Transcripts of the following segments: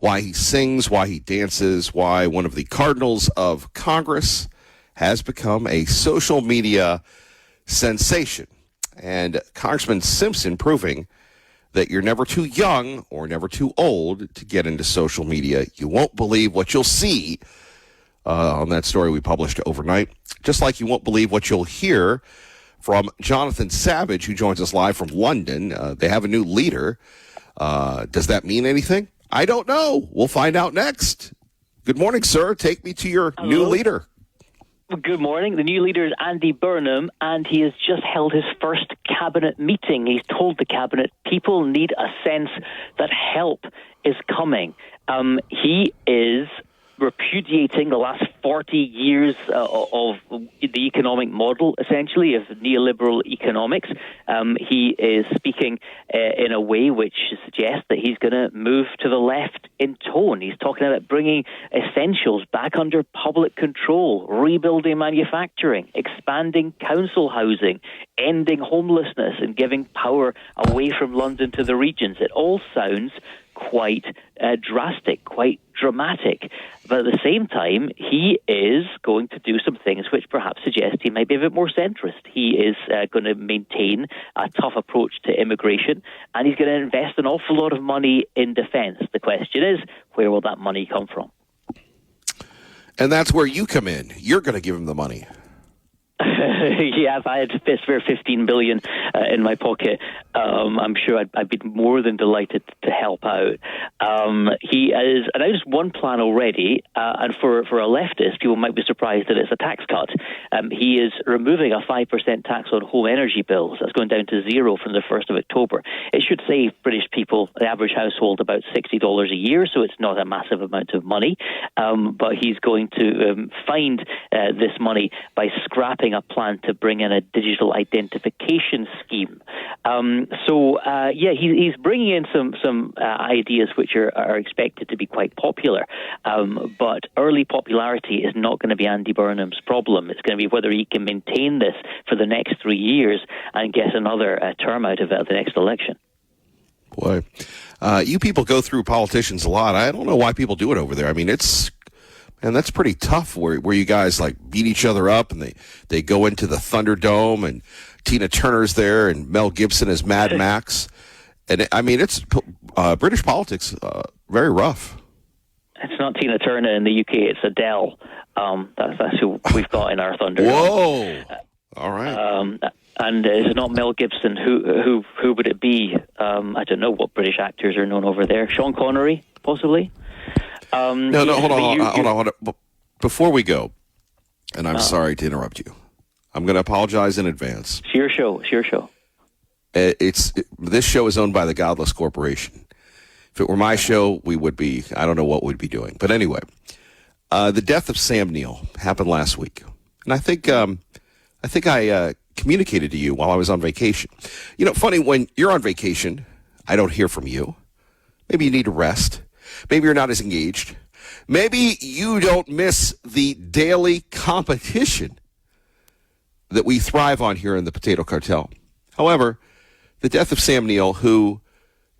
why he sings, why he dances, why one of the cardinals of Congress has become a social media sensation. And Congressman Simpson proving that you're never too young or never too old to get into social media. You won't believe what you'll see on that story we published overnight, just like you won't believe what you'll hear from Jonathan Savage, who joins us live from London. They have a new leader. Does that mean anything? I don't know. We'll find out next. Good morning, sir. Take me to your new leader. Good morning. The new leader is Andy Burnham, and he has just held his first cabinet meeting. He's told the cabinet people need a sense that help is coming. He is repudiating the last 40 years of the economic model, essentially, of neoliberal economics. He is speaking in a way which suggests that he's going to move to the left in tone. He's talking about bringing essentials back under public control, rebuilding manufacturing, expanding council housing, ending homelessness, and giving power away from London to the regions. It all sounds quite drastic, quite dramatic. But at the same time, he is going to do some things which perhaps suggest he might be a bit more centrist. He is going to maintain a tough approach to immigration, and he's going to invest an awful lot of money in defence. The question is, where will that money come from? And that's where you come in. You're going to give him the money. Yeah, if I had spare $15 billion in my pocket, I'm sure I'd be more than delighted to help out. He has announced one plan already, and for a leftist, people might be surprised that it's a tax cut. He is removing a 5% tax on home energy bills. That's going down to zero from the 1st of October. It should save British people, the average household, about $60 a year, so it's not a massive amount of money. But he's going to find this money by scrapping a plan to bring in a digital identification scheme. He's bringing in some ideas which are expected to be quite popular. But early popularity is not going to be Andy Burnham's problem. It's going to be whether he can maintain this for the next 3 years and get another term out of it at the next election. Boy, you people go through politicians a lot. I don't know why people do it over there. I mean, and that's pretty tough where you guys like beat each other up and they go into the Thunderdome and Tina Turner's there and Mel Gibson as Mad Max. And it's British politics, very rough. It's not Tina Turner in the UK, it's Adele. That's who we've got in our Thunderdome. Whoa! All right. And it's not Mel Gibson. Who would it be? I don't know what British actors are known over there. Sean Connery, possibly? No, hold on. Before we go, and I'm sorry to interrupt you, I'm going to apologize in advance. It's your show. This show is owned by the Godless Corporation. If it were my show, I don't know what we'd be doing. But anyway, the death of Sam Neill happened last week. And I think I communicated to you while I was on vacation. You know, funny, when you're on vacation, I don't hear from you. Maybe you need to rest. Maybe you're not as engaged. Maybe you don't miss the daily competition that we thrive on here in the Potato Cartel. However, the death of Sam Neill, who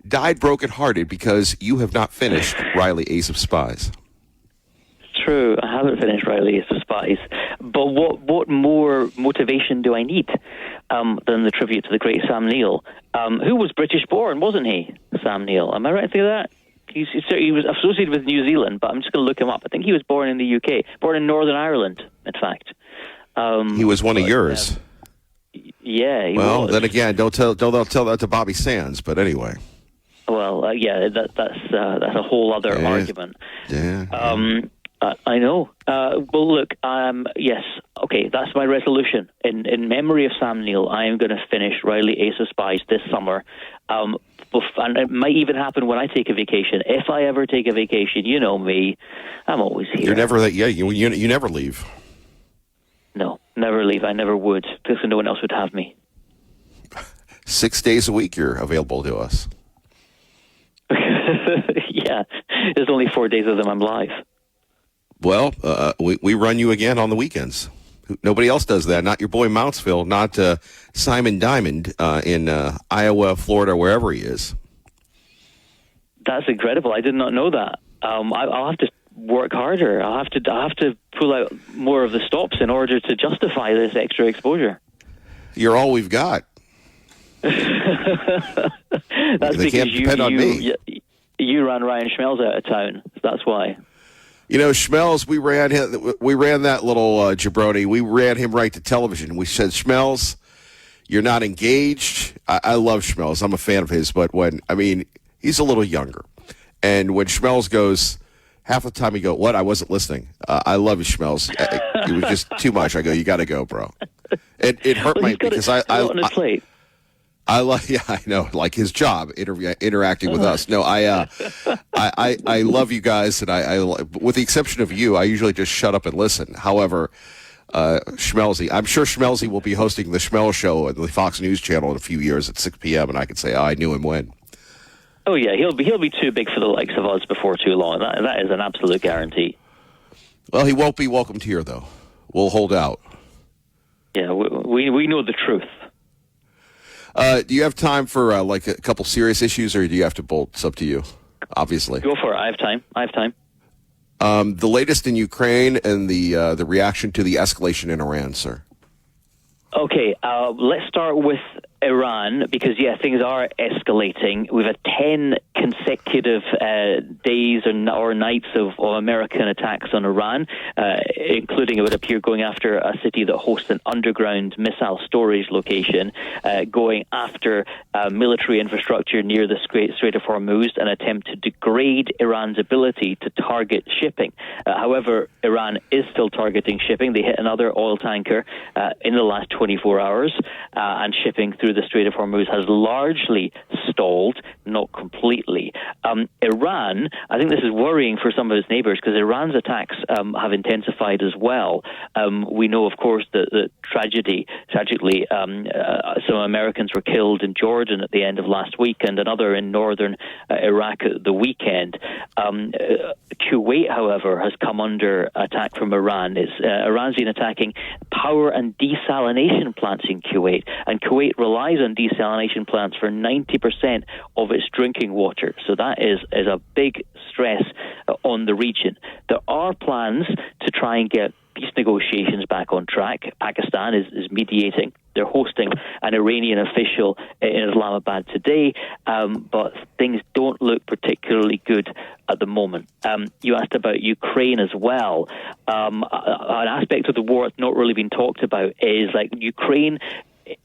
died brokenhearted because you have not finished Riley Ace of Spies. True, I haven't finished Riley Ace of Spies. But what more motivation do I need than the tribute to the great Sam Neill, who was British born, wasn't he, Sam Neill? Am I right to say that? He was associated with New Zealand, but I'm just going to look him up. I think he was born in the UK, born in Northern Ireland, in fact. He was one of yours. Yeah, he well, was. Then again, don't tell that to Bobby Sands. But anyway. Well, that's a whole other argument. Yeah. I know. Well, look. Yes. Okay. That's my resolution. In memory of Sam Neill, I am going to finish Riley Ace of Spies this summer. And it might even happen when I take a vacation. If I ever take a vacation, you know me, I'm always here. You're never that. Yeah. You never leave. No, never leave. I never would, because no one else would have me. 6 days a week, you're available to us. Yeah. There's only 4 days of them I'm live. Well, we run you again on the weekends. Nobody else does that. Not your boy Mountsville, not Simon Diamond in Iowa, Florida, wherever he is. That's incredible. I did not know that. I'll have to work harder. I'll have to pull out more of the stops in order to justify this extra exposure. You're all we've got. That's they can't depend on me. You ran Ryan Schmelz out of town. That's why. You know, Schmelz, we ran that little jabroni. We ran him right to television. We said, Schmelz, you're not engaged. I love Schmelz. I'm a fan of his, but he's a little younger. And when Schmelz goes, half the time he go, what? I wasn't listening. I love you, Schmelz. It was just too much. I go, you got to go, bro. It hurt my because on his plate. I know, like his job, interacting with us. No, I love you guys, and I, with the exception of you, I usually just shut up and listen. However, Schmelzy, I'm sure Schmelzy will be hosting the Schmel Show on the Fox News Channel in a few years at 6 p.m., and I can say, I knew him when. Oh yeah, he'll be too big for the likes of us before too long. That is an absolute guarantee. Well, he won't be welcomed here, though. We'll hold out. Yeah, we know the truth. Do you have time for a couple serious issues, or do you have to bolt? It's up to you, obviously. Go for it. I have time. The latest in Ukraine and the reaction to the escalation in Iran, sir. Okay, let's start with Iran, because, things are escalating. We've had 10 consecutive days or nights of American attacks on Iran, including, it would appear, going after a city that hosts an underground missile storage location, going after military infrastructure near the Strait of Hormuz, an attempt to degrade Iran's ability to target shipping. However, Iran is still targeting shipping. They hit another oil tanker in the last 24 hours, and shipping through the Strait of Hormuz has largely stalled, not completely. Iran, I think this is worrying for some of its neighbors, because Iran's attacks have intensified as well. We know, of course, that tragically, some Americans were killed in Jordan at the end of last week, and another in northern Iraq at the weekend. Kuwait, however, has come under attack from Iran. Iran's been attacking power and desalination plants in Kuwait, and Kuwait relies on desalination plants for 90% of its drinking water. So that is a big stress on the region. There are plans to try and get peace negotiations back on track. Pakistan is mediating. They're hosting an Iranian official in Islamabad today, but things don't look particularly good at the moment. You asked about Ukraine as well. An aspect of the war that's not really been talked about is Ukraine.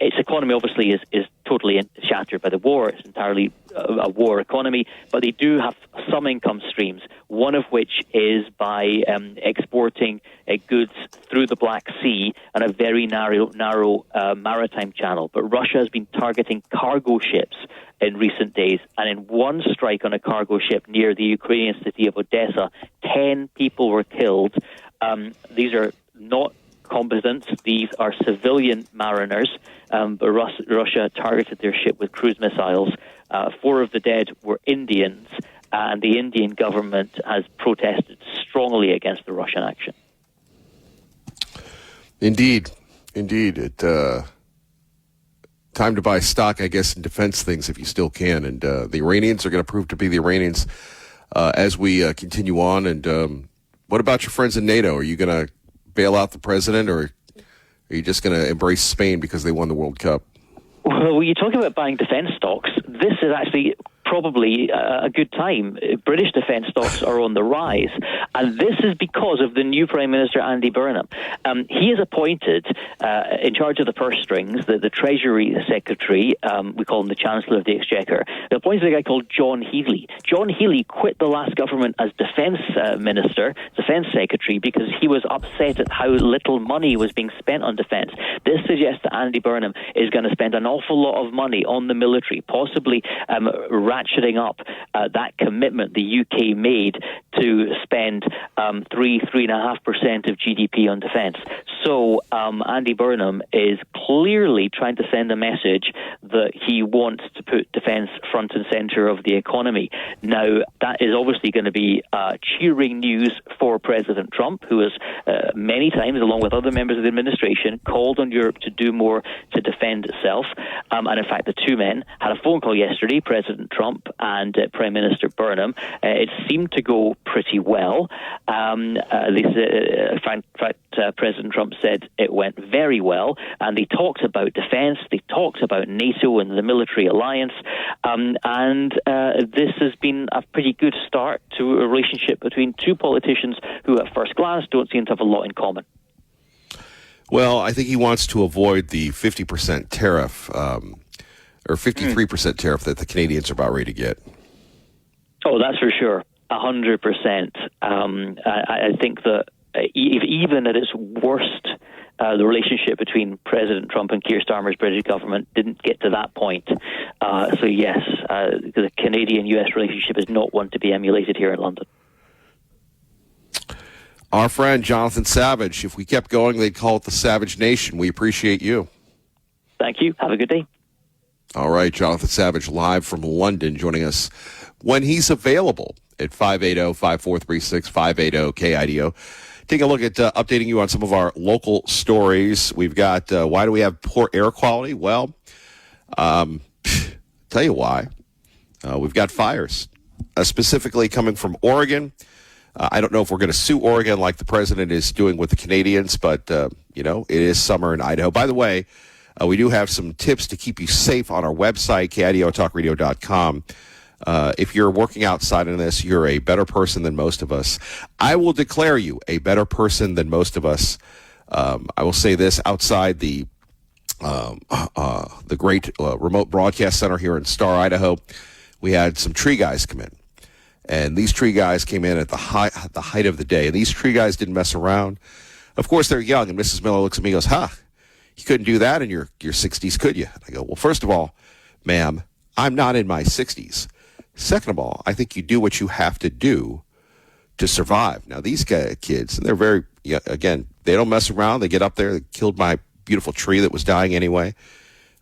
Its economy obviously is totally shattered by the war. It's entirely a war economy, but they do have some income streams, one of which is by exporting goods through the Black Sea and a very narrow maritime channel. But Russia has been targeting cargo ships in recent days, and in one strike on a cargo ship near the Ukrainian city of Odessa, 10 people were killed. These are not combatants. These are civilian mariners, but Russia targeted their ship with cruise missiles. 4 of the dead were Indians, and the Indian government has protested strongly against the Russian action. Indeed. Time to buy stock, I guess, in defense things if you still can. And the Iranians are going to prove to be the Iranians as we continue on. And what about your friends in NATO? Are you going to bail out the president, or are you just going to embrace Spain because they won the World Cup? Well, when you talk about buying defense stocks, this is actually probably a good time. British defence stocks are on the rise, and this is because of the new Prime Minister, Andy Burnham. He is appointed in charge of the purse strings, the Treasury Secretary, we call him the Chancellor of the Exchequer. They appointed a guy called John Healey. John Healey quit the last government as Defence Minister, Defence Secretary, because he was upset at how little money was being spent on defence. This suggests that Andy Burnham is going to spend an awful lot of money on the military, possibly ratcheting up that commitment the UK made to spend 3.5% of GDP on defence. So Andy Burnham is clearly trying to send a message that he wants to put defence front and centre of the economy. Now, that is obviously going to be cheering news for President Trump, who has many times, along with other members of the administration, called on Europe to do more to defend itself. And in fact, the two men had a phone call yesterday, President Trump Trump and Prime Minister Burnham. It seemed to go pretty well. In fact, President Trump said it went very well, and they talked about defense, they talked about NATO and the military alliance, and this has been a pretty good start to a relationship between two politicians who at first glance don't seem to have a lot in common. Well, I think he wants to avoid the 50% tariff, or 53% tariff that the Canadians are about ready to get. Oh, that's for sure. 100%. I think that even at its worst, the relationship between President Trump and Keir Starmer's British government didn't get to that point. So yes, the Canadian-US relationship is not one to be emulated here in London. Our friend Jonathan Savage, if we kept going, they'd call it the Savage Nation. We appreciate you. Thank you. Have a good day. All right, Jonathan Savage live from London, joining us when he's available at 580-5436, 580-KIDO. Take a look at updating you on some of our local stories. We've got, why do we have poor air quality? Well, tell you why. We've got fires, specifically coming from Oregon. I don't know if we're going to sue Oregon like the president is doing with the Canadians, but, it is summer in Idaho. By the way, we do have some tips to keep you safe on our website, KIDOtalkradio.com. If you're working outside in this, you're a better person than most of us. I will declare you a better person than most of us. I will say this, outside the great remote broadcast center here in Star, Idaho, we had some tree guys come in. And these tree guys came in at the height of the day. And these tree guys didn't mess around. Of course, they're young. And Mrs. Miller looks at me and goes, you couldn't do that in your 60s, could you? And I go, well, first of all, ma'am, I'm not in my 60s. Second of all, I think you do what you have to do to survive. Now, these kids, and they're very, again, they don't mess around. They get up there. They killed my beautiful tree that was dying anyway.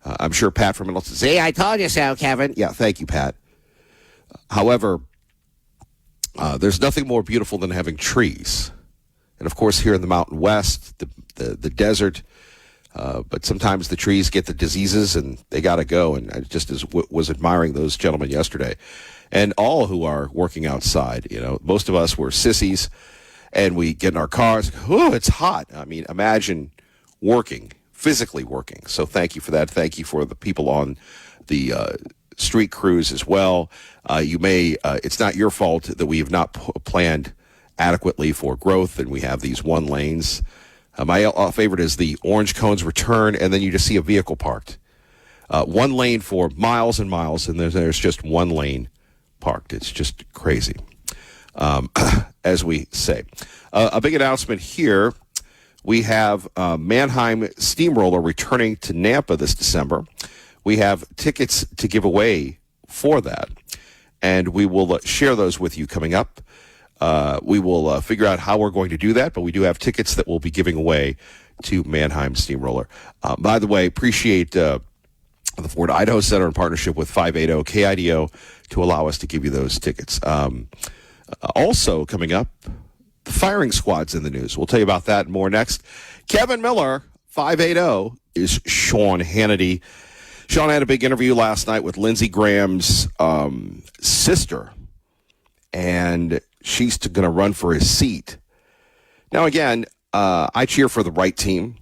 I'm sure Pat from Middleton says, hey, I told you so, Kevin. Yeah, thank you, Pat. However, there's nothing more beautiful than having trees. And, of course, here in the Mountain West, the desert, but sometimes the trees get the diseases and they got to go. And I just was admiring those gentlemen yesterday. And all who are working outside, most of us were sissies and we get in our cars. Oh, it's hot. I mean, imagine physically working. So thank you for that. Thank you for the people on the street crews as well. It's not your fault that we have not planned adequately for growth and we have these one lanes. My favorite is the orange cones return, and then you just see a vehicle parked. One lane for miles and miles, and there's just one lane parked. It's just crazy, as we say. A big announcement here. We have Mannheim Steamroller returning to Nampa this December. We have tickets to give away for that, and we will share those with you coming up. We will figure out how we're going to do that, but we do have tickets that we'll be giving away to Mannheim Steamroller. By the way, appreciate the Ford Idaho Center in partnership with 580 KIDO to allow us to give you those tickets. Also coming up, the firing squad's in the news. We'll tell you about that and more next. Kevin Miller, 580, is Sean Hannity. Sean had a big interview last night with Lindsey Graham's sister, and she's going to run for his seat. Now, again, I cheer for the right team.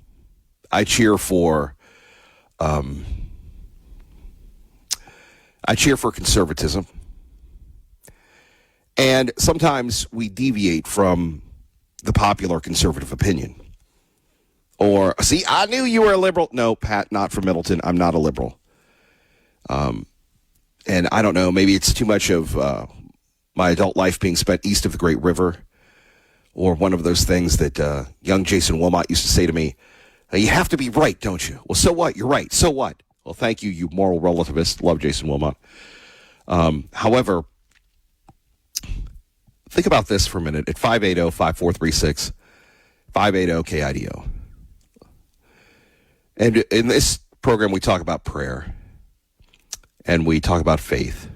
I cheer for conservatism. And sometimes we deviate from the popular conservative opinion. Or, see, I knew you were a liberal. No, Pat, not from Middleton. I'm not a liberal. And I don't know, maybe it's too much of my adult life being spent east of the Great River, or one of those things that young Jason Wilmot used to say to me, you have to be right, don't you? Well, so what? You're right. So what? Well, thank you, you moral relativist. Love Jason Wilmot. However, think about this for a minute. At 580-5436, 580-KIDO. And in this program, we talk about prayer, and we talk about faith.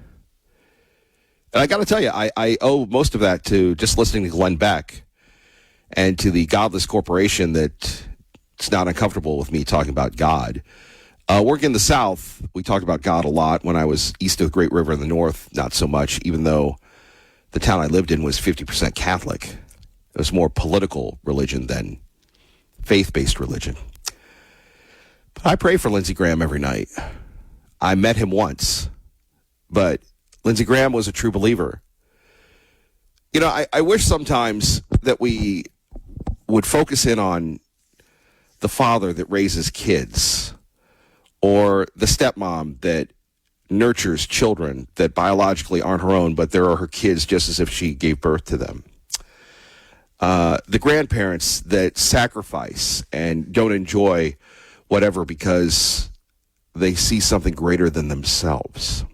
And I got to tell you, I owe most of that to just listening to Glenn Beck and to the godless corporation that it's not uncomfortable with me talking about God. Working in the South, we talked about God a lot. When I was east of the Great River in the North, not so much, even though the town I lived in was 50% Catholic. It was more political religion than faith-based religion. But I pray for Lindsey Graham every night. I met him once, but Lindsey Graham was a true believer. You know, I wish sometimes that we would focus in on the father that raises kids or the stepmom that nurtures children that biologically aren't her own, but they're her kids just as if she gave birth to them. The grandparents that sacrifice and don't enjoy whatever because they see something greater than themselves.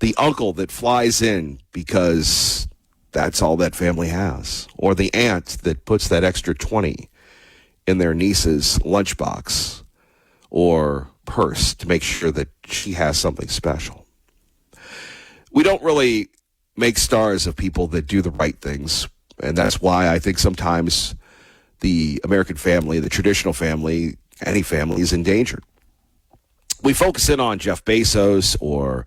The uncle that flies in because that's all that family has. Or the aunt that puts that extra 20 in their niece's lunchbox or purse to make sure that she has something special. We don't really make stars of people that do the right things. And that's why I think sometimes the American family, the traditional family, any family is endangered. We focus in on Jeff Bezos or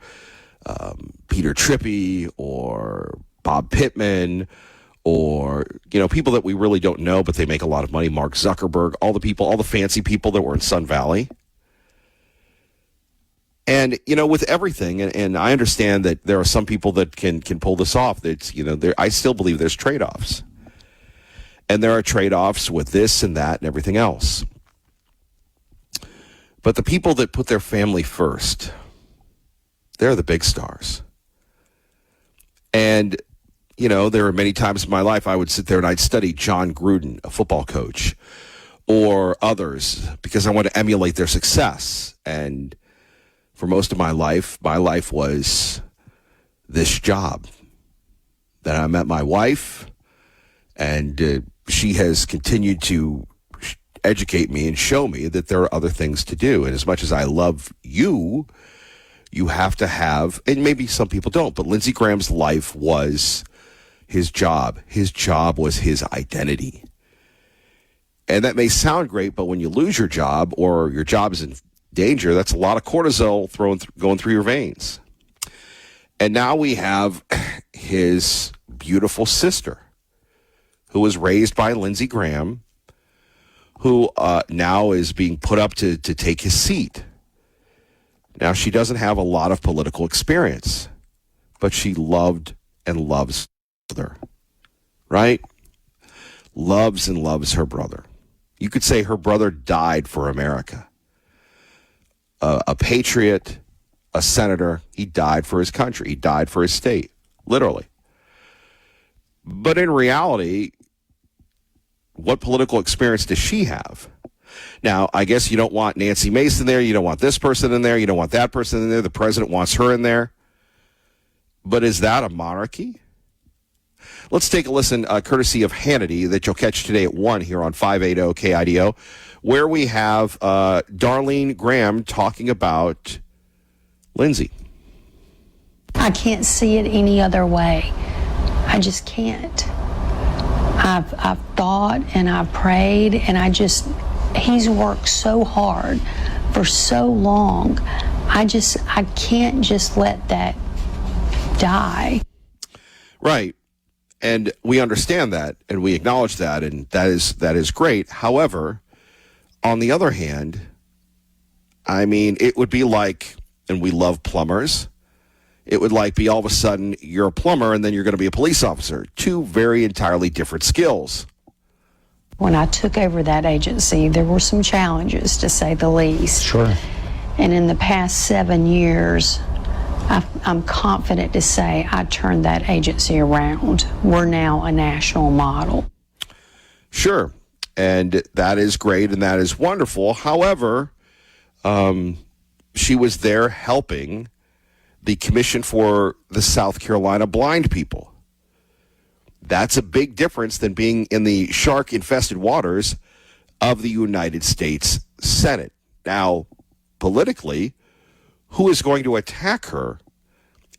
Peter Trippy or Bob Pittman or, you know, people that we really don't know, but they make a lot of money. Mark Zuckerberg, all the fancy people that were in Sun Valley. And, you know, with everything, and I understand that there are some people that can pull this off. That's, you know, I still believe there's trade-offs. And there are trade-offs with this and that and everything else. But the people that put their family first, they're the big stars. And, you know, there are many times in my life I would sit there and I'd study John Gruden, a football coach, or others, because I want to emulate their success. And for most of my life was this job. Then I met my wife, and she has continued to educate me and show me that there are other things to do. And as much as I love you, you have to have, and maybe some people don't, but Lindsey Graham's life was his job. His job was his identity. And that may sound great, but when you lose your job or your job is in danger, that's a lot of cortisol going through your veins. And now we have his beautiful sister, who was raised by Lindsey Graham, who now is being put up to take his seat. Now, she doesn't have a lot of political experience, but she loved and loves her brother, right? Loves and loves her brother. You could say her brother died for America. A patriot, a senator, he died for his country. He died for his state, literally. But in reality, what political experience does she have? Now, I guess you don't want Nancy Mason there. You don't want this person in there. You don't want that person in there. The president wants her in there. But is that a monarchy? Let's take a listen, courtesy of Hannity, that you'll catch today at 1 here on 580 KIDO, where we have Darlene Graham talking about Lindsey. I can't see it any other way. I just can't. I've thought and I've prayed, and he's worked so hard for so long. I can't just let that die. Right. And we understand that, and we acknowledge that, and that is great. However, on the other hand, I mean, it would be like, and we love plumbers, it would like be all of a sudden you're a plumber and then you're going to be a police officer. Two very entirely different skills. When I took over that agency, there were some challenges, to say the least. Sure. And in the past 7 years, I'm confident to say I turned that agency around. We're now a national model. Sure. And that is great and that is wonderful. However, she was there helping the Commission for the South Carolina Blind People. That's a big difference than being in the shark-infested waters of the United States Senate. Now, politically, who is going to attack her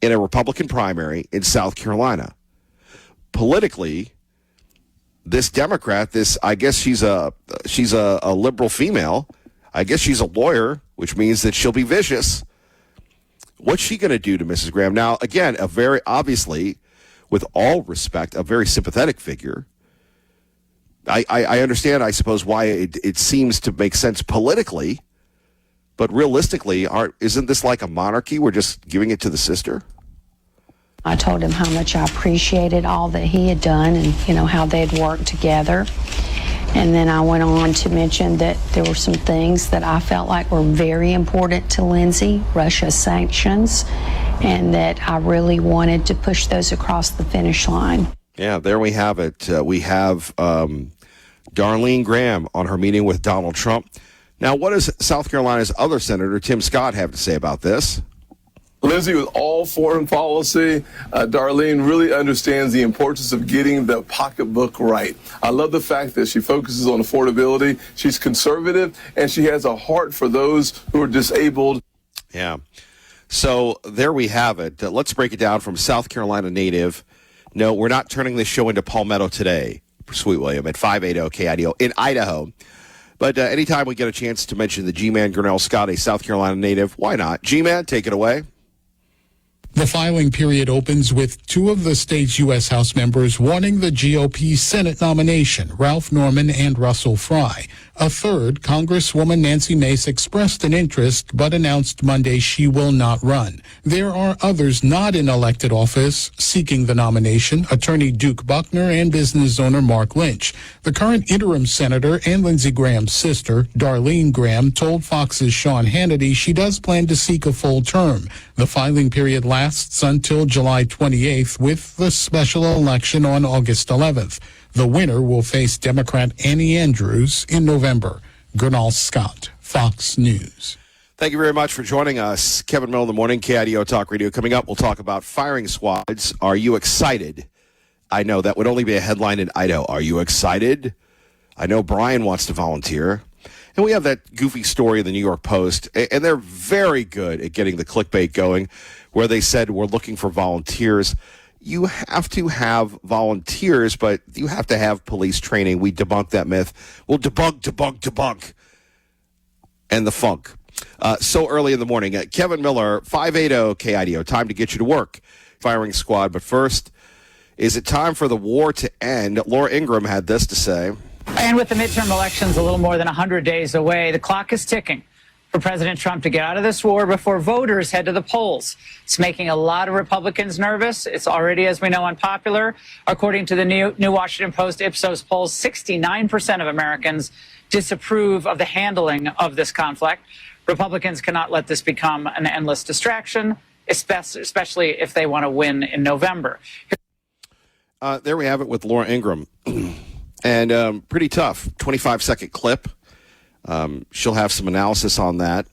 in a Republican primary in South Carolina? Politically, this Democrat, I guess she's a liberal female. I guess she's a lawyer which means that she'll be vicious. What's she going to do to Mrs. Graham? Now, again, a very obviously, with all respect, a very sympathetic figure. I understand, I suppose, why it seems to make sense politically, but realistically, isn't this like a monarchy? We're just giving it to the sister? I told him how much I appreciated all that he had done and, how they had worked together. And then I went on to mention that there were some things that I felt like were very important to Lindsay, Russia sanctions, and that I really wanted to push those across the finish line. Yeah, there we have it. We have Darlene Graham on her meeting with Donald Trump. Now, what does South Carolina's other Senator, Tim Scott, have to say about this? Lindsay, with all foreign policy, Darlene really understands the importance of getting the pocketbook right. I love the fact that she focuses on affordability. She's conservative, and she has a heart for those who are disabled. Yeah. So there we have it. Let's break it down from South Carolina native. No, we're not turning this show into Palmetto today, Sweet William, at 580 KIDO in Idaho. But anytime we get a chance to mention the G-Man Grinnell Scott, a South Carolina native, why not? G-Man, take it away. The filing period opens with two of the state's U.S. House members wanting the GOP Senate nomination, Ralph Norman and Russell Fry. A third, Congresswoman Nancy Mace, expressed an interest but announced Monday she will not run. There are others not in elected office seeking the nomination, attorney Duke Buckner and business owner Mark Lynch. The current interim senator and Lindsey Graham's sister, Darlene Graham, told Fox's Sean Hannity she does plan to seek a full term. The filing period lasts until July 28th with the special election on August 11th. The winner will face Democrat Annie Andrews in November. Grinnell Scott, Fox News. Thank you very much for joining us. Kevin Mill in the morning, KIDO Talk Radio. Coming up, we'll talk about firing squads. Are you excited? I know that would only be a headline in Idaho. Are you excited? I know Brian wants to volunteer. And we have that goofy story in the New York Post, and they're very good at getting the clickbait going, where they said we're looking for volunteers. You have to have volunteers, but you have to have police training. We debunk that myth. We'll debunk. And the funk. So early in the morning. Kevin Miller, 580 KIDO. Time to get you to work. Firing squad. But first, is it time for the war to end? Laura Ingraham had this to say. And with the midterm elections a little more than 100 days away, the clock is ticking for President Trump to get out of this war before voters head to the polls. It's making a lot of Republicans nervous. It's already, as we know, unpopular. According to the New Washington Post Ipsos polls, 69% of Americans disapprove of the handling of this conflict. Republicans cannot let this become an endless distraction, especially if they want to win in November. There we have it with Laura Ingraham. And pretty tough, 25-second clip. She'll have some analysis on that.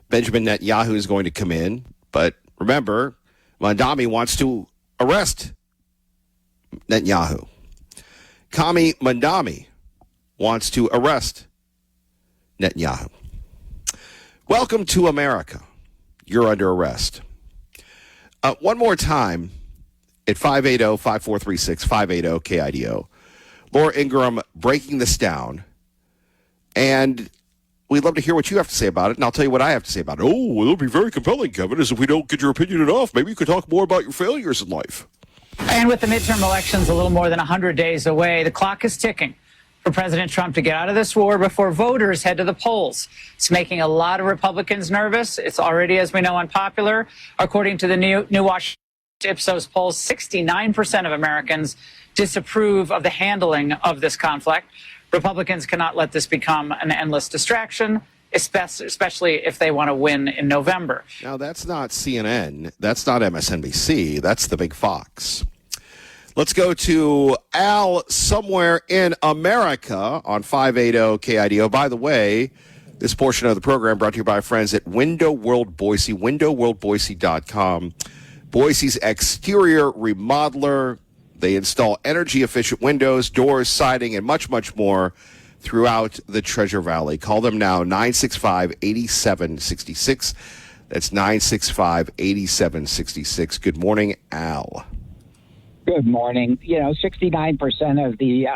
Benjamin Netanyahu is going to come in. But remember, Mandami wants to arrest Netanyahu. Kami Mandami wants to arrest Netanyahu. Welcome to America. You're under arrest. One more time at 580-5436, 580-KIDO. Laura Ingraham breaking this down. And we'd love to hear what you have to say about it, and I'll tell you what I have to say about it. Oh, well, it'll be very compelling, Kevin, as if we don't get your opinion enough. Maybe you could talk more about your failures in life. And with the midterm elections a little more than 100 days away, the clock is ticking for President Trump to get out of this war before voters head to the polls. It's making a lot of Republicans nervous. It's already, as we know, unpopular. According to the New Washington Ipsos polls, 69% of Americans disapprove of the handling of this conflict. Republicans cannot let this become an endless distraction, especially if they want to win in November. Now, that's not CNN. That's not MSNBC. That's the big Fox. Let's go to Al somewhere in America on 580 KIDO. By the way, this portion of the program brought to you by our friends at Window World Boise, windowworldboise.com. Boise's exterior remodeler. They install energy-efficient windows, doors, siding, and much, much more throughout the Treasure Valley. Call them now, 965-8766. That's 965-8766. Good morning, Al. Good morning. 69% of the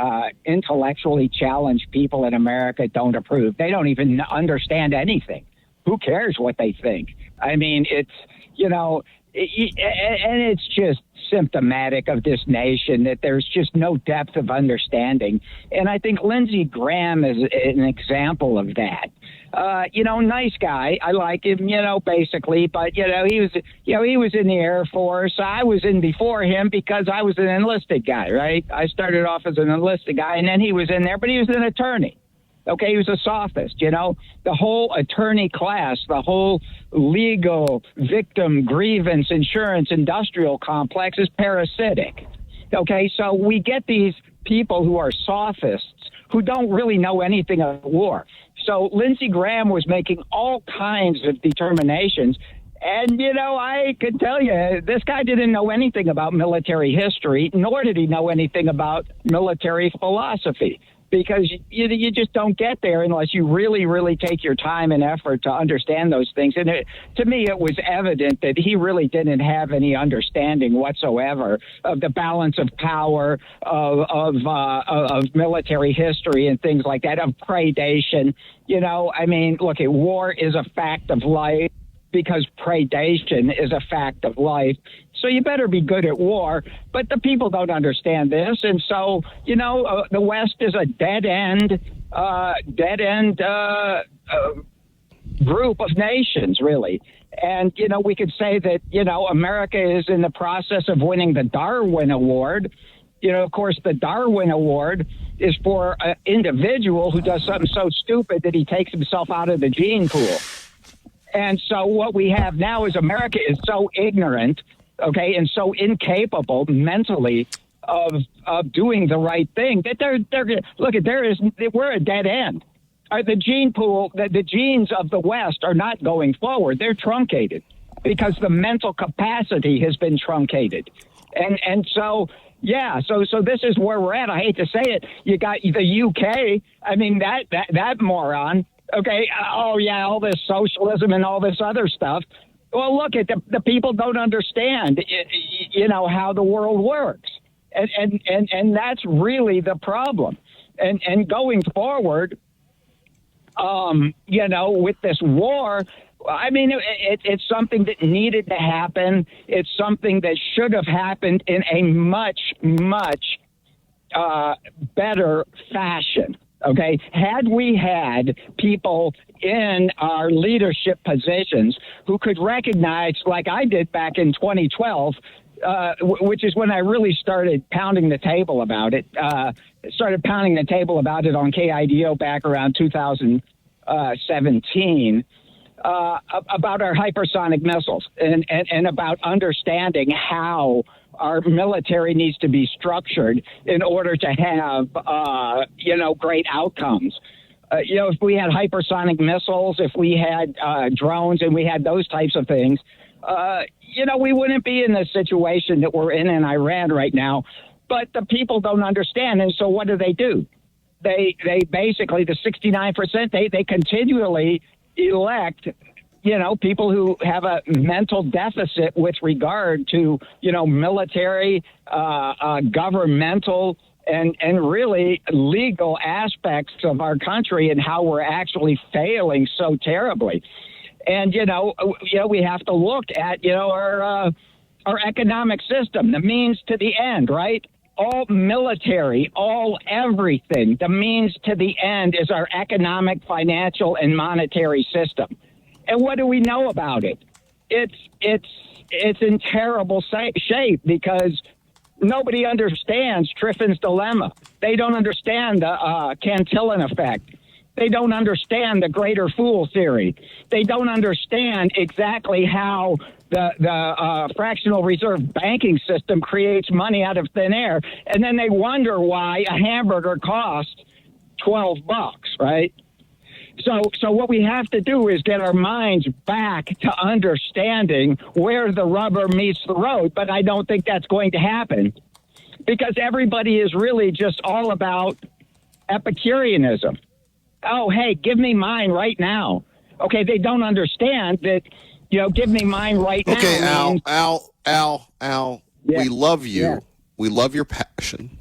intellectually challenged people in America don't approve. They don't even understand anything. who cares what they think? I mean, it's, and it's just symptomatic of this nation that there's just no depth of understanding. And I think Lindsey Graham is an example of that. Nice guy. I like him, basically, but he was in the Air Force. I was in before him because I was an enlisted guy, right? I started off as an enlisted guy, and then he was in there, but he was an attorney. Okay, he was a sophist, the whole attorney class, the whole legal victim grievance insurance industrial complex is parasitic. Okay, so we get these people who are sophists who don't really know anything of war. So Lindsey Graham was making all kinds of determinations. And, I could tell you, this guy didn't know anything about military history, nor did he know anything about military philosophy. Because you just don't get there unless you really, really take your time and effort to understand those things. And to me, it was evident that he really didn't have any understanding whatsoever of the balance of power, of military history and things like that, of predation. Look, war is a fact of life because predation is a fact of life. So you better be good at war, but the people don't understand this. And so, the West is a dead end group of nations, really. And, we could say that, America is in the process of winning the Darwin Award. Of course, the Darwin Award is for an individual who does something so stupid that he takes himself out of the gene pool. And so what we have now is America is so ignorant, okay, and so incapable mentally of doing the right thing that we're a dead end. The gene pool, the genes of the West are not going forward. They're truncated because the mental capacity has been truncated. And so, yeah, so this is where we're at. I hate to say it. You got the UK. I mean, that moron. Okay. Oh, yeah. All this socialism and all this other stuff. Well, look, the people don't understand, how the world works. And that's really the problem. And going forward, with this war, I mean, it's something that needed to happen. It's something that should have happened in a much, much better fashion. Okay, had we had people in our leadership positions who could recognize, like I did back in 2012, which is when I really started pounding the table about it, on KIDO back around 2017, about our hypersonic missiles and about understanding how our military needs to be structured in order to have, great outcomes. If we had hypersonic missiles, if we had drones and we had those types of things, we wouldn't be in the situation that we're in Iran right now. But the people don't understand. And so what do? They basically, the 69%, they continually elect people who have a mental deficit with regard to, military, governmental, and really legal aspects of our country and how we're actually failing so terribly. And, we have to look at, our economic system, the means to the end, right? All military, all everything, the means to the end is our economic, financial, and monetary system. And what do we know about it? It's in terrible shape because nobody understands Triffin's dilemma. They don't understand the Cantillon effect. They don't understand the greater fool theory. They don't understand exactly how the fractional reserve banking system creates money out of thin air. And then they wonder why a hamburger costs $12, right? So what we have to do is get our minds back to understanding where the rubber meets the road. But I don't think that's going to happen because everybody is really just all about Epicureanism. Oh, hey, give me mine right now. Okay, they don't understand that, give me mine right now. Okay, means, Al, yeah, we love you. Yeah. We love your passion.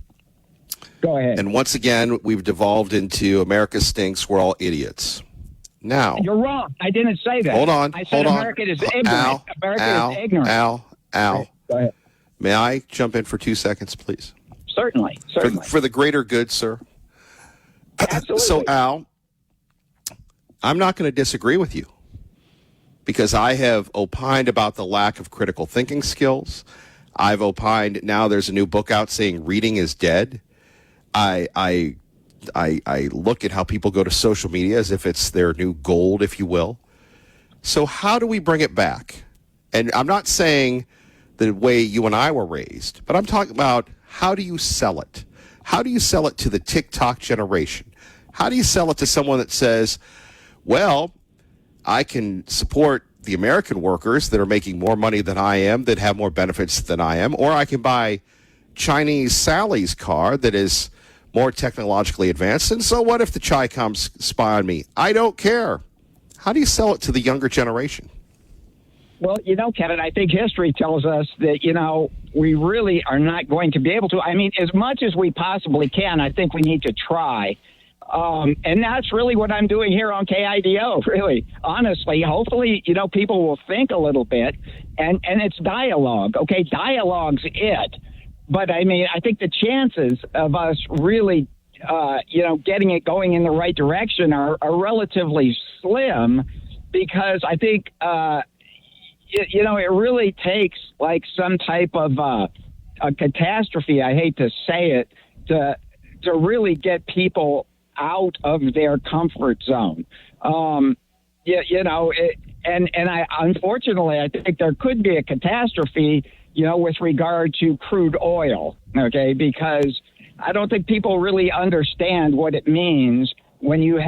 Go ahead. And once again, we've devolved into America stinks, we're all idiots. Now, You're wrong. I didn't say that. hold on. I said hold America on. is ignorant. America is ignorant. Al. Go ahead. May I jump in for 2 seconds, please? Certainly. For the greater good, sir. Absolutely. So, Al, I'm not going to disagree with you because I have opined about the lack of critical thinking skills. I've opined now there's a new book out saying reading is dead. I look at how people go to social media as if it's their new gold, if you will. So how do we bring it back? And I'm not saying the way you and I were raised, but I'm talking about how do you sell it? How do you sell it to the TikTok generation? How do you sell it to someone that says, well, I can support the American workers that are making more money than I am, that have more benefits than I am, or I can buy Chinese Sally's car that is more technologically advanced. And so what if the Chi-Coms spy on me? I don't care. How do you sell it to the younger generation? Well, Kevin, I think history tells us that, we really are not going to be able to. I mean, as much as we possibly can, I think we need to try. And that's really what I'm doing here on KIDO, really. Honestly, hopefully, people will think a little bit. And it's dialogue, okay? Dialogue's it. But, I mean, I think the chances of us really, getting it going in the right direction are relatively slim because I think, it really takes like some type of a catastrophe, I hate to say it, to really get people out of their comfort zone. And unfortunately, I think there could be a catastrophe, with regard to crude oil, okay, because I don't think people really understand what it means when you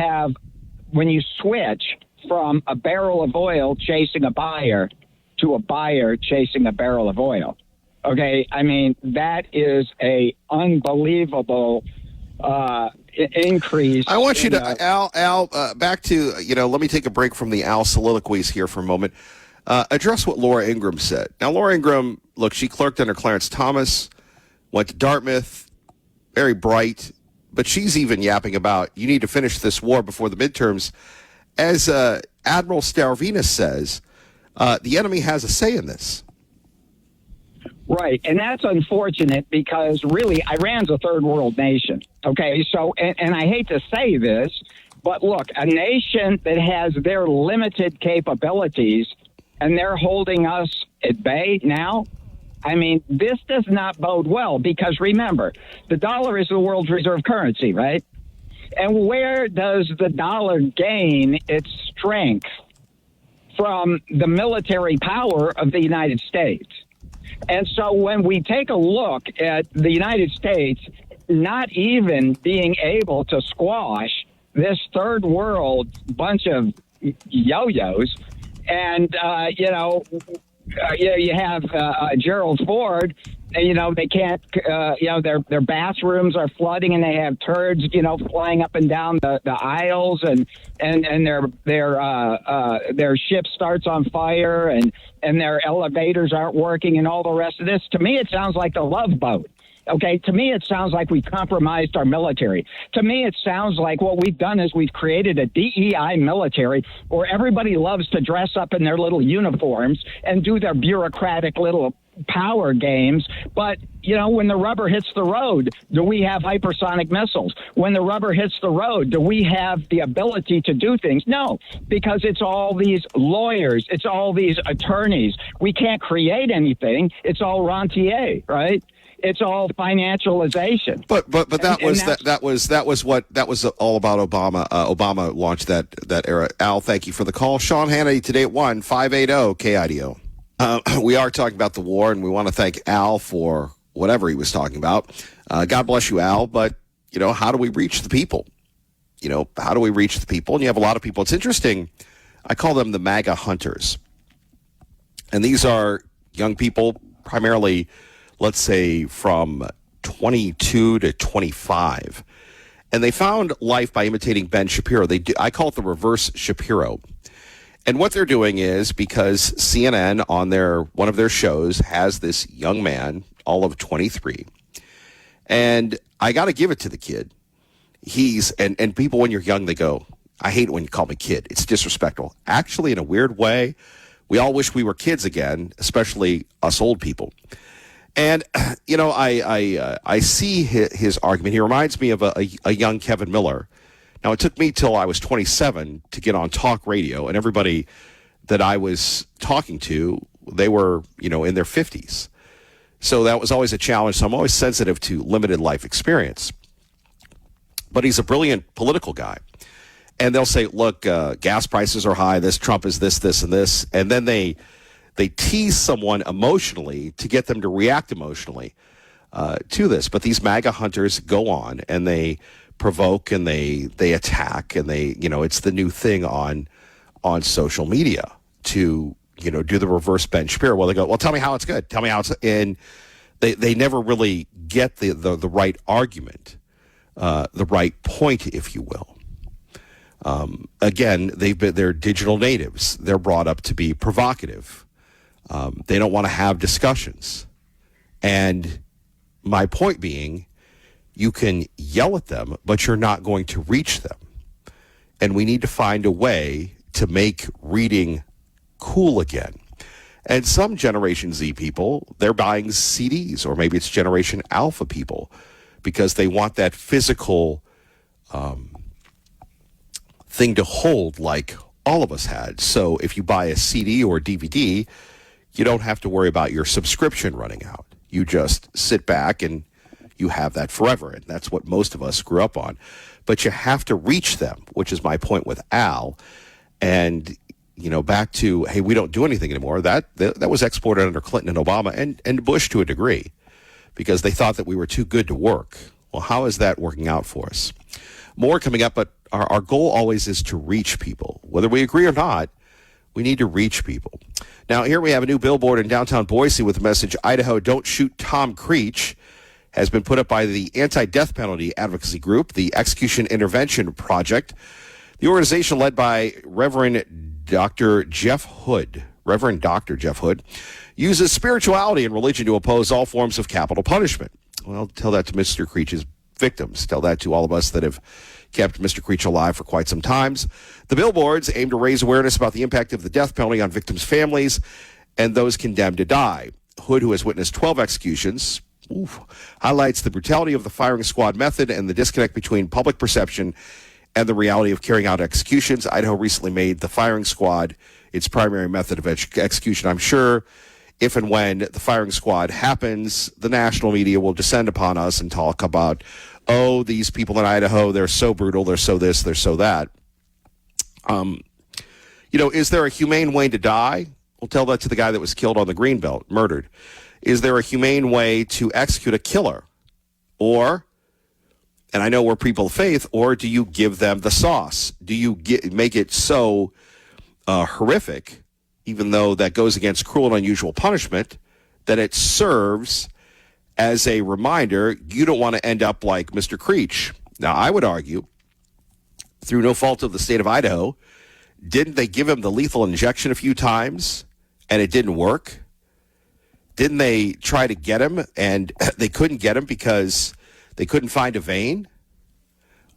switch from a barrel of oil chasing a buyer to a buyer chasing a barrel of oil. Okay, I mean, that is a unbelievable increase. I want you to, Al, back to, let me take a break from the Al soliloquies here for a moment. Address what Laura Ingraham said. Now, Laura Ingraham, look, she clerked under Clarence Thomas, went to Dartmouth, very bright, but she's even yapping about you need to finish this war before the midterms. As Admiral Stavridis says, the enemy has a say in this. Right, and that's unfortunate because really Iran's a third world nation, okay? So, and I hate to say this, but look, a nation that has their limited capabilities and they're holding us at bay now, I mean, this does not bode well because remember, the dollar is the world's reserve currency, right? And where does the dollar gain its strength? From the military power of the United States. And so when we take a look at the United States not even being able to squash this third world bunch of yo-yos, and, you have Gerald Ford, they can't, their bathrooms are flooding and they have turds, flying up and down the aisles and their ship starts on fire and their elevators aren't working and all the rest of this. To me, it sounds like the Love Boat. Okay, to me, it sounds like we compromised our military. To me, it sounds like what we've done is we've created a DEI military where everybody loves to dress up in their little uniforms and do their bureaucratic little power games. But, when the rubber hits the road, do we have hypersonic missiles? When the rubber hits the road, do we have the ability to do things? No, because it's all these lawyers. It's all these attorneys. We can't create anything. It's all rentier, right? It's all financialization. But that was all about Obama. Obama launched that era. Al, thank you for the call. Sean Hannity today at 1-580 KIDO. We are talking about the war, and we want to thank Al for whatever he was talking about. God bless you, Al. But how do we reach the people? How do we reach the people? And you have a lot of people. It's interesting. I call them the MAGA hunters, and these are young people, primarily, let's say, from 22 to 25. And they found life by imitating Ben Shapiro. I call it the reverse Shapiro. And what they're doing is because CNN on one of their shows has this young man, all of 23. And I got to give it to the kid. And people when you're young, they go, I hate when you call me kid. It's disrespectful. Actually, in a weird way, we all wish we were kids again, especially us old people. And, you know, I see his argument. He reminds me of a young Kevin Miller. Now, it took me till I was 27 to get on talk radio, and everybody that I was talking to, they were, you know, in their 50s. So that was always a challenge. So I'm always sensitive to limited life experience. But he's a brilliant political guy. And they'll say, look, gas prices are high. This Trump is this, this, and this. And then they tease someone emotionally to get them to react emotionally to this. But these MAGA hunters go on and they provoke and they attack and they, you know, it's the new thing on social media to, you know, do the reverse Ben Shapiro. Well, they go, well, tell me how it's good. Tell me how it's, and they never really get the right argument, the right point, if you will. Again, they're digital natives. They're brought up to be provocative. They don't want to have discussions. And my point being, you can yell at them, but you're not going to reach them. And we need to find a way to make reading cool again. And some Generation Z people, they're buying CDs, or maybe it's Generation Alpha people, because they want that physical thing to hold like all of us had. So if you buy a CD or a DVD, you don't have to worry about your subscription running out. You just sit back and you have that forever. And that's what most of us grew up on. But you have to reach them, which is my point with Al. And, you know, back to, hey, we don't do anything anymore. That was exported under Clinton and Obama and Bush to a degree, because they thought that we were too good to work. Well, how is that working out for us? More coming up, but our goal always is to reach people. Whether we agree or not, we need to reach people. Now, here we have a new billboard in downtown Boise with the message, Idaho, don't shoot Tom Creech, has been put up by the anti-death penalty advocacy group, the Execution Intervention Project. The organization, led by Reverend Dr. Jeff Hood, uses spirituality and religion to oppose all forms of capital punishment. Well, tell that to Mr. Creech's victims. Tell that to all of us that have kept Mr. Creech alive for quite some time. The billboards aim to raise awareness about the impact of the death penalty on victims' families and those condemned to die. Hood, who has witnessed 12 executions, highlights the brutality of the firing squad method and the disconnect between public perception and the reality of carrying out executions. Idaho recently made the firing squad its primary method of execution. I'm sure if and when the firing squad happens, the national media will descend upon us and talk about, oh, these people in Idaho, they're so brutal, they're so this, they're so that. You know, is there a humane way to die? We'll tell that to the guy that was killed on the Greenbelt, murdered. Is there a humane way to execute a killer? Or, and I know we're people of faith, or do you give them the sauce? Do you make it so horrific, even though that goes against cruel and unusual punishment, that it serves as a reminder you don't want to end up like Mr. Creech? Now, I would argue, through no fault of the state of Idaho, didn't they give him the lethal injection a few times and it didn't work? Didn't they try to get him and they couldn't get him because they couldn't find a vein?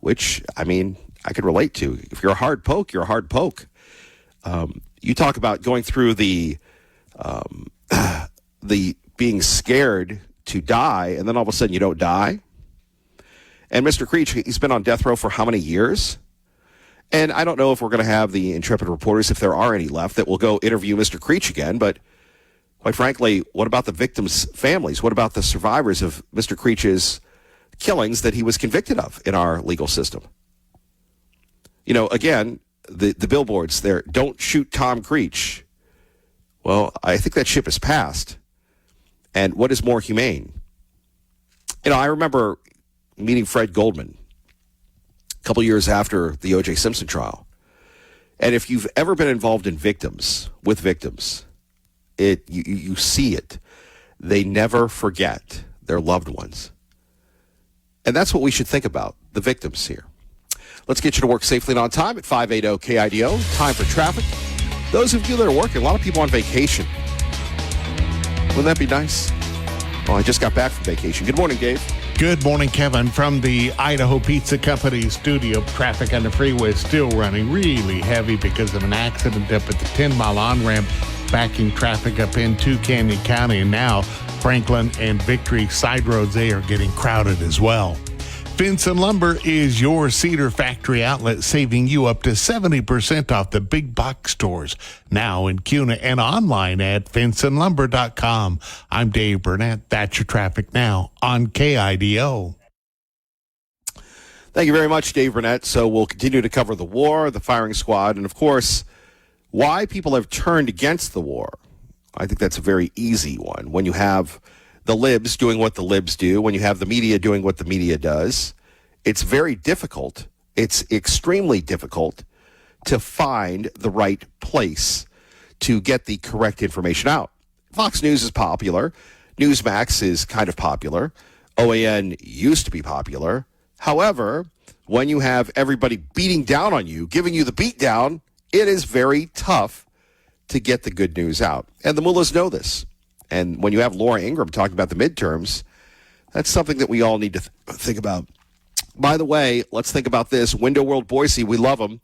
Which, I mean, I could relate to. If you're a hard poke, you're a hard poke. You talk about going through the being scared to die, and then all of a sudden you don't die. And Mr. Creech, he's been on death row for how many years? And I don't know if we're going to have the intrepid reporters, if there are any left, that will go interview Mr. Creech again. But quite frankly, what about the victims' families? What about the survivors of Mr. Creech's killings that he was convicted of in our legal system? You know, again, the billboards there, don't shoot Tom Creech. Well, I think that ship has passed. And what is more humane? You know, I remember meeting Fred Goldman a couple years after the O.J. Simpson trial. And if you've ever been involved in victims, you see it. They never forget their loved ones. And that's what we should think about, the victims here. Let's get you to work safely and on time at 580 KIDO. Time for traffic. Those of you that are working, a lot of people on vacation. Wouldn't that be nice? Oh, I just got back from vacation. Good morning, Dave. Good morning, Kevin. From the Idaho Pizza Company studio, traffic on the freeway is still running really heavy because of an accident up at the 10-mile on-ramp, backing traffic up into Canyon County. And now Franklin and Victory side roads, they are getting crowded as well. Finson Lumber is your cedar factory outlet, saving you up to 70% off the big box stores. Now in Kuna and online at finsonlumber.com. I'm Dave Burnett. That's your traffic now on KIDO. Thank you very much, Dave Burnett. So we'll continue to cover the war, the firing squad, and, of course, why people have turned against the war. I think that's a very easy one. When you have the libs doing what the libs do, when you have the media doing what the media does, it's very difficult. It's extremely difficult to find the right place to get the correct information out. Fox News is popular. Newsmax is kind of popular. OAN used to be popular. However, when you have everybody beating down on you, giving you the beat down, it is very tough to get the good news out. And the mullahs know this. And when you have Laura Ingraham talking about the midterms, that's something that we all need to think about. By the way, let's think about this. Window World Boise, we love them.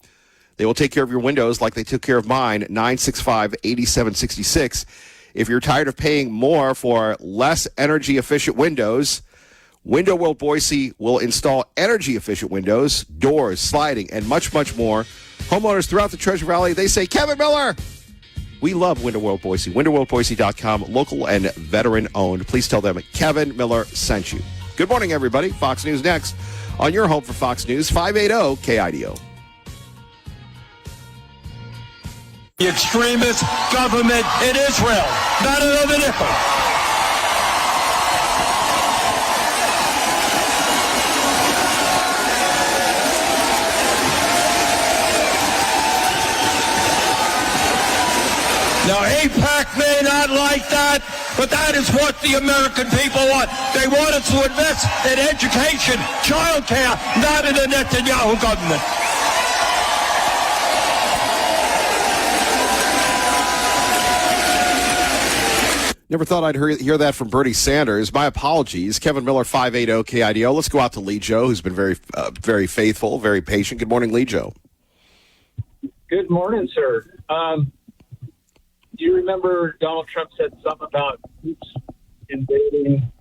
They will take care of your windows like they took care of mine, 965-8766. If you're tired of paying more for less energy-efficient windows, Window World Boise will install energy-efficient windows, doors, sliding, and much, much more. Homeowners throughout the Treasure Valley, they say, Kevin Miller! We love Window World Boise. WindowWorldBoise.com, local and veteran-owned. Please tell them Kevin Miller sent you. Good morning, everybody. Fox News next on your home for Fox News, 580 KIDO. The extremist government in Israel. Not another nickel. Now, AIPAC may not like that, but that is what the American people want. They want us to invest in education, child care, not in the Netanyahu government. Never thought I'd hear that from Bernie Sanders. My apologies. Kevin Miller, 580 KIDO. Let's go out to Lee Joe, who's been very faithful, very patient. Good morning, Lee Joe. Good morning, sir. Do you remember Donald Trump said something about troops invading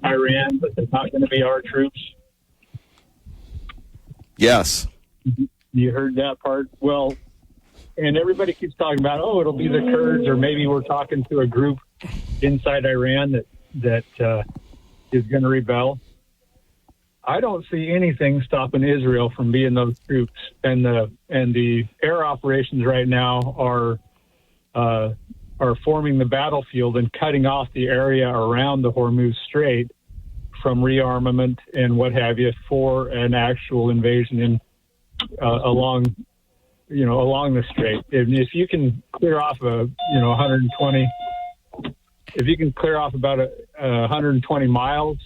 Iran, but they're not going to be our troops? Yes. You heard that part? Well, and everybody keeps talking about, it'll be the Kurds, or maybe we're talking to a group inside Iran that is going to rebel. I don't see anything stopping Israel from being those troops, and the air operations right now are forming the battlefield and cutting off the area around the Hormuz Strait from rearmament and what have you for an actual invasion along the strait. If you can clear off 120, if you can clear off about 120 miles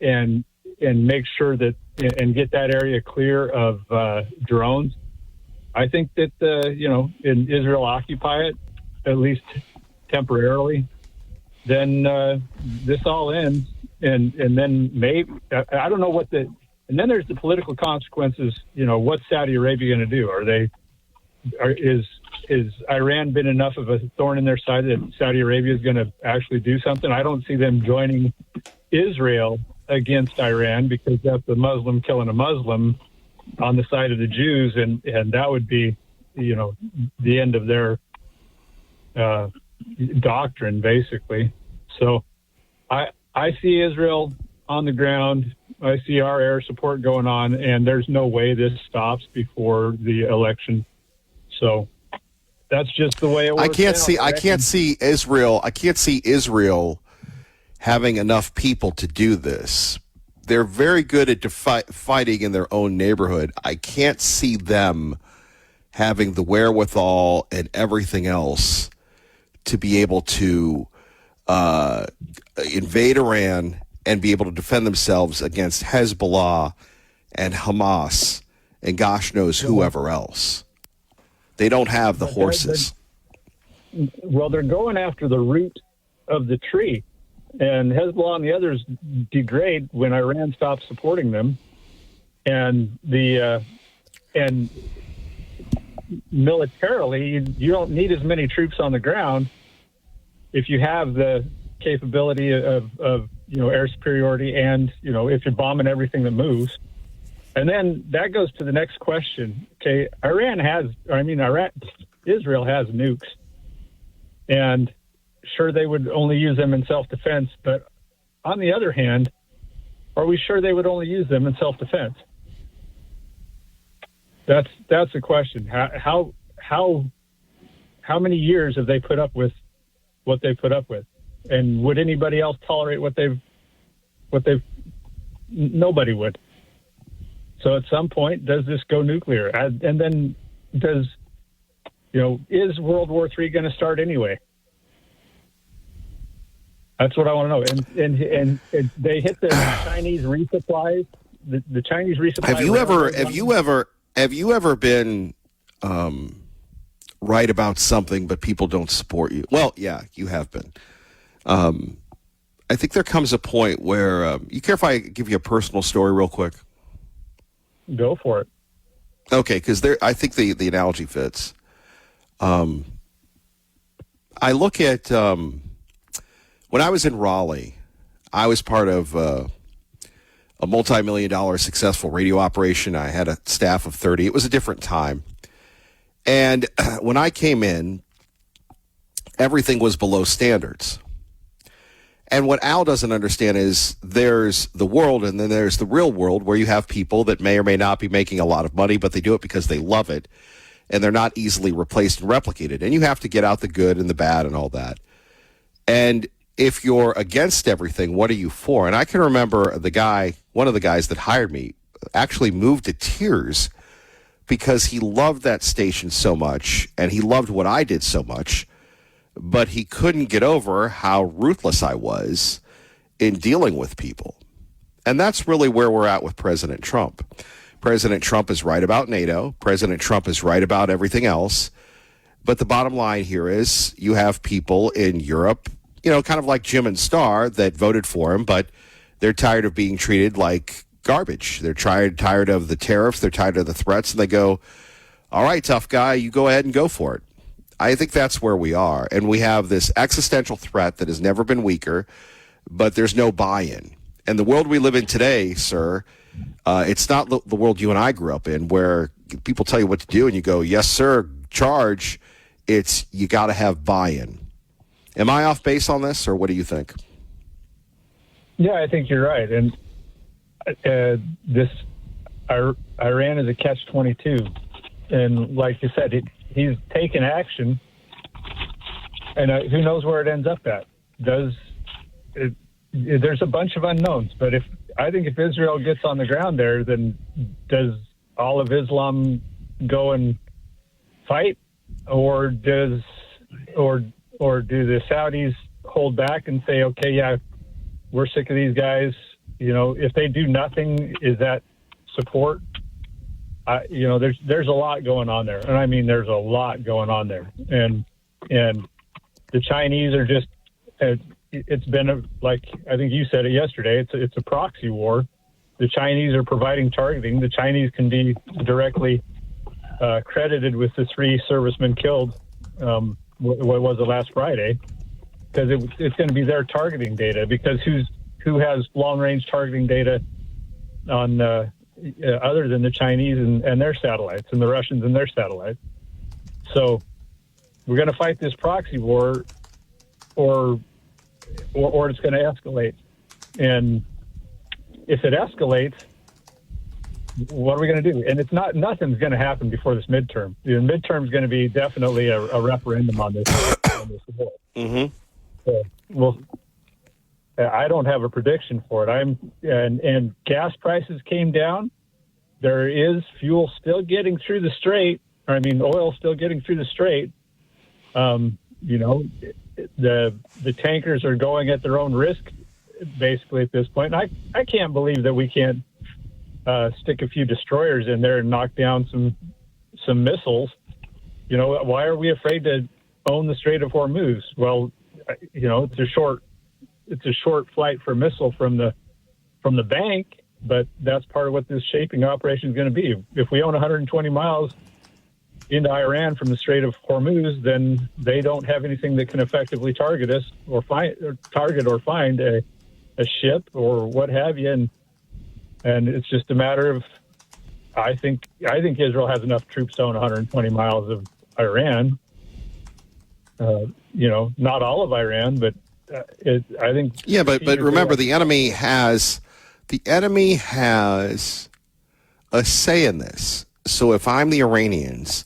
and make sure that and get that area clear of drones, I think that in Israel occupy it, at least temporarily, then this all ends, and then maybe I don't know what and then there's the political consequences. What's Saudi Arabia going to do? Is Iran been enough of a thorn in their side that Saudi Arabia is going to actually do something? I don't see them joining Israel against Iran, because that's a Muslim killing a Muslim on the side of the Jews, and that would be the end of their doctrine, basically. So I see Israel on the ground. I see our air support going on, and there's no way this stops before the election. So that's just the way it works. I can't see Israel having enough people to do this. They're very good at fighting in their own neighborhood. I can't see them having the wherewithal and everything else to be able to invade Iran and be able to defend themselves against Hezbollah and Hamas and gosh knows whoever else. They don't have the horses. Well, they're going after the root of the tree. and Hezbollah and the others degrade when Iran stops supporting them, and and militarily you don't need as many troops on the ground if you have the capability of air superiority, and if you're bombing everything that moves. And then that goes to the next question. Okay, Israel has nukes, and sure, they would only use them in self-defense, but on the other hand, are we sure they would only use them in self-defense? That's the question. How many years have they put up with what they put up with? And would anybody else tolerate what they've nobody would. So at some point, does this go nuclear? And then is World War III going to start anyway? That's what I want to know. And they hit the Chinese resupplies. The Chinese resupply. Have you ever been right about something, but people don't support you? Well, yeah, you have been. I think there comes a point where you care if I give you a personal story real quick? Go for it. Okay, because I think the analogy fits. I look at when I was in Raleigh, I was part of a multi-million-dollar successful radio operation. I had a staff of 30. It was a different time. And when I came in, everything was below standards. And what Al doesn't understand is there's the world and then there's the real world where you have people that may or may not be making a lot of money, but they do it because they love it, and they're not easily replaced and replicated. And you have to get out the good and the bad and all that. And if you're against everything, what are you for? And I can remember one of the guys that hired me actually moved to tears because he loved that station so much and he loved what I did so much, but he couldn't get over how ruthless I was in dealing with people. And that's really where we're at with President Trump. President Trump is right about NATO. President Trump is right about everything else. But the bottom line here is you have people in Europe, kind of like Jim and Star, that voted for him, but they're tired of being treated like garbage. They're tired of the tariffs. They're tired of the threats. And they go, all right, tough guy, you go ahead and go for it. I think that's where we are. And we have this existential threat that has never been weaker, but there's no buy-in. And the world we live in today, sir, it's not the world you and I grew up in where people tell you what to do and you go, yes, sir, charge. It's you got to have buy-in. Am I off base on this, or what do you think? Yeah, I think you're right. And Iran is a catch-22. And like you said, he's taken action, and who knows where it ends up at. There's a bunch of unknowns, but I think if Israel gets on the ground there, then does all of Islam go and fight, or do the Saudis hold back and say, okay, yeah, we're sick of these guys? If they do nothing, is that support? There's a lot going on there, and I mean there's a lot going on there, and the Chinese are just. It's been like I think you said it yesterday. It's a proxy war. The Chinese are providing targeting. The Chinese can be directly credited with the 3 servicemen killed. What was it, last Friday? Because it's going to be their targeting data. Because who has long range targeting data on other than the Chinese and their satellites, and the Russians and their satellites? So we're going to fight this proxy war, or it's going to escalate. And if it escalates, what are we going to do? And nothing's going to happen before this midterm. The midterm is going to be definitely a referendum on this war. Mm-hmm. So, well, I don't have a prediction for it. And gas prices came down. There is fuel still getting through the strait. Oil still getting through the strait. The tankers are going at their own risk, basically, at this point. And I can't believe that we can't stick a few destroyers in there and knock down some missiles. Why are we afraid to own the Strait of Hormuz? Well, it's a it's a short flight for a missile from the bank, but that's part of what this shaping operation is going to be. If we own 120 miles into Iran from the Strait of Hormuz, then they don't have anything that can effectively target us or find a ship or what have you. And it's just a matter of, I think Israel has enough troops to own 120 miles of Iran. Not all of Iran, but I think. Yeah, but remember, the enemy has a say in this. So if I'm the Iranians,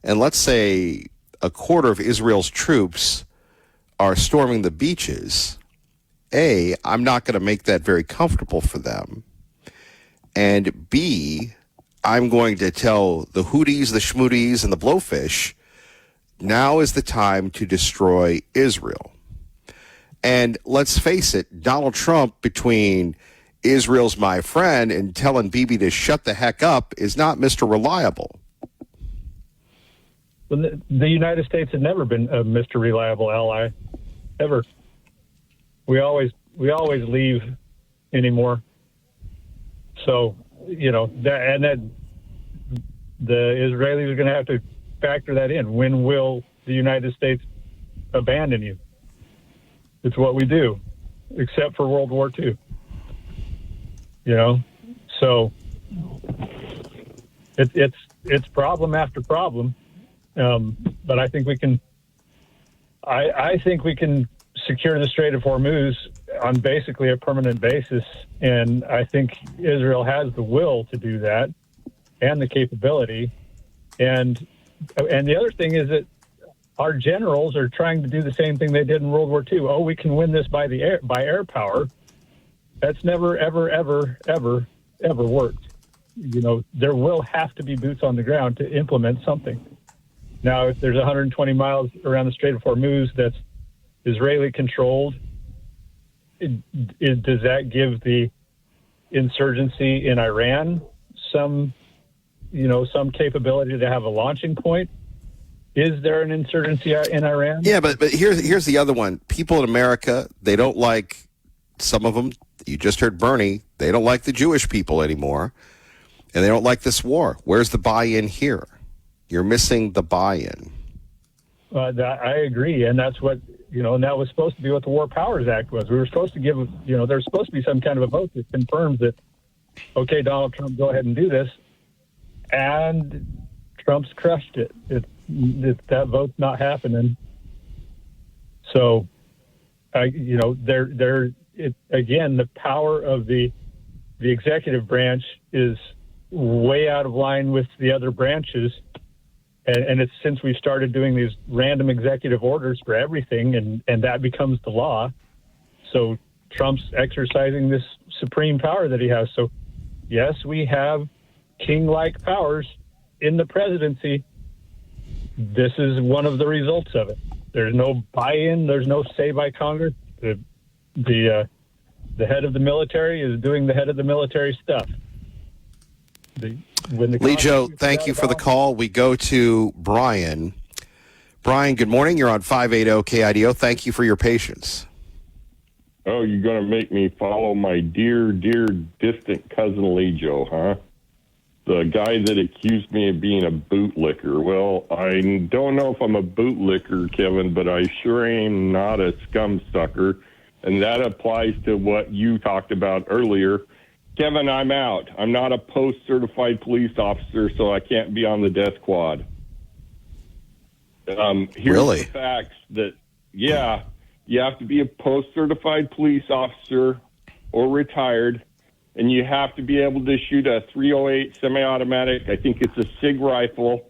and let's say a quarter of Israel's troops are storming the beaches, A, I'm not going to make that very comfortable for them. And B, I'm going to tell the Houthis, the Shmooties, and the Blowfish, now is the time to destroy Israel. And let's face it, Donald Trump, between Israel's my friend and telling Bibi to shut the heck up, is not Mr. Reliable. Well, the United States has never been a Mr. Reliable ally, ever. We always leave anymore. So, that the Israelis are going to have to factor that in. When will the United States abandon you? It's what we do, except for World War II. So it's problem after problem. But I think we can. I think we can secure the Strait of Hormuz on basically a permanent basis, and I think Israel has the will to do that and the capability. And the other thing is that our generals are trying to do the same thing they did in World War II. Oh, we can win this by air power. That's never, ever, ever, ever, ever worked. There will have to be boots on the ground to implement something. Now, if there's 120 miles around the Strait of Hormuz that's Israeli controlled, does that give the insurgency in Iran some capability to have a launching point? Is there an insurgency in Iran? Yeah, but here's the other one. People in America, they don't like, some of them, you just heard Bernie, they don't like the Jewish people anymore, and they don't like this war. Where's the buy-in here? You're missing the buy-in. I agree, and that's what, and that was supposed to be what the War Powers Act was. We were supposed to give, there's supposed to be some kind of a vote that confirms that, okay, Donald Trump, go ahead and do this, and Trump's crushed it. That vote's not happening. So, again, the power of the executive branch is way out of line with the other branches. And it's since we started doing these random executive orders for everything, and that becomes the law. So Trump's exercising this supreme power that he has. So, yes, we have king-like powers in the presidency. This is one of the results of it. There's no buy-in. There's no say by Congress. The head of the military is doing the head of the military stuff. Lee Joe, thank you for the call. We go to Brian. Brian, good morning. You're on 580 KIDO. Thank you for your patience. Oh, you're going to make me follow my dear, dear, distant cousin Lee Joe, huh? The guy that accused me of being a bootlicker. Well, I don't know if I'm a bootlicker, Kevin, but I sure am not a scum sucker. And that applies to what you talked about earlier. Kevin, I'm out. I'm not a post-certified police officer, so I can't be on the death squad. Here's really? The facts that, yeah, you have to be a post-certified police officer or retired, and you have to be able to shoot a .308 semi-automatic. I think it's a SIG rifle,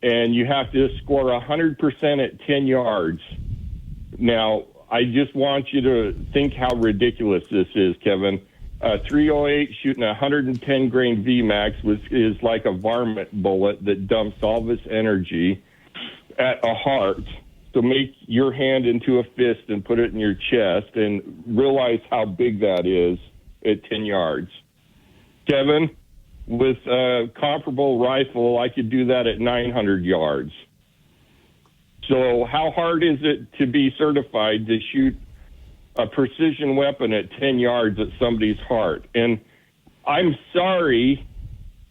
and you have to score 100% at 10 yards. Now, I just want you to think how ridiculous this is, Kevin. A .308 shooting 110 grain VMAX is like a varmint bullet that dumps all this energy at a heart. So make your hand into a fist and put it in your chest and realize how big that is at 10 yards. Kevin, with a comparable rifle, I could do that at 900 yards. So how hard is it to be certified to shoot a precision weapon at 10 yards at somebody's heart. And I'm sorry,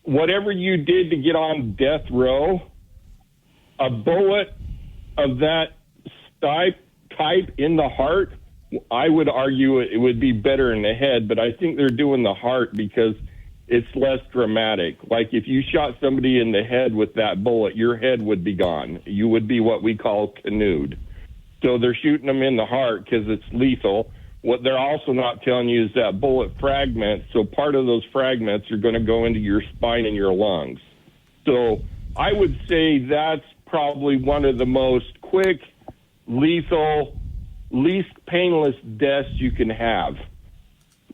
whatever you did to get on death row, a bullet of that type in the heart, I would argue it would be better in the head, but I think they're doing the heart because it's less dramatic. Like if you shot somebody in the head with that bullet, your head would be gone. You would be what we call canoed. So they're shooting them in the heart because it's lethal. What they're also not telling you is that bullet fragments, so part of those fragments are going to go into your spine and your lungs. So I would say that's probably one of the most quick, lethal, least painless deaths you can have.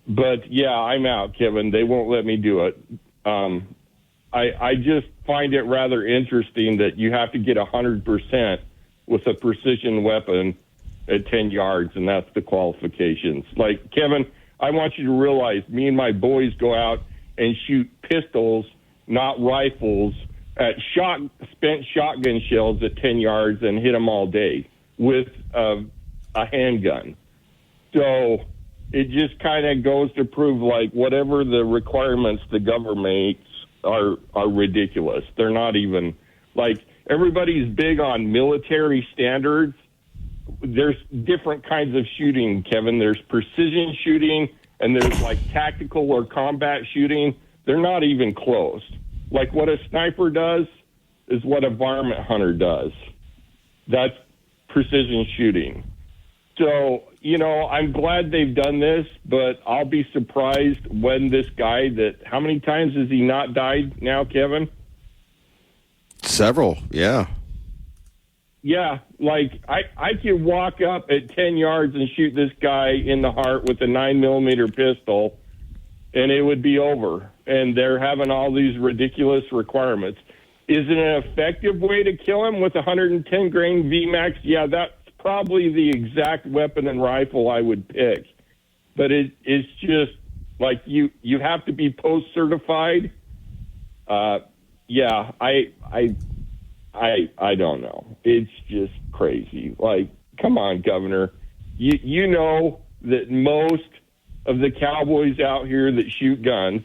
But, yeah, I'm out, Kevin. They won't let me do it. I just find it rather interesting that you have to get 100% with a precision weapon at 10 yards, and that's the qualifications. Like, Kevin, I want you to realize me and my boys go out and shoot pistols, not rifles, at spent shotgun shells at 10 yards and hit them all day with a handgun. So it just kind of goes to prove, like, whatever the requirements the government makes are ridiculous. They're not even, like, everybody's big on military standards. There's different kinds of shooting, Kevin. There's precision shooting, and there's, like, tactical or combat shooting. They're not even close. Like, what a sniper does is what a varmint hunter does. That's precision shooting. So, you know, I'm glad they've done this, but I'll be surprised when this guy how many times has he not died now, Kevin? Several, yeah. Yeah, like I could walk up at 10 yards and shoot this guy in the heart with a 9mm pistol, and it would be over. And they're having all these ridiculous requirements. Is it an effective way to kill him with 110 grain VMAX? Yeah, that's probably the exact weapon and rifle I would pick. But it's just like you have to be post-certified. Yeah, I don't know. It's just crazy. Like, come on, Governor. You know that most of the cowboys out here that shoot guns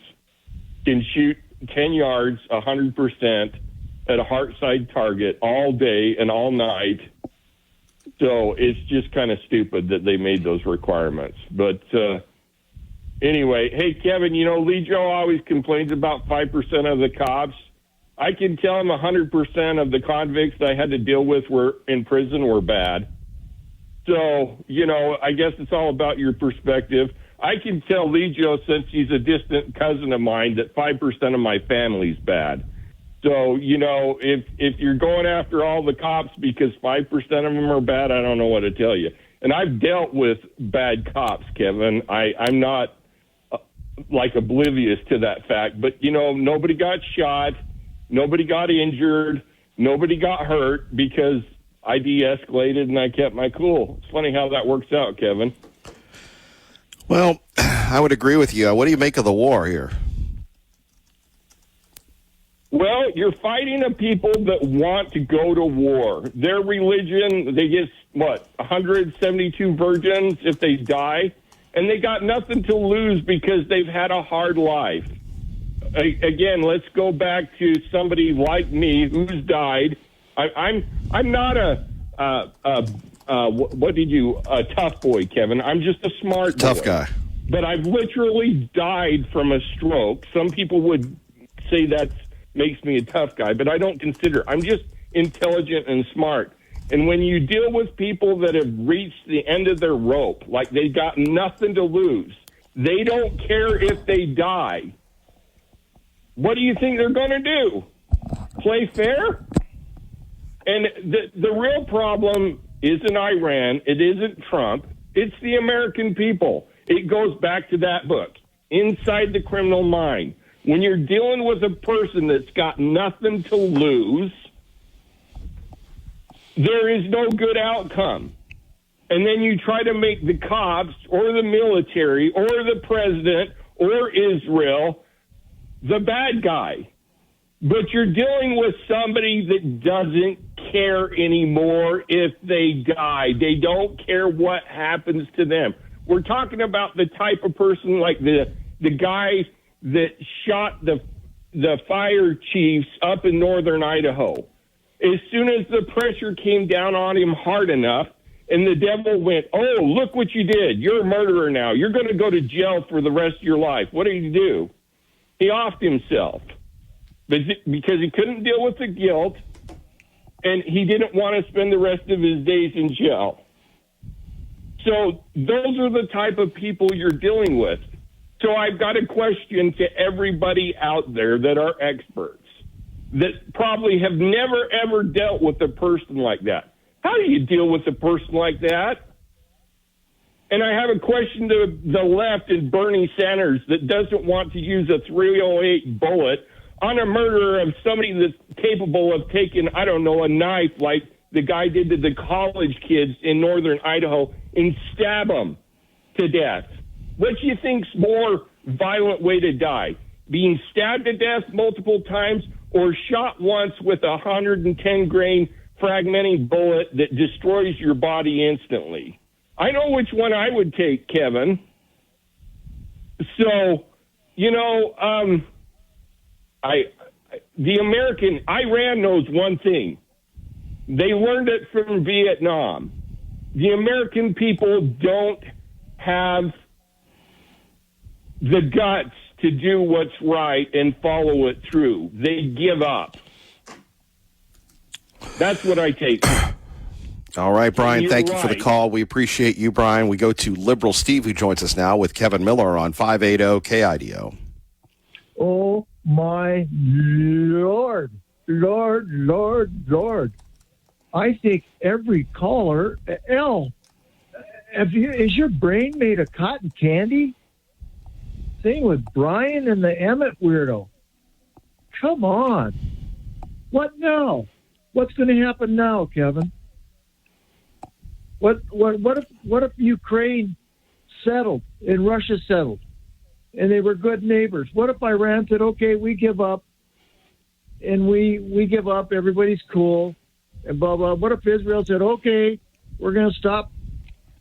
can shoot 10 yards, 100% at a heart-side target all day and all night. So it's just kind of stupid that they made those requirements. But anyway, hey, Kevin, you know, Lee Joe always complains about 5% of the cops. I can tell him 100% of the convicts I had to deal with were in prison were bad. So, you know, I guess it's all about your perspective. I can tell Lee Joe, since he's a distant cousin of mine, that 5% of my family's bad. So, you know, if you're going after all the cops because 5% of them are bad, I don't know what to tell you. And I've dealt with bad cops, Kevin. I'm not, like, oblivious to that fact. But, you know, nobody got shot. Nobody got injured. Nobody got hurt because I de-escalated and I kept my cool. It's funny how that works out, Kevin. Well, I would agree with you. What do you make of the war here? Well, you're fighting a people that want to go to war. Their religion, they get, 172 virgins if they die, and they got nothing to lose because they've had a hard life. Again, let's go back to somebody like me who's died. I'm not a tough boy, Kevin. I'm just a smart boy. Tough guy. But I've literally died from a stroke. Some people would say that makes me a tough guy, but I don't consider. I'm just intelligent and smart. And when you deal with people that have reached the end of their rope, like they got nothing to lose, they don't care if they die. What do you think they're going to do? Play fair? And the real problem isn't Iran. It isn't Trump. It's the American people. It goes back to that book, Inside the Criminal Mind. When you're dealing with a person that's got nothing to lose, there is no good outcome. And then you try to make the cops or the military or the president or Israel the bad guy. But you're dealing with somebody that doesn't care anymore if they die. They don't care what happens to them. We're talking about the type of person like the guy that shot the fire chiefs up in northern Idaho. As soon as the pressure came down on him hard enough, and the devil went, "Oh, look what you did. You're a murderer now. You're going to go to jail for the rest of your life." What did he do? He offed himself because he couldn't deal with the guilt, and he didn't want to spend the rest of his days in jail. So those are the type of people you're dealing with. So I've got a question to everybody out there that are experts that probably have never, ever dealt with a person like that. How do you deal with a person like that? And I have a question to the left and Bernie Sanders that doesn't want to use a 308 bullet on a murderer of somebody that's capable of taking, I don't know, a knife like the guy did to the college kids in northern Idaho and stab them to death. What do you think's more violent way to die? Being stabbed to death multiple times or shot once with a 110 grain fragmenting bullet that destroys your body instantly? I know which one I would take, Kevin. So, Iran knows one thing. They learned it from Vietnam. The American people don't have the guts to do what's right and follow it through. They give up. That's what I take. All right, Brian, thank you for the right. call. We appreciate you, Brian. We go to Liberal Steve, who joins us now with Kevin Miller on 580 KIDO. Oh, my Lord. I think every caller, is your brain made of cotton candy? Thing with Brian and the Emmett weirdo. Come on. What now? What's going to happen now, Kevin? What if Ukraine settled and Russia settled and they were good neighbors? What if Iran said, okay, we give up and we give up, everybody's cool and blah, blah. What if Israel said, okay, we're going to stop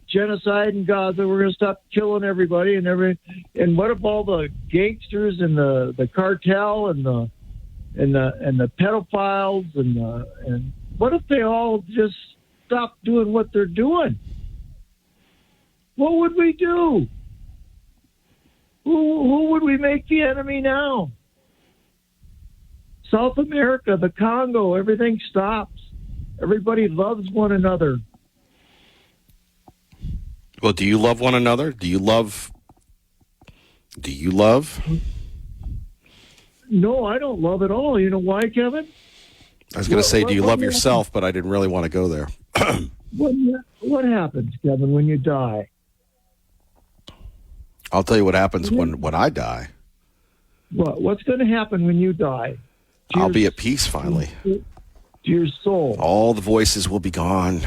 genocide in Gaza, we're going to stop killing everybody and what if all the gangsters and the cartel and the pedophiles and what if they all just stop doing what they're doing? What would we do? Who would we make the enemy now? South America, the Congo, everything stops. Everybody loves one another. Well, do you love one another? Do you love? No, I don't love at all. You know why, Kevin? I was going to say, do you love yourself? But I didn't really want to go there. What happens, Kevin, when you die? I'll tell you what happens when I die. What's going to happen when you die? I'll be at peace finally. To your soul. All the voices will be gone.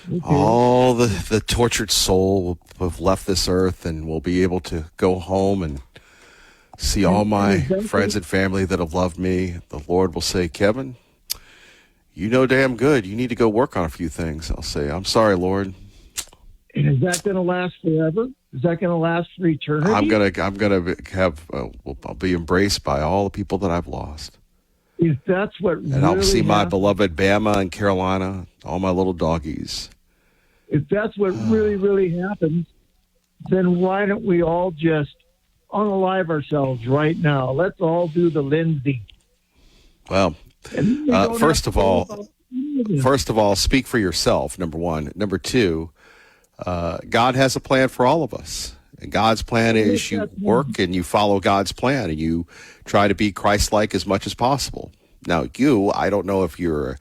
Okay. All the tortured soul will have left this earth, and we'll be able to go home and see all my friends and family that have loved me. The Lord will say, Kevin, you know damn good. You need to go work on a few things. I'll say, I'm sorry, Lord. And is that going to last forever? Is that going to last for eternity? I'll be embraced by all the people that I've lost. If that's what and I'll see my beloved Bama and Carolina, all my little doggies. If that's what really, really happens, then why don't we all just unalive ourselves right now? Let's all do the Lindsay. Well, first of all, speak for yourself, number one. Number two, God has a plan for all of us. And God's plan is you work and you follow God's plan and you try to be Christ-like as much as possible. Now, I don't know if you're,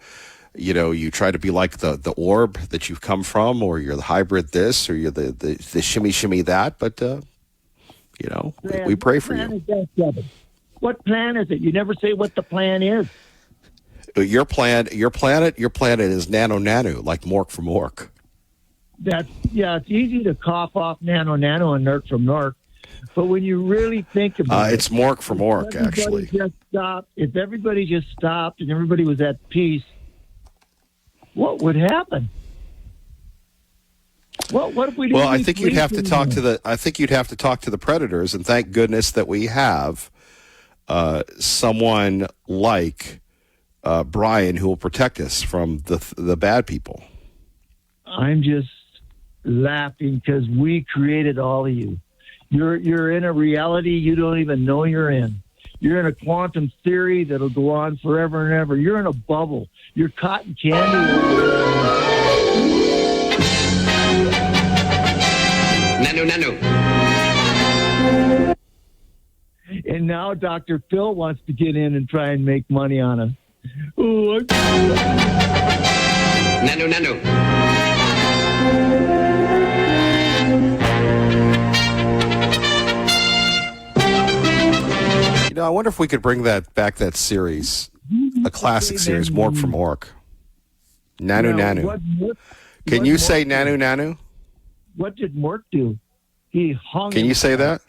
you try to be like the orb that you've come from, or you're the hybrid this, or you're the shimmy that, but, we pray for you. What plan is it? You never say what the plan is. Your planet is nano, like Mork from Mork. It's easy to cough off nano and Nerk from Nork, but when you really think about it's Mork from Mork, actually. If everybody just stopped and everybody was at peace, what would happen? What if we didn't? Well, I think you'd have to talk to the predators, and thank goodness that we have someone like Brian who will protect us from the bad people. I'm just laughing because we created all of you. You're in a reality you don't even know you're in. You're in a quantum theory that'll go on forever and ever. You're in a bubble. You're cotton candy. Nanu. And now Dr. Phil wants to get in and try and make money on us. Oh, Nanu. I wonder if we could bring that series, a classic series, Mork from Ork. Nanu. Can you say Nanu? What did Mork do? He hung Can you say that?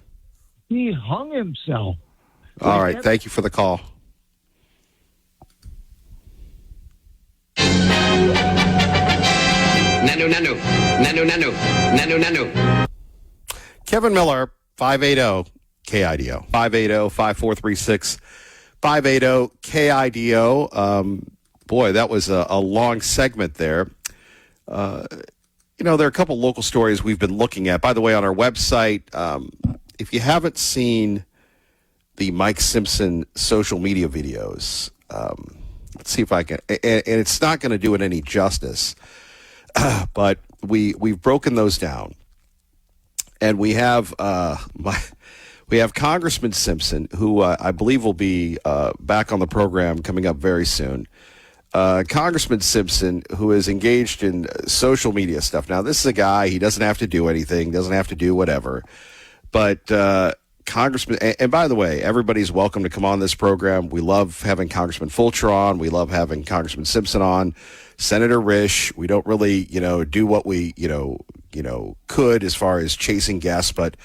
He hung himself. All right. Thank you for the call. Nanu. Kevin Miller, 580 KIDO. 580-5436. 580 KIDO. Boy, that was a long segment there. There are a couple local stories we've been looking at. By the way, on our website, if you haven't seen the Mike Simpson social media videos, let's see if I can. And it's not going to do it any justice, but we've broken those down, and we have Congressman Simpson, who I believe will be back on the program coming up very soon. Congressman Simpson, who is engaged in social media stuff. Now, this is a guy, he doesn't have to do anything, doesn't have to do whatever. But Congressman, and by the way, everybody's welcome to come on this program. We love having Congressman Fulcher on. We love having Congressman Simpson on. Senator Risch, we don't really, do what we, could as far as chasing guests, but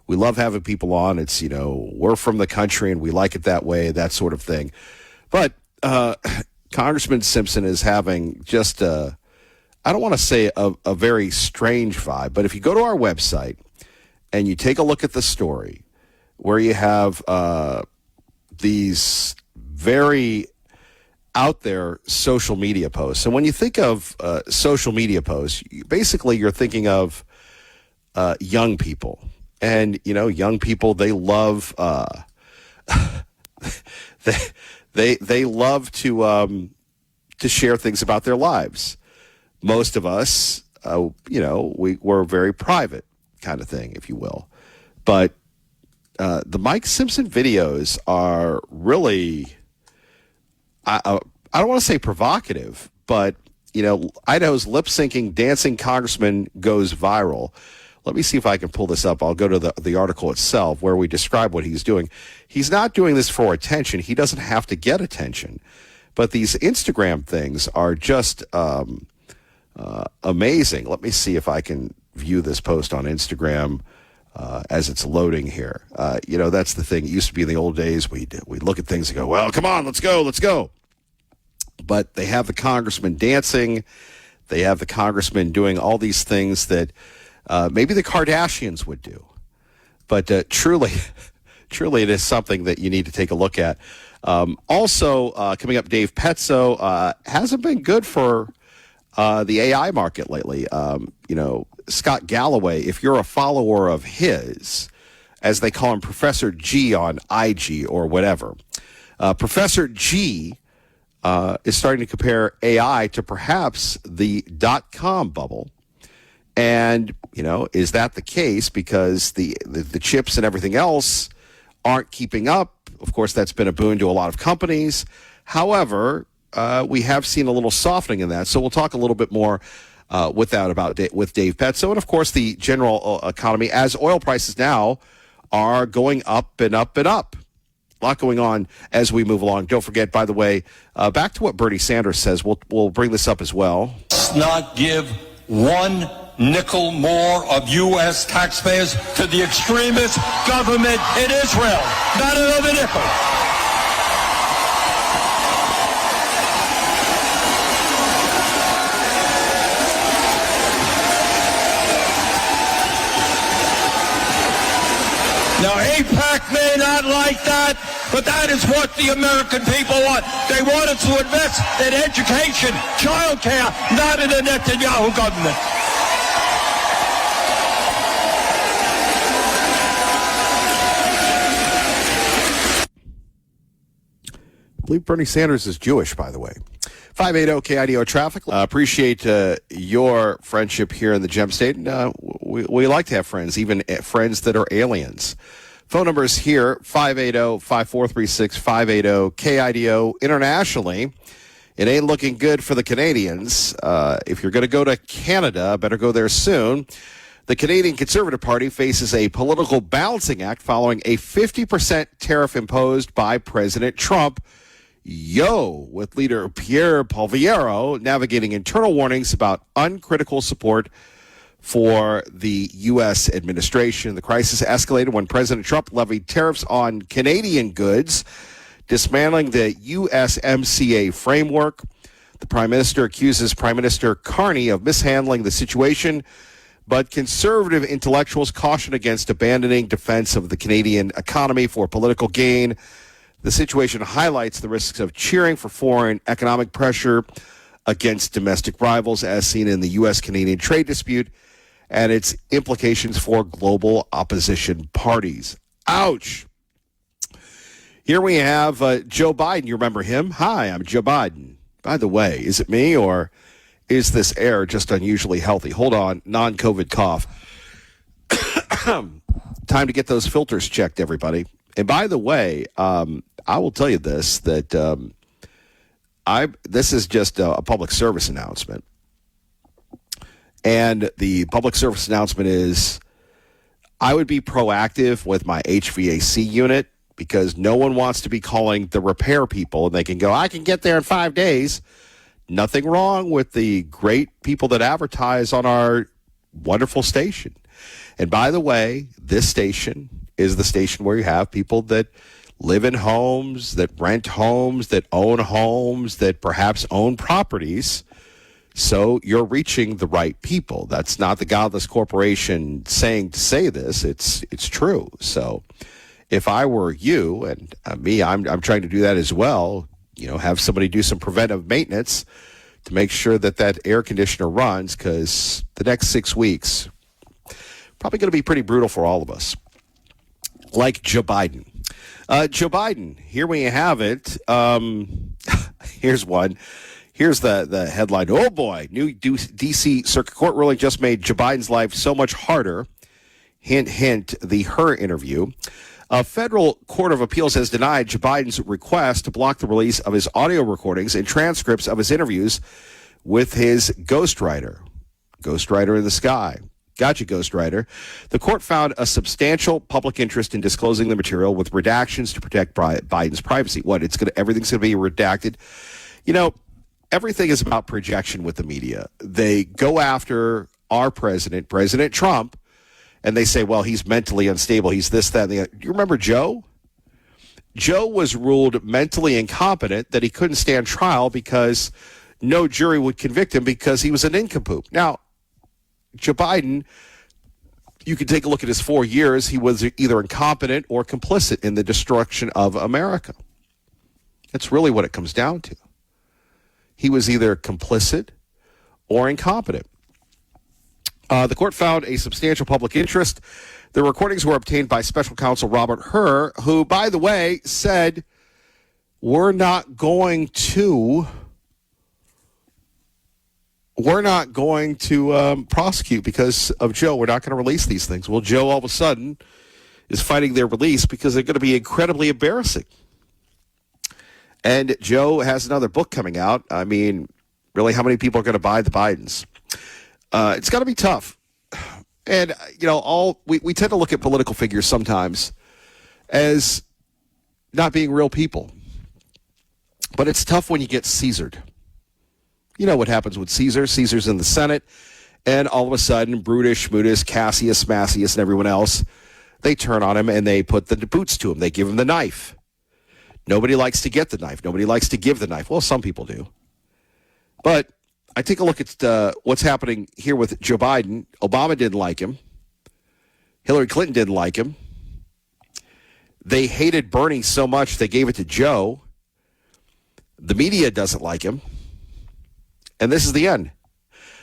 we love having people on. It's, we're from the country and we like it that way, that sort of thing. But Congressman Simpson is having just I don't want to say a very strange vibe, but if you go to our website and you take a look at the story where you have these very out there social media posts. And when you think of social media posts, basically you're thinking of young people. And, young people, they love They love to share things about their lives. Most of us, we're very private kind of thing, if you will. But the Mike Simpson videos are really, I don't want to say provocative, but, Idaho's lip-syncing dancing congressman goes viral. Let me see if I can pull this up. I'll go to the article itself where we describe what he's doing. He's not doing this for attention. He doesn't have to get attention. But these Instagram things are just amazing. Let me see if I can view this post on Instagram as it's loading here. That's the thing. It used to be in the old days. We'd look at things and go, well, come on, let's go. But they have the congressman dancing. They have the congressman doing all these things that maybe the Kardashians would do. But truly, it is something that you need to take a look at. Also, coming up, Dave Petzo hasn't been good for the AI market lately. Scott Galloway, if you're a follower of his, as they call him, Professor G on IG or whatever, Professor G is starting to compare AI to perhaps the .com bubble. And, is that the case? Because the chips and everything else aren't keeping up. Of course, that's been a boon to a lot of companies. However, we have seen a little softening in that. So we'll talk a little bit more with Dave Petzo. And, of course, the general economy as oil prices now are going up and up and up. A lot going on as we move along. Don't forget, by the way, back to what Bernie Sanders says. We'll bring this up as well. Let's not give one nickel more of U.S. taxpayers to the extremist government in Israel. Not another nickel. AIPAC may not like that, but that is what the American people want. They want us to invest in education, child care, not in a Netanyahu government. I believe Bernie Sanders is Jewish, by the way. 580 KIDO traffic. Appreciate your friendship here in the Gem State. We like to have friends, even friends that are aliens. Phone numbers here, 580-5436, 580-KIDO. Internationally, it ain't looking good for the Canadians. If you're going to go to Canada, better go there soon. The Canadian Conservative Party faces a political balancing act following a 50% tariff imposed by President Trump. With leader Pierre Poilievre navigating internal warnings about uncritical support for the U.S. administration. The crisis escalated when President Trump levied tariffs on Canadian goods, dismantling the USMCA framework. The Prime Minister accuses Prime Minister Carney of mishandling the situation, but conservative intellectuals caution against abandoning defense of the Canadian economy for political gain. The situation highlights the risks of cheering for foreign economic pressure against domestic rivals, as seen in the U.S.-Canadian trade dispute, and its implications for global opposition parties. Ouch. Here we have Joe Biden. You remember him? Hi, I'm Joe Biden. By the way, is it me or is this air just unusually healthy? Hold on, non-COVID cough. Time to get those filters checked, everybody. And by the way, I will tell you this, that this is just a public service announcement. And the public service announcement is I would be proactive with my HVAC unit because no one wants to be calling the repair people and they can go, I can get there in 5 days. Nothing wrong with the great people that advertise on our wonderful station. And by the way, this station is the station where you have people that live in homes, that rent homes, that own homes, that perhaps own properties. So you're reaching the right people. That's not the Godless Corporation saying to say this. It's true. So if I were you and me, I'm trying to do that as well. Have somebody do some preventive maintenance to make sure that air conditioner runs, because the next 6 weeks probably going to be pretty brutal for all of us. Like Joe Biden. Joe Biden, here we have it. Here's one. Here's the headline. Oh, boy. New D.C. Circuit Court ruling just made Joe Biden's life so much harder. Hint, hint, the Her interview. A federal court of appeals has denied Joe Biden's request to block the release of his audio recordings and transcripts of his interviews with his ghostwriter. Ghostwriter in the sky. Gotcha, ghostwriter. The court found a substantial public interest in disclosing the material with redactions to protect Biden's privacy. Everything's going to be redacted. Everything is about projection with the media. They go after our president, President Trump, and they say, well, he's mentally unstable. He's this, that, and the other. You remember Joe? Joe was ruled mentally incompetent, that he couldn't stand trial because no jury would convict him because he was an nincompoop. Now, Joe Biden, you can take a look at his 4 years. He was either incompetent or complicit in the destruction of America. That's really what it comes down to. He was either complicit or incompetent. The court found a substantial public interest. The recordings were obtained by special counsel Robert Hur, who, by the way, said, we're not going to prosecute because of Joe. We're not going to release these things. Well, Joe all of a sudden is fighting their release because they're going to be incredibly embarrassing. And Joe has another book coming out. I mean, really, how many people are going to buy the Bidens? It's got to be tough. And, we tend to look at political figures sometimes as not being real people. But it's tough when you get Caesared. You know what happens with Caesar. Caesar's in the Senate, and all of a sudden, Brutus, Schmutus, Cassius, Massius, and everyone else, they turn on him and they put the boots to him. They give him the knife. Nobody likes to get the knife. Nobody likes to give the knife. Well, some people do. But I take a look at what's happening here with Joe Biden. Obama didn't like him. Hillary Clinton didn't like him. They hated Bernie so much they gave it to Joe. The media doesn't like him. And this is the end.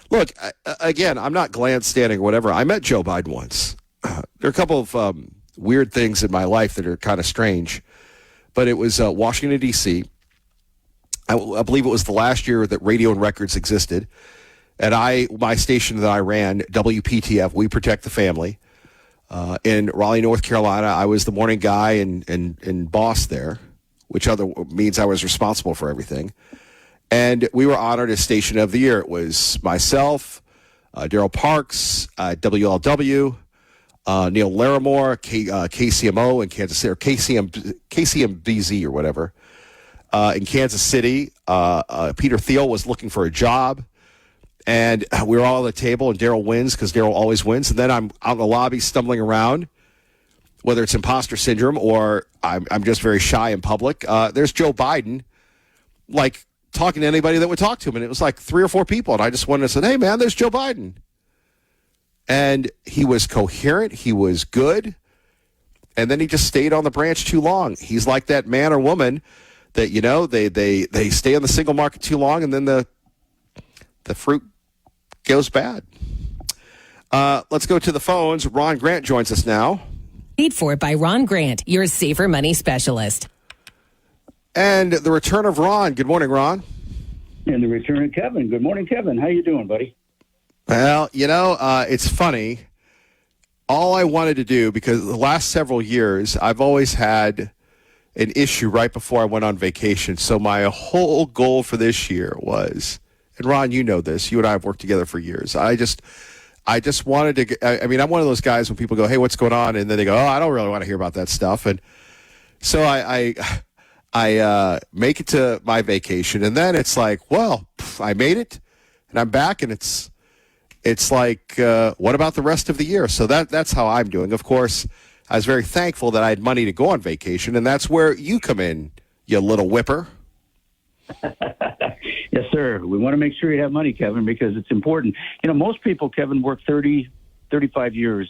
Look, again, I'm not grandstanding or whatever. I met Joe Biden once. There are a couple of weird things in my life that are kind of strange. But it was Washington, D.C. I believe it was the last year that radio and records existed. And my station that I ran, WPTF, We Protect the Family, in Raleigh, North Carolina, I was the morning guy and boss there, which means I was responsible for everything. And we were honored as Station of the Year. It was myself, Daryl Parks, WLW, Neil Larimore, KCMO in Kansas City, or KCMBZ or whatever, in Kansas City. Peter Thiel was looking for a job. And we were all at the table, and Daryl wins because Daryl always wins. And then I'm out in the lobby stumbling around, whether it's imposter syndrome or I'm just very shy in public. There's Joe Biden, like, talking to anybody that would talk to him. And it was like 3 or 4 people. And I just went and said, hey, man, there's Joe Biden. And he was coherent. He was good. And then he just stayed on the branch too long. He's like that man or woman that, you know, they stay on the single market too long, and then the fruit goes bad. Let's go to the phones. Ron Grant joins us now. Paid for by Ron Grant, your safer money specialist. And the return of Ron. Good morning, Ron. And the return of Kevin. Good morning, Kevin. How you doing, buddy? Well, you know, it's funny. All I wanted to do, because the last several years, I've always had an issue right before I went on vacation. So my whole goal for this year was, and Ron, you know this, you and I have worked together for years. I just wanted to, I'm one of those guys when people go, hey, what's going on? And then they go, oh, I don't really want to hear about that stuff. And so I make it to my vacation, and then it's like, well, I made it, and I'm back, and it's like, what about the rest of the year? So that's how I'm doing. Of course, I was very thankful that I had money to go on vacation, and that's where you come in, you little whipper. Yes, sir. We want to make sure you have money, Kevin, because it's important. You know, most people, Kevin, work 30, 35 years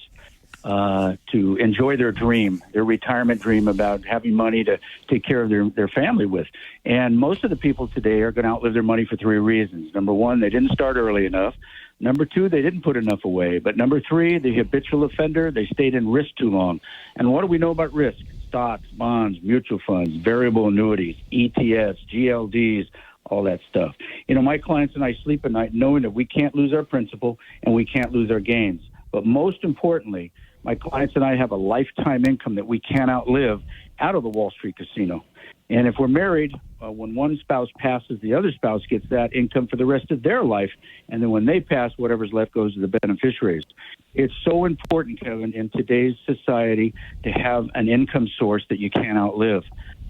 to enjoy their dream, their retirement dream about having money to take care of their family with. And most of the people today are going to outlive their money for 3 reasons. Number 1, they didn't start early enough. Number 2, they didn't put enough away. But number 3, the habitual offender, they stayed in risk too long. And what do we know about risk? Stocks, bonds, mutual funds, variable annuities, ETFs, GLDs, all that stuff. You know, my clients and I sleep at night knowing that we can't lose our principal and we can't lose our gains. But most importantly, my clients and I have a lifetime income that we can't outlive out of the Wall Street casino. And if we're married, when one spouse passes, the other spouse gets that income for the rest of their life. And then when they pass, whatever's left goes to the beneficiaries. It's so important, Kevin, in today's society to have an income source that you can't outlive.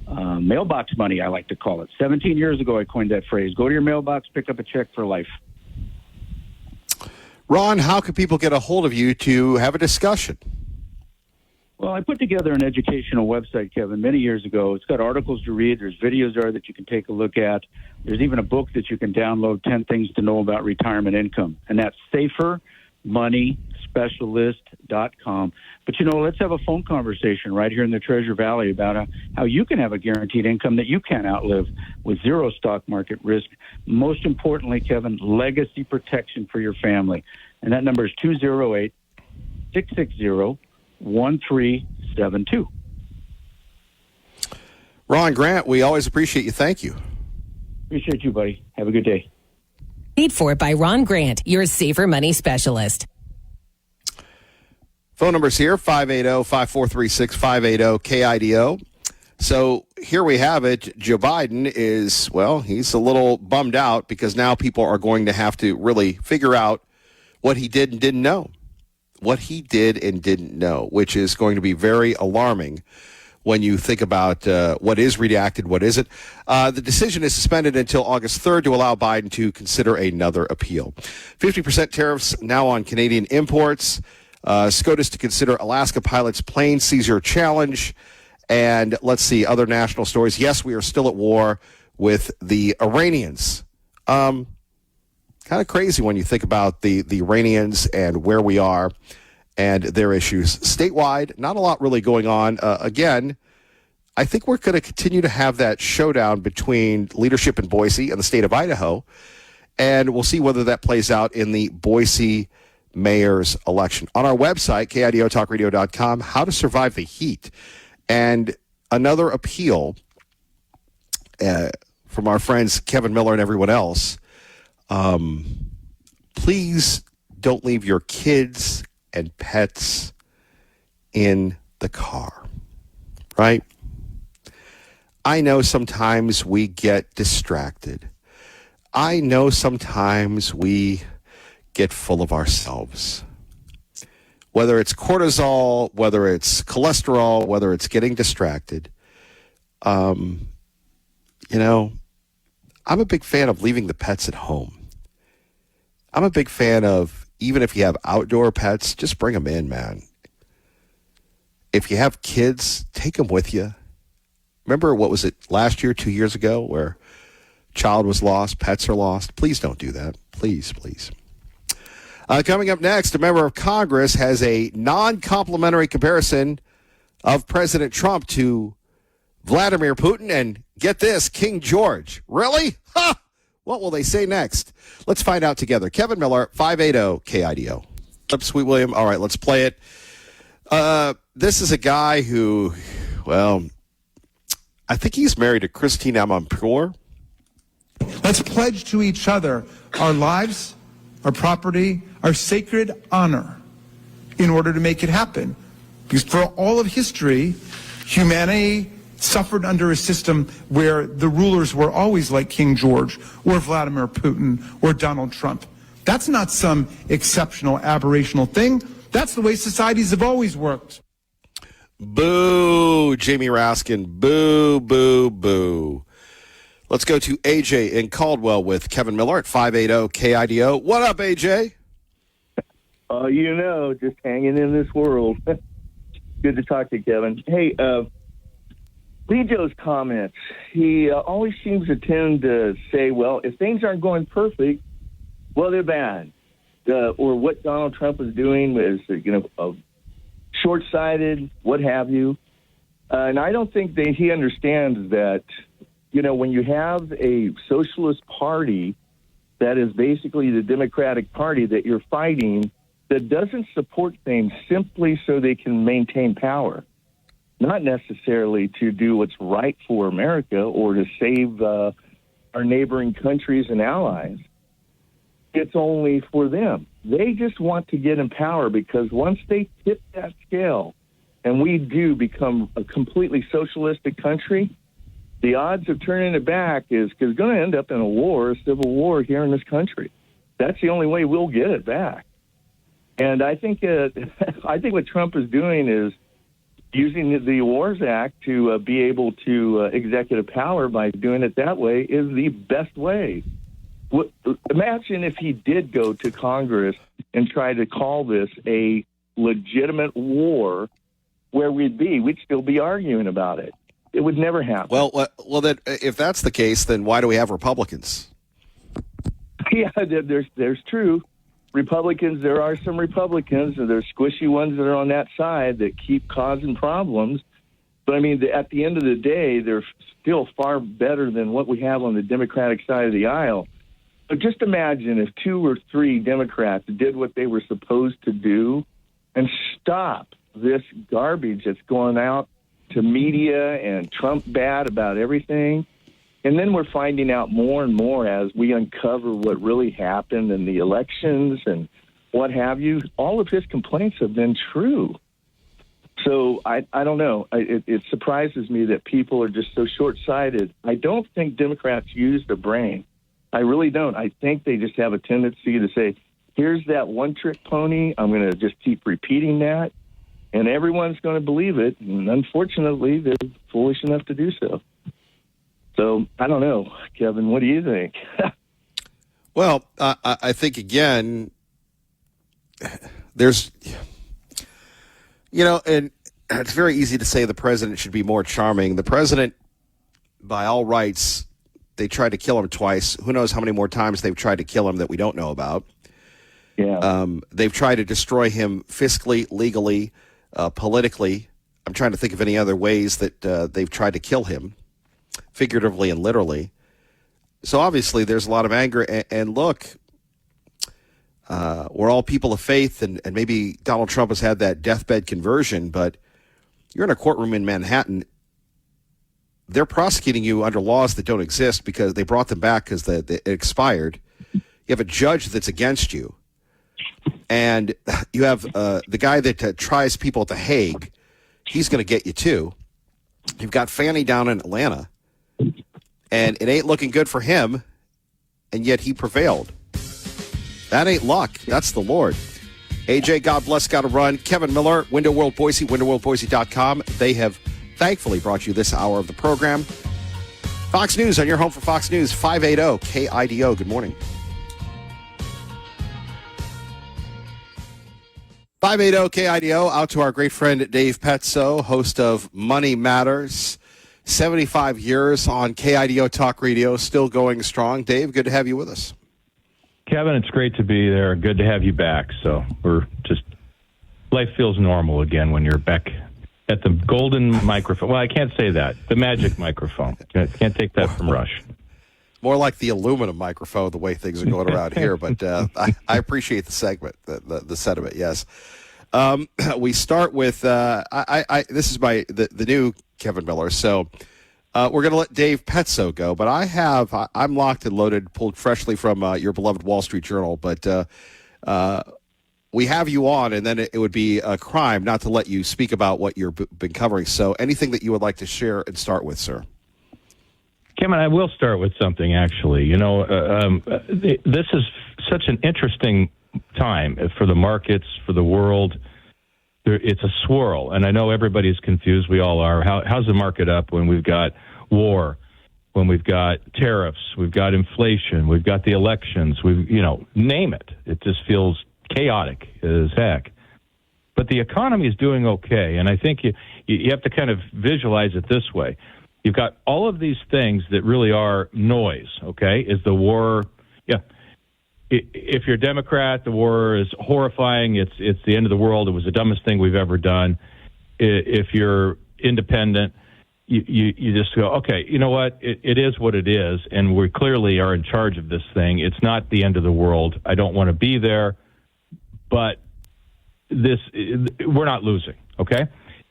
Mailbox money, I like to call it. 17 years ago, I coined that phrase. Go to your mailbox, pick up a check for life. Ron, how can people get a hold of you to have a discussion? Well, I put together an educational website, Kevin, many years ago. It's got articles to read. There's videos there that you can take a look at. There's even a book that you can download, 10 Things to Know About Retirement Income. And that's safermoneyspecialist.com. But, you know, let's have a phone conversation right here in the Treasure Valley about how you can have a guaranteed income that you can't outlive with zero stock market risk. Most importantly, Kevin, legacy protection for your family. And that number is 208-660-1372. Ron Grant, we always appreciate you. Thank you. Appreciate you, buddy. Have a good day. Paid for by Ron Grant, your safer money specialist. Phone number's here, 580-5436-580-KIDO. So here we have it. Joe Biden is, well, he's a little bummed out because now people are going to have to really figure out what he did and didn't know. What he did and didn't know, which is going to be very alarming when you think about what is redacted, what isn't. The decision is suspended until August 3rd to allow Biden to consider another appeal. 50% tariffs now on Canadian imports. SCOTUS to consider Alaska pilot's plane seizure challenge. And let's see, other national stories. Yes, we are still at war with the Iranians. Kind of crazy when you think about the Iranians and where we are and their issues. Statewide, not a lot really going on. Again, I think we're going to continue to have that showdown between leadership in Boise and the state of Idaho, and we'll see whether that plays out in the Boise mayor's election. On our website, KIDOtalkradio.com, how to survive the heat. And another appeal from our friends Kevin Miller and everyone else, please don't leave your kids and pets in the car, right? I know sometimes we get distracted. I know sometimes we get full of ourselves. Whether it's cortisol, whether it's cholesterol, whether it's getting distracted. I'm a big fan of leaving the pets at home. I'm a big fan of, even if you have outdoor pets, just bring them in, man. If you have kids, take them with you. Remember, what was it, last year, 2 years ago, where child was lost, pets are lost? Please don't do that. Please, please. Coming up next, a member of Congress has a non-complimentary comparison of President Trump to Vladimir Putin and, get this, King George. Really? Ha! What will they say next? Let's find out together. Kevin Miller, 580 KIDO. Up, Sweet William. All right, let's play it. This is a guy who, well, I think he's married to Christine Amanpour. Let's pledge to each other our lives, our property, our sacred honor in order to make it happen. Because for all of history, humanity suffered under a system where the rulers were always like King George or Vladimir Putin or Donald Trump. That's not some exceptional, aberrational thing. That's the way societies have always worked. Boo, Jamie Raskin. Boo, boo, boo. Let's go to AJ in Caldwell with Kevin Miller at 580 KIDO. What up, AJ? Just hanging in this world. Good to talk to you, Kevin. Hey, Lee Joe's comments, he always seems to tend to say, well, if things aren't going perfect, well, they're bad. Or what Donald Trump is doing is, short-sighted, what have you. And I don't think that he understands that, when you have a socialist party that is basically the Democratic Party that you're fighting, that doesn't support things simply so they can maintain power, not necessarily to do what's right for America or to save our neighboring countries and allies. It's only for them. They just want to get in power because once they tip that scale and we do become a completely socialistic country, the odds of turning it back is going to end up in a civil war here in this country. That's the only way we'll get it back. And I think what Trump is doing is using the Wars Act to be able to executive power by doing it that way is the best way. Imagine if he did go to Congress and try to call this a legitimate war, where we'd still be arguing about it. It would never happen. Well, then, if that's the case, then why do we have Republicans? Yeah, there's true. Republicans, there are some Republicans, and there's squishy ones that are on that side that keep causing problems. But, I mean, at the end of the day, they're still far better than what we have on the Democratic side of the aisle. But just imagine if 2 or 3 Democrats did what they were supposed to do and stop this garbage that's going out to media and Trump bad about everything. And then we're finding out more and more as we uncover what really happened in the elections and what have you. All of his complaints have been true. So I don't know. It surprises me that people are just so short-sighted. I don't think Democrats use the brain. I really don't. I think they just have a tendency to say, here's that one-trick pony. I'm going to just keep repeating that. And everyone's going to believe it. And unfortunately, they're foolish enough to do so. So I don't know, Kevin. What do you think? Well, I think, again, there's, and it's very easy to say the president should be more charming. The president, by all rights, they tried to kill him twice. Who knows how many more times they've tried to kill him that we don't know about. Yeah. They've tried to destroy him fiscally, legally, politically. I'm trying to think of any other ways that they've tried to kill him, figuratively and literally. So obviously there's a lot of anger. And look, we're all people of faith, and maybe Donald Trump has had that deathbed conversion, but you're in a courtroom in Manhattan. They're prosecuting you under laws that don't exist because they brought them back because it expired. You have a judge that's against you. And you have the guy that tries people at The Hague. He's going to get you, too. You've got Fannie down in Atlanta. And it ain't looking good for him, and yet he prevailed. That ain't luck. That's the Lord. AJ, God bless, got to run. Kevin Miller, Window World Boise, windowworldboise.com. They have thankfully brought you this hour of the program. Fox News on your home for Fox News, 580 KIDO. Good morning. 580 KIDO, out to our great friend Dave Petso, host of Money Matters. 75 years on KIDO Talk Radio, still going strong. Dave, good to have you with us. Kevin, it's great to be there. Good to have you back. So life feels normal again when you're back at the golden microphone. Well, I can't say that. The magic microphone. Can't take that from Rush. More like the aluminum microphone, the way things are going around here. But I appreciate the segment, the sentiment, yes. We start with, this is the new Kevin Miller. So we're going to let Dave Petso go. But I'm locked and loaded, pulled freshly from your beloved Wall Street Journal. But we have you on, and then it would be a crime not to let you speak about what you've been covering. So anything that you would like to share and start with, sir? Kevin, I will start with something, actually. This is such an interesting time for the markets, for the world. It's a swirl, and I know everybody's confused. We all are. How's the market up when we've got war, when we've got tariffs, we've got inflation, we've got the elections, name it. It just feels chaotic as heck. But the economy is doing okay, and I think you have to kind of visualize it this way. You've got all of these things that really are noise, okay? Is the war, if you're a Democrat, the war is horrifying. It's the end of the world. It was the dumbest thing we've ever done. If you're independent, you just go, okay, you know what? It is what it is, and we clearly are in charge of this thing. It's not the end of the world. I don't want to be there, but we're not losing, okay?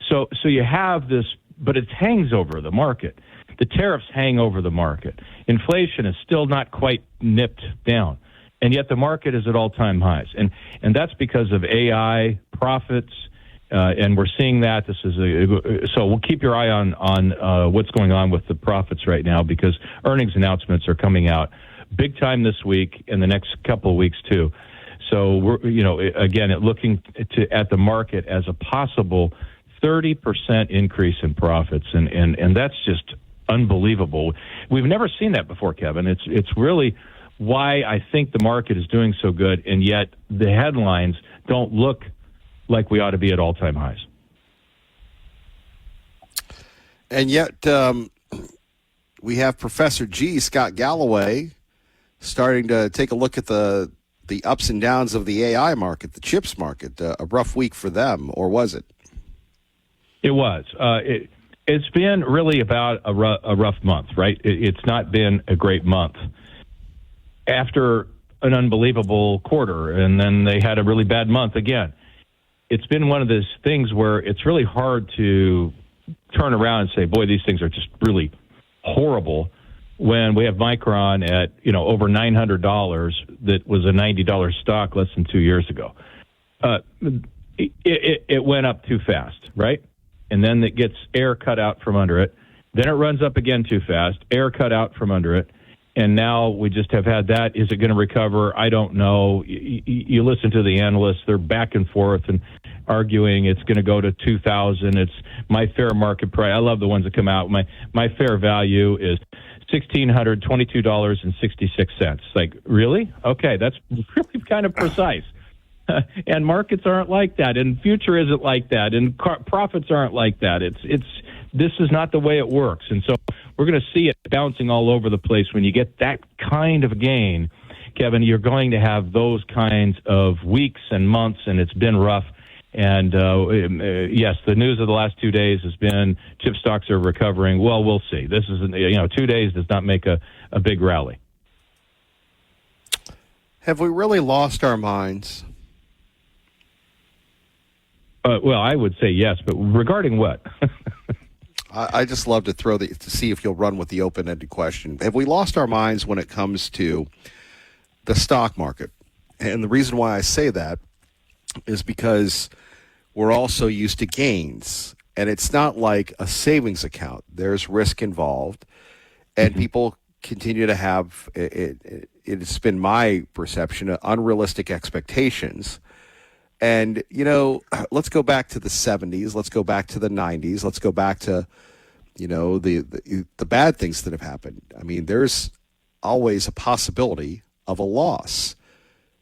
So you have this, but it hangs over the market. The tariffs hang over the market. Inflation is still not quite nipped down, and yet the market is at all-time highs. And that's because of AI profits, and we're seeing that. So we'll keep your eye on what's going on with the profits right now, because earnings announcements are coming out big time this week and the next couple of weeks too. So we're again looking at the market as a possible 30% increase in profits, and that's just unbelievable. We've never seen that before, Kevin. It's really why I think the market is doing so good, and yet the headlines don't look like we ought to be at all-time highs. And yet we have Professor G, Scott Galloway, starting to take a look at the ups and downs of the AI market, the chips market. A rough week for them, or was it? It was. It's been really about a rough month, right? It's not been a great month. After an unbelievable quarter, and then they had a really bad month again. It's been one of those things where it's really hard to turn around and say, boy, these things are just really horrible, when we have Micron at over $900 that was a $90 stock less than 2 years ago. It went up too fast, right? And then it gets air cut out from under it. Then it runs up again too fast, air cut out from under it. And now we just have had that. Is it going to recover? I don't know. You listen to the analysts. They're back and forth and arguing it's going to go to 2,000. It's my fair market price. I love the ones that come out. My fair value is $1,622.66. Like, really? Okay, that's really kind of precise. And markets aren't like that, and future isn't like that, and profits aren't like that. This is not the way it works, and so we're going to see it bouncing all over the place. When you get that kind of gain, Kevin, you're going to have those kinds of weeks and months, and it's been rough. And yes, the news of the last 2 days has been chip stocks are recovering. Well, we'll see. This is 2 days does not make a big rally. Have we really lost our minds? Well, I would say yes, but regarding what? I just love to to see if you'll run with the open-ended question. Have we lost our minds when it comes to the stock market? And the reason why I say that is because we're also used to gains. And it's not like a savings account. There's risk involved. And people continue to have, it's been my perception, unrealistic expectations. And, let's go back to the 70s. Let's go back to the 90s. Let's go back to, the bad things that have happened. I mean, there's always a possibility of a loss.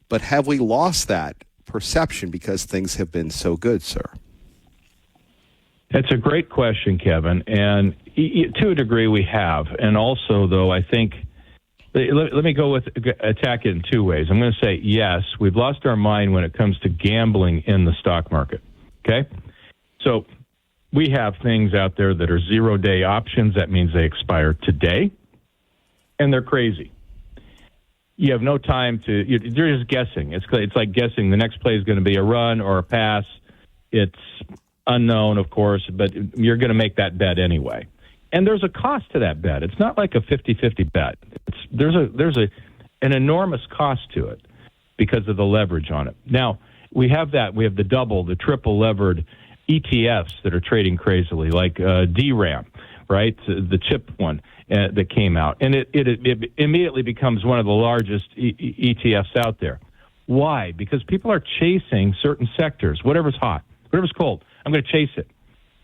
But have we lost that perception because things have been so good, sir? It's a great question, Kevin. And to a degree we have. And also, though, I think, let me go with attack it in two ways. I'm going to say, yes, we've lost our mind when it comes to gambling in the stock market. Okay? So we have things out there that are 0-day options. That means they expire today. And they're crazy. You have no time you're just guessing. It's like guessing the next play is going to be a run or a pass. It's unknown, of course, but you're going to make that bet anyway. And there's a cost to that bet. It's not like a 50-50 bet. There's an enormous cost to it because of the leverage on it. Now, we have that. We have the double, the triple levered ETFs that are trading crazily, like DRAM, right? The chip one that came out. And it immediately becomes one of the largest ETFs out there. Why? Because people are chasing certain sectors, whatever's hot, whatever's cold. I'm going to chase it.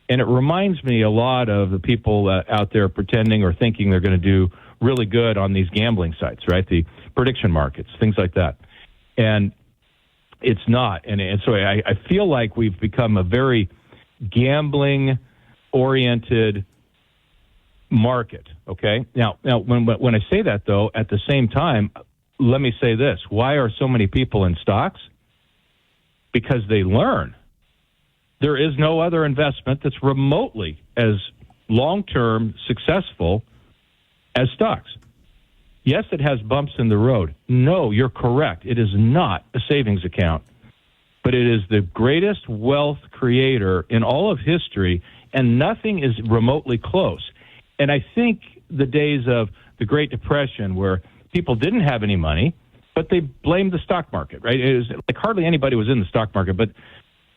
And it reminds me a lot of the people out there pretending or thinking they're going to do really good on these gambling sites, right? The prediction markets, things like that. And it's not. And so I feel like we've become a very gambling-oriented market, okay? Now, when I say that, though, at the same time, let me say this. Why are so many people in stocks? Because they learn. There is no other investment that's remotely as long-term successful as stocks. Yes, it has bumps in the road. No, you're correct. It is not a savings account, but it is the greatest wealth creator in all of history, and nothing is remotely close. And I think the days of the Great Depression where people didn't have any money, but they blamed the stock market, right? It was like hardly anybody was in the stock market, but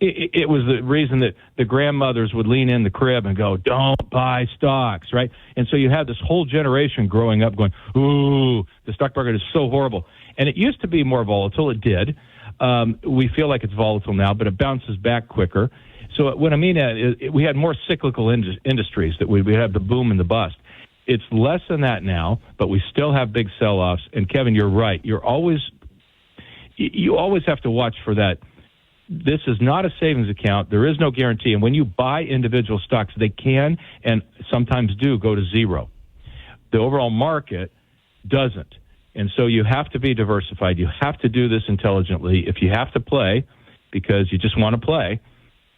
it was the reason that the grandmothers would lean in the crib and go, don't buy stocks, right? And so you have this whole generation growing up going, ooh, the stock market is so horrible. And it used to be more volatile. It did. We feel like it's volatile now, but it bounces back quicker. So what I mean is we had more cyclical industries that we have the boom and the bust. It's less than that now, but we still have big sell-offs. And, Kevin, you're right. You always have to watch for that. This is not a savings account. There is no guarantee. And when you buy individual stocks, they can and sometimes do go to zero. The overall market doesn't. And so you have to be diversified. You have to do this intelligently. If you have to play because you just want to play,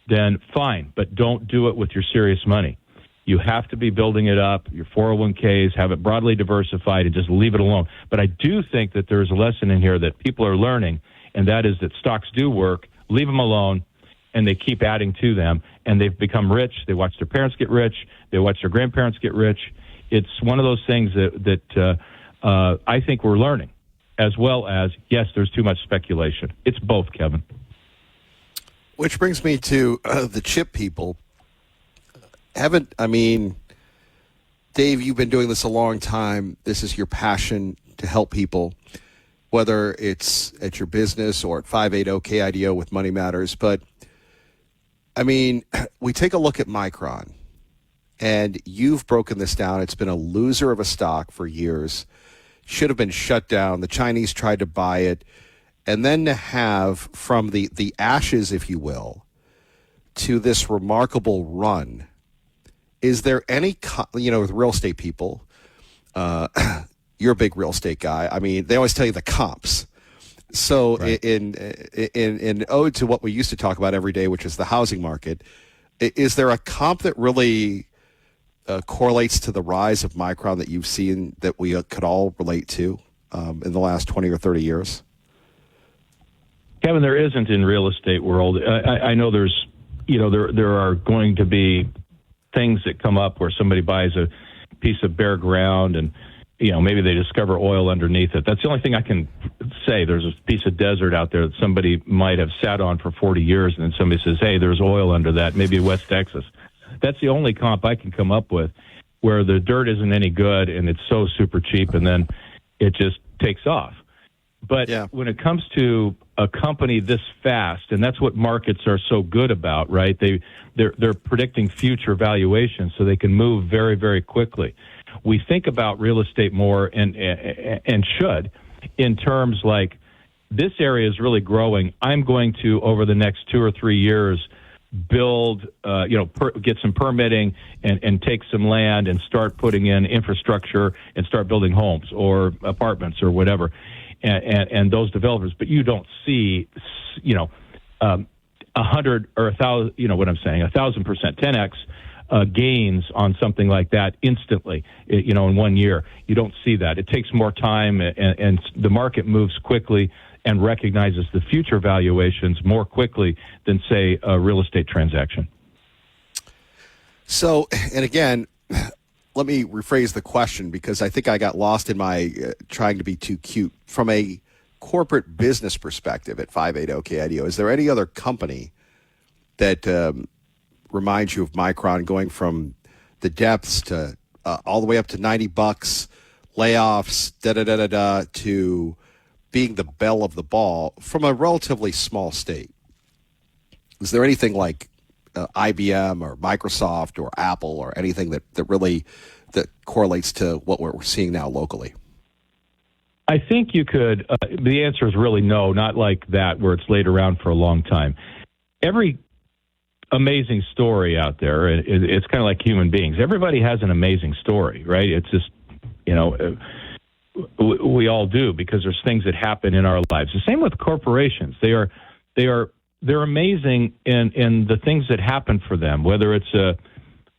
then fine. But don't do it with your serious money. You have to be building it up, your 401ks, have it broadly diversified, and just leave it alone. But I do think that there's a lesson in here that people are learning, and that is that stocks do work. Leave them alone, and they keep adding to them, and they've become rich. They watch their parents get rich. They watch their grandparents get rich. It's one of those things that I think we're learning, as well as, yes, there's too much speculation. It's both, Kevin. Which brings me to the chip people. Dave, you've been doing this a long time. This is your passion to help people, whether it's at your business or at 580 KIDO with Money Matters. But, we take a look at Micron, and you've broken this down. It's been a loser of a stock for years. Should have been shut down. The Chinese tried to buy it. And then to have, from the ashes, if you will, to this remarkable run, is there any, with real estate people, you're a big real estate guy. They always tell you the comps. So in ode to what we used to talk about every day, which is the housing market, is there a comp that really correlates to the rise of Micron that you've seen that we could all relate to in the last 20 or 30 years? Kevin, there isn't in real estate world. I know there's, there are going to be things that come up where somebody buys a piece of bare ground and, maybe they discover oil underneath it. That's the only thing I can say. There's a piece of desert out there that somebody might have sat on for 40 years, and then somebody says, hey, there's oil under that, maybe in West Texas. That's the only comp I can come up with where the dirt isn't any good and it's so super cheap, and then it just takes off. But when it comes to a company this fast, and that's what markets are so good about, right? They're predicting future valuations so they can move very, very quickly. We think about real estate more and should in terms like this area is really growing. I'm going to, over the next 2 or 3 years, build, get some permitting and take some land and start putting in infrastructure and start building homes or apartments or whatever. And those developers, but you don't see, 100 or 1,000, 1,000%, 10x gains on something like that instantly, in 1 year. You don't see that. It takes more time, and the market moves quickly and recognizes the future valuations more quickly than, say, a real estate transaction. So, and again, let me rephrase the question because I think I got lost in my trying to be too cute. From a corporate business perspective at 580 KIDO, is there any other company that reminds you of Micron going from the depths to all the way up to $90, layoffs, to being the belle of the ball from a relatively small state? Is there anything like IBM or Microsoft or Apple or anything that really correlates to what we're seeing now locally? I think you could. The answer is really no, not like that where it's laid around for a long time. Every amazing story out there, it's kind of like human beings. Everybody has an amazing story, right? It's just, we all do because there's things that happen in our lives. The same with corporations. They're amazing in the things that happen for them, whether it's a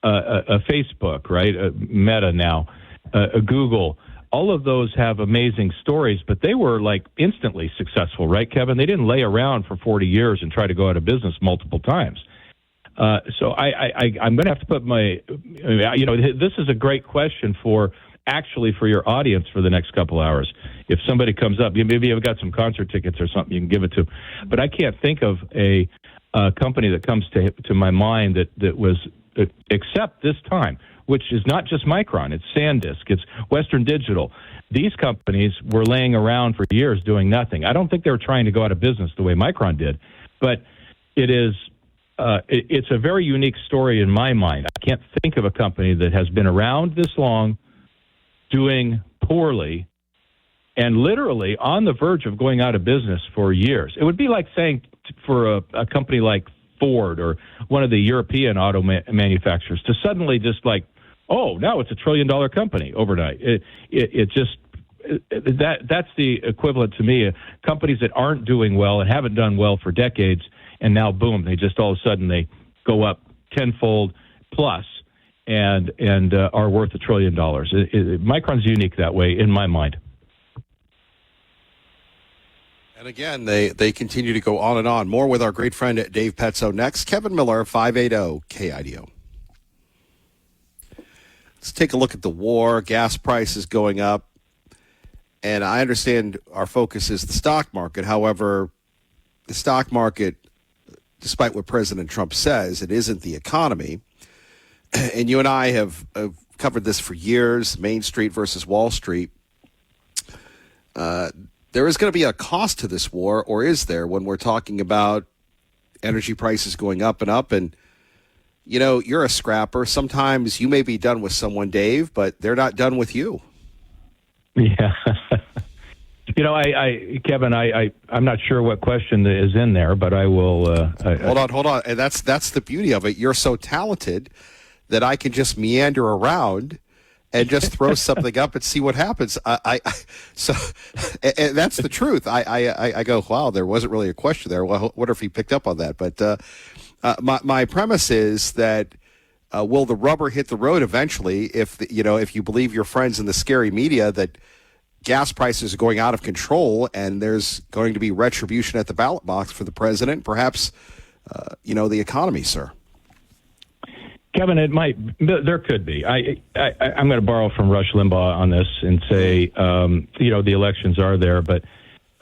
Facebook, right? A Meta now, a Google. All of those have amazing stories, but they were like instantly successful, right, Kevin? They didn't lay around for 40 years and try to go out of business multiple times. So I'm going to have to put this is a great question for your audience for the next couple hours. If somebody comes up, maybe you've got some concert tickets or something you can give it to. But I can't think of a company that comes to my mind that was, except this time, which is not just Micron, it's SanDisk, it's Western Digital. These companies were laying around for years doing nothing. I don't think they were trying to go out of business the way Micron did, but it's a very unique story in my mind. I can't think of a company that has been around this long, doing poorly, and literally on the verge of going out of business for years. It would be like saying for a company like Ford or one of the European auto manufacturers to suddenly just like, oh, now it's $1 trillion company overnight. That's the equivalent to me. Companies that aren't doing well and haven't done well for decades, and now boom, they just all of a sudden they go up tenfold plus and are worth $1 trillion. Micron's unique that way in my mind. And again, they continue to go on and on. More with our great friend Dave Petzo next. Kevin Miller, 580 KIDO. Let's take a look at the war. Gas prices going up. And I understand our focus is the stock market. However, the stock market, despite what President Trump says, it isn't the economy. And you and I have covered this for years, Main Street versus Wall Street. There is going to be a cost to this war, or is there, when we're talking about energy prices going up and up? And, you're a scrapper. Sometimes you may be done with someone, Dave, but they're not done with you. Yeah. Kevin, I'm not sure what question is in there, but I will. Hold on. And that's the beauty of it. You're so talented that I can just meander around and just throw something up and see what happens. So and that's the truth. I go, wow, there wasn't really a question there. Well, what if he picked up on that? But my premise is that will the rubber hit the road eventually? If you believe your friends in the scary media that gas prices are going out of control and there's going to be retribution at the ballot box for the president, perhaps the economy, sir. Kevin, there could be. I'm going to borrow from Rush Limbaugh on this and say, the elections are there, but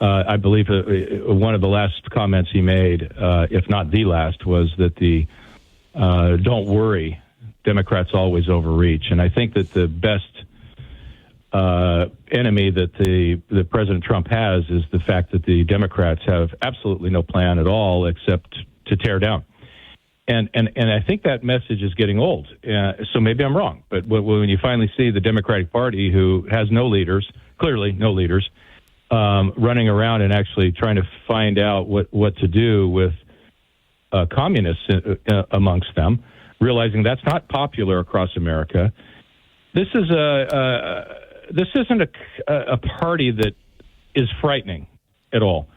I believe one of the last comments he made, if not the last, was that don't worry, Democrats always overreach. And I think that the best enemy that the President Trump has is the fact that the Democrats have absolutely no plan at all except to tear down. And I think that message is getting old. So maybe I'm wrong. But when you finally see the Democratic Party, who has no leaders, clearly no leaders, running around and actually trying to find out what to do with communists amongst them, realizing that's not popular across America. This isn't a party that is frightening at all.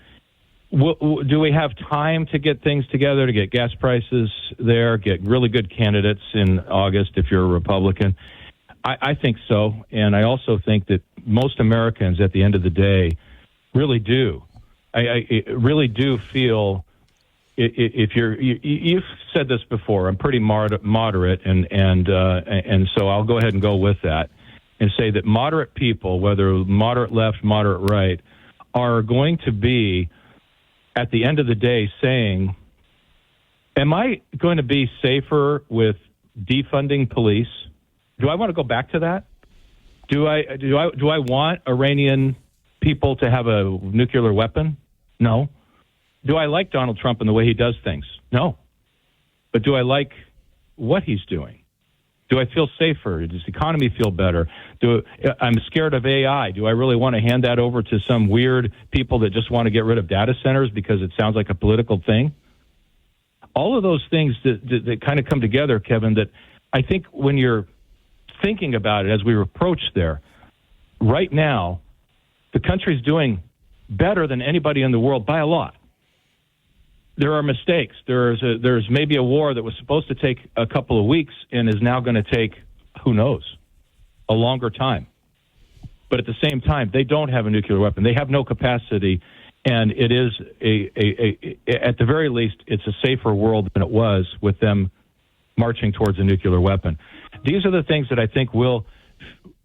Do we have time to get things together, to get gas prices there, get really good candidates in August if you're a Republican? I think so. And I also think that most Americans at the end of the day really do. I really do feel, if you've said this before, I'm pretty moderate, and so I'll go ahead and go with that and say that moderate people, whether moderate left, moderate right, are going to be, at the end of the day, saying, am I going to be safer with defunding police? Do I want to go back to that? Do I want Iranian people to have a nuclear weapon? No. Do I like Donald Trump and the way he does things? No. But do I like what he's doing? Do I feel safer? Does the economy feel better? I'm scared of AI. Do I really want to hand that over to some weird people that just want to get rid of data centers because it sounds like a political thing? All of those things that kind of come together, Kevin, that I think when you're thinking about it as we approach there, right now, the country's doing better than anybody in the world by a lot. There are mistakes. There's maybe a war that was supposed to take a couple of weeks and is now going to take, who knows, a longer time. But at the same time, they don't have a nuclear weapon. They have no capacity, and it is at the very least, it's a safer world than it was with them marching towards a nuclear weapon. These are the things that I think will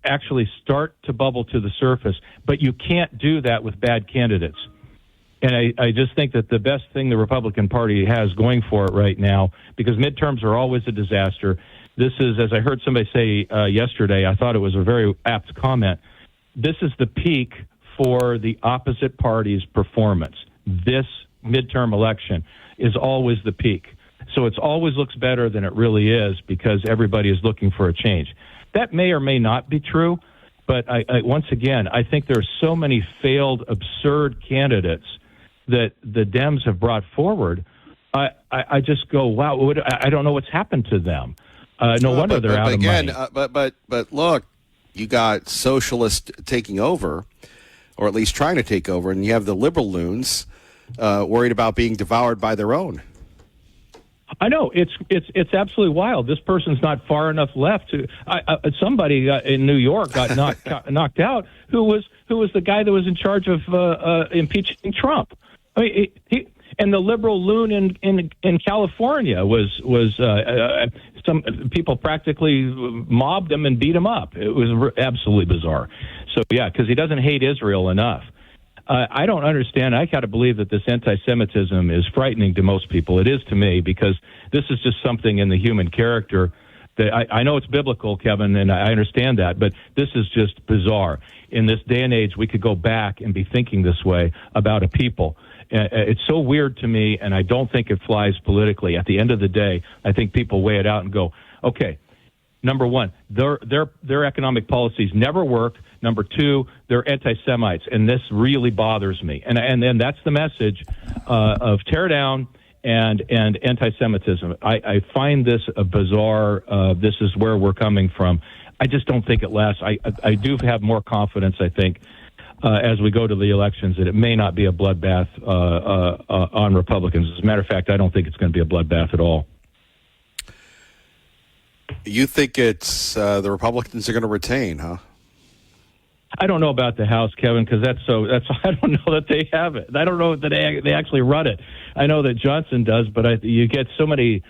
actually start to bubble to the surface, but you can't do that with bad candidates. And I just think that the best thing the Republican Party has going for it right now, because midterms are always a disaster. This is, as I heard somebody say yesterday, I thought it was a very apt comment. This is the peak for the opposite party's performance. This midterm election is always the peak. So it always looks better than it really is because everybody is looking for a change. That may or may not be true, but once again, I think there are so many failed, absurd candidates that the Dems have brought forward. I just go, wow, I don't know what's happened to them. No wonder they're out of money. But look, you got socialists taking over, or at least trying to take over, and you have the liberal loons worried about being devoured by their own. I know it's absolutely wild. This person's not far enough left to. Somebody in New York got knocked out. Who was the guy that was in charge of impeaching Trump? I mean, and the liberal loon in California was some people practically mobbed him and beat him up. It was absolutely bizarre. So yeah, because he doesn't hate Israel enough. I don't understand. I got to believe that this anti-Semitism is frightening to most people. It is to me, because this is just something in the human character that I know it's biblical, Kevin, and I understand that, but this is just bizarre. In this day and age, we could go back and be thinking this way about a people. It's so weird to me, and I don't think it flies politically. At the end of the day, I think people weigh it out and go, okay, number one, their economic policies never work. Number two, they're anti-Semites, and this really bothers me. And then that's the message of tear down and anti-Semitism. I find this a bizarre. This is where we're coming from. I just don't think it lasts. I do have more confidence, I think, as we go to the elections, that it may not be a bloodbath on Republicans. As a matter of fact, I don't think it's going to be a bloodbath at all. You think it's the Republicans are going to retain, huh? I don't know about the House, Kevin, because that's I don't know that they have it. I don't know that they actually run it. I know that Johnson does, but you get so many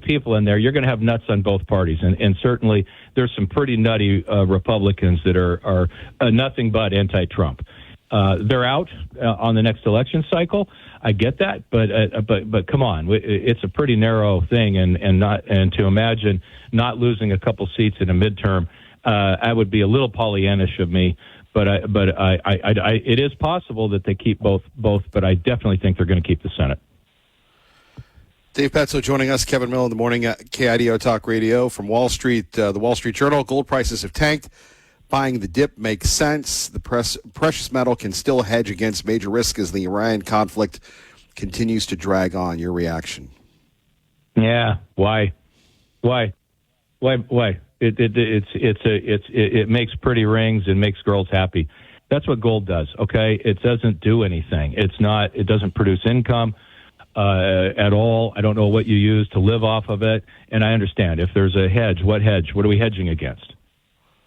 people in there. You're going to have nuts on both parties, and certainly there's some pretty nutty Republicans that are nothing but anti-Trump. They're out on the next election cycle. I get that, but come on, it's a pretty narrow thing, and to imagine not losing a couple seats in a midterm, I would be a little Pollyannish of me. But it is possible that they keep both. But I definitely think they're going to keep the Senate. Dave Petzo joining us. Kevin Mill in the morning at KIDO Talk Radio from Wall Street. The Wall Street Journal. Gold prices have tanked. Buying the dip makes sense. The precious metal can still hedge against major risk as the Iran conflict continues to drag on. Your reaction? Yeah. Why? It makes pretty rings and makes girls happy. That's what gold does. Okay. It doesn't do anything. It doesn't produce income at all. I don't know what you use to live off of it. And I understand if there's a hedge. What hedge? What are we hedging against?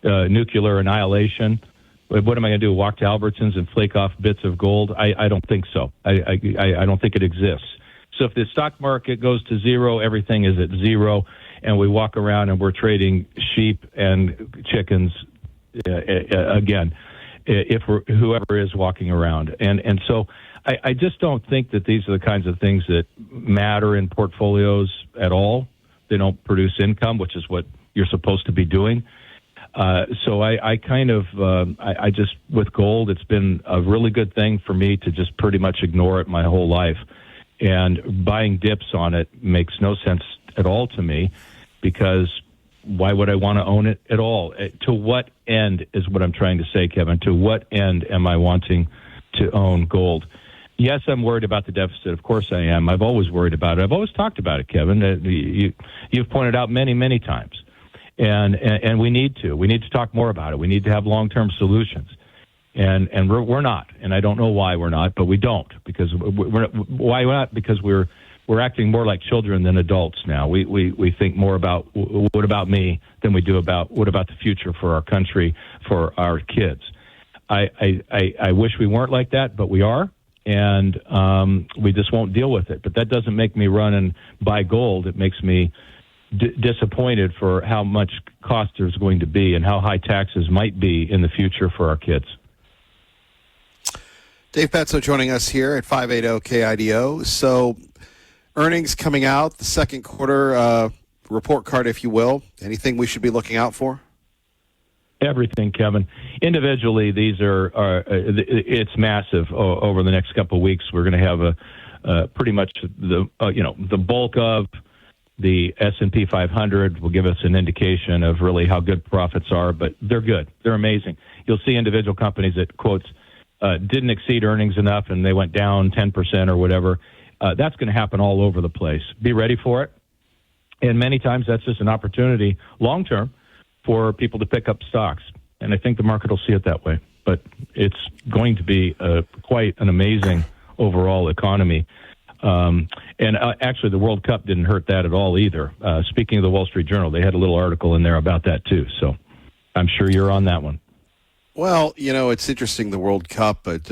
Nuclear annihilation. What am I going to do? Walk to Albertsons and flake off bits of gold? I don't think so. I don't think it exists. So if the stock market goes to zero, everything is at zero, and we walk around and we're trading sheep and chickens again. If whoever is walking around, and so I just don't think that these are the kinds of things that matter in portfolios at all. They don't produce income, which is what you're supposed to be doing. So I kind of, I just, with gold, it's been a really good thing for me to just pretty much ignore it my whole life. And buying dips on it makes no sense at all to me, because why would I want to own it at all? To what end is what I'm trying to say, Kevin. To what end am I wanting to own gold? Yes, I'm worried about the deficit. Of course I am. I've always worried about it. I've always talked about it, Kevin. You've pointed out many, many times. And we need to talk more about it. We need to have long-term solutions, and we're not. And I don't know why we're not, but we don't, because why not? Because we're acting more like children than adults now. We think more about what about me than we do about what about the future for our country, for our kids. I wish we weren't like that, but we are, and we just won't deal with it. But that doesn't make me run and buy gold. It makes me disappointed for how much cost there's going to be and how high taxes might be in the future for our kids. Dave Petzo joining us here at 580 KIDO. So earnings coming out, the second quarter report card, if you will. Anything we should be looking out for? Everything, Kevin. Individually, these are it's massive over the next couple of weeks. We're going to have pretty much the bulk of the S&P 500 will give us an indication of really how good profits are, but they're good. They're amazing. You'll see individual companies that, quotes, didn't exceed earnings enough and they went down 10% or whatever. That's going to happen all over the place. Be ready for it. And many times that's just an opportunity long-term for people to pick up stocks. And I think the market will see it that way. But it's going to be quite an amazing overall economy. And actually, the World Cup didn't hurt that at all either. Speaking of the Wall Street Journal, they had a little article in there about that too. So I'm sure you're on that one. Well, it's interesting, the World Cup, but,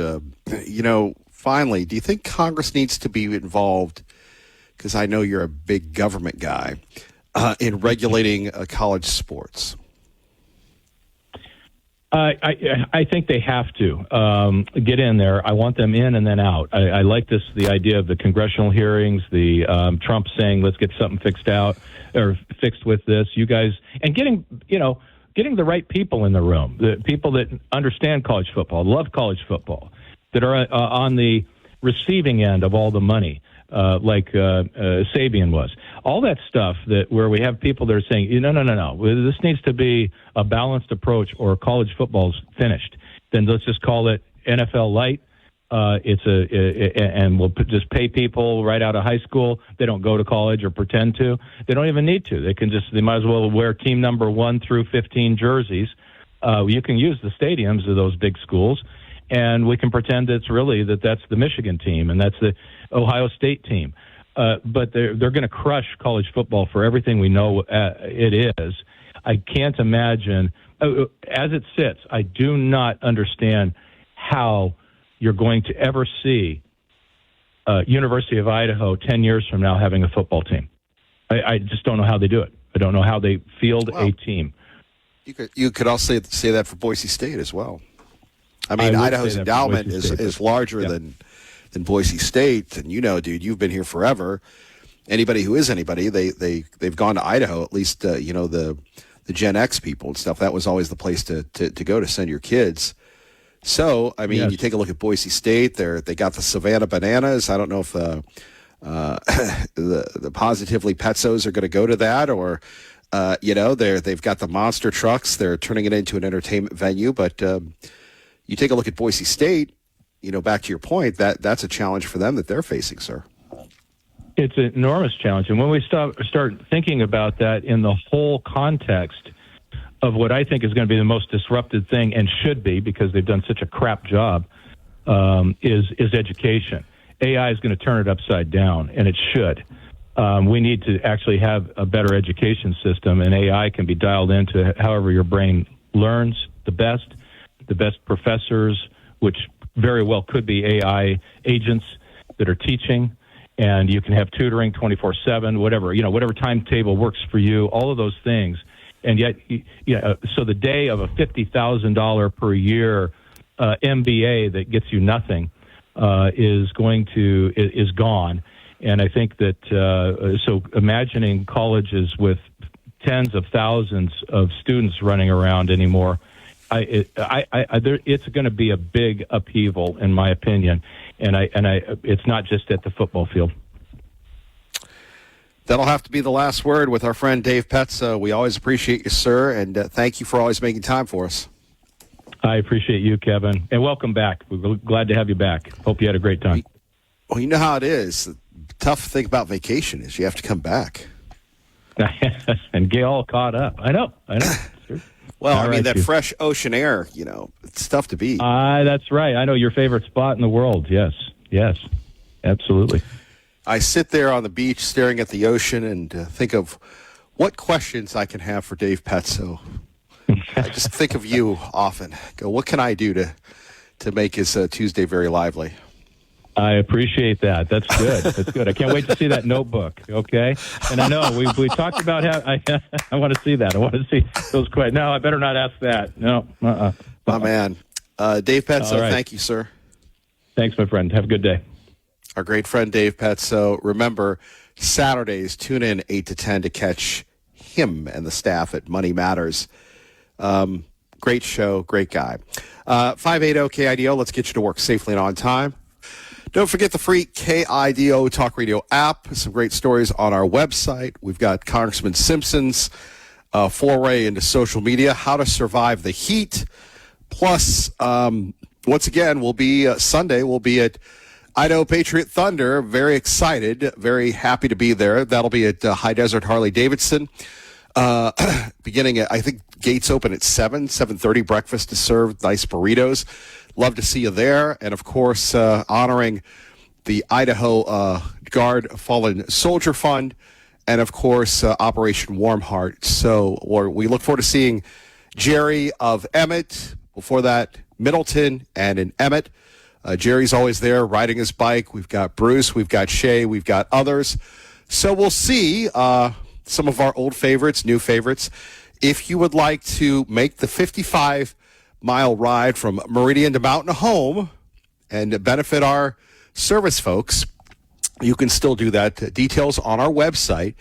finally, do you think Congress needs to be involved, because I know you're a big government guy, in regulating college sports? I think they have to get in there. I want them in and then out. I like the idea of the congressional hearings, the Trump saying, let's get something fixed with this. You guys, and getting the right people in the room, the people that understand college football, love college football, that are on the receiving end of all the money, like Sabian was. All that stuff where we have people that are saying, no. This needs to be a balanced approach, or college football's finished. Then let's just call it NFL light. And we'll just pay people right out of high school. They don't go to college or pretend to. They don't even need to. They might as well wear team number 1 through 15 jerseys. You can use the stadiums of those big schools, and we can pretend that's the Michigan team and that's the Ohio State team. But they're going to crush college football for everything we know it is. I can't imagine, as it sits, I do not understand how you're going to ever see University of Idaho 10 years from now having a football team. I just don't know how they do it. I don't know how they field a team. You could also say that for Boise State as well. I mean, Idaho's endowment is larger than Boise State, and dude, you've been here forever. Anybody who is anybody, they've gone to Idaho. At least the Gen X people and stuff. That was always the place to go to send your kids. So, I mean, You take a look at Boise State. They got the Savannah Bananas. I don't know if the Positively Petzos are going to go to that, or they've got the monster trucks. They're turning it into an entertainment venue. But you take a look at Boise State. Back to your point, that's a challenge for them that they're facing, sir. It's an enormous challenge, and when we start thinking about that in the whole context of what I think is going to be the most disruptive thing, and should be because they've done such a crap job, is education. AI is going to turn it upside down, and it should. We need to actually have a better education system, and AI can be dialed into however your brain learns the best professors, which very well could be AI agents that are teaching, and you can have tutoring 24/7, whatever timetable works for you, all of those things. And yet, so the day of a $50,000 per year MBA that gets you nothing is gone. And I think that so imagining colleges with tens of thousands of students running around anymore, it's going to be a big upheaval, in my opinion. And it's not just at the football field. That'll have to be the last word with our friend Dave Petz. We always appreciate you, sir, and thank you for always making time for us. I appreciate you, Kevin, and welcome back. We're glad to have you back. Hope you had a great time. Well, you know how it is. The tough thing about vacation is you have to come back. And get all caught up. I know. Sure. Well, that fresh ocean air, it's tough to beat. That's right. I know your favorite spot in the world. Yes, absolutely. I sit there on the beach staring at the ocean and think of what questions I can have for Dave Petzo. I just think of you often. Go, what can I do to make his Tuesday very lively? I appreciate that. That's good. That's good. I can't wait to see that notebook. Okay, and I know we talked about how I want to see that. I want to see those questions. No, I better not ask that. No. My man, Dave Petzo. Right. Thank you, sir. Thanks, my friend. Have a good day. Our great friend Dave Petzo. Remember, Saturdays, tune in 8 to 10 to catch him and the staff at Money Matters. Great show, great guy. 580 KIDO, let's get you to work safely and on time. Don't forget the free KIDO Talk Radio app. Some great stories on our website. We've got Congressman Simpson's foray into social media, how to survive the heat. Plus, once again, Sunday, we'll be at Idaho Patriot Thunder. Very excited, very happy to be there. That'll be at High Desert Harley-Davidson. Beginning at, I think, gates open at 7:30. Breakfast is served, nice burritos. Love to see you there. And, of course, honoring the Idaho Guard Fallen Soldier Fund and, of course, Operation Warm Heart. So we look forward to seeing Jerry of Emmett. Before that, Middleton and in Emmett. Jerry's always there riding his bike. We've got Bruce. We've got Shay. We've got others. So we'll see some of our old favorites, new favorites. If you would like to make the 55-mile ride from Meridian to Mountain Home and benefit our service folks, you can still do that. Details on our website.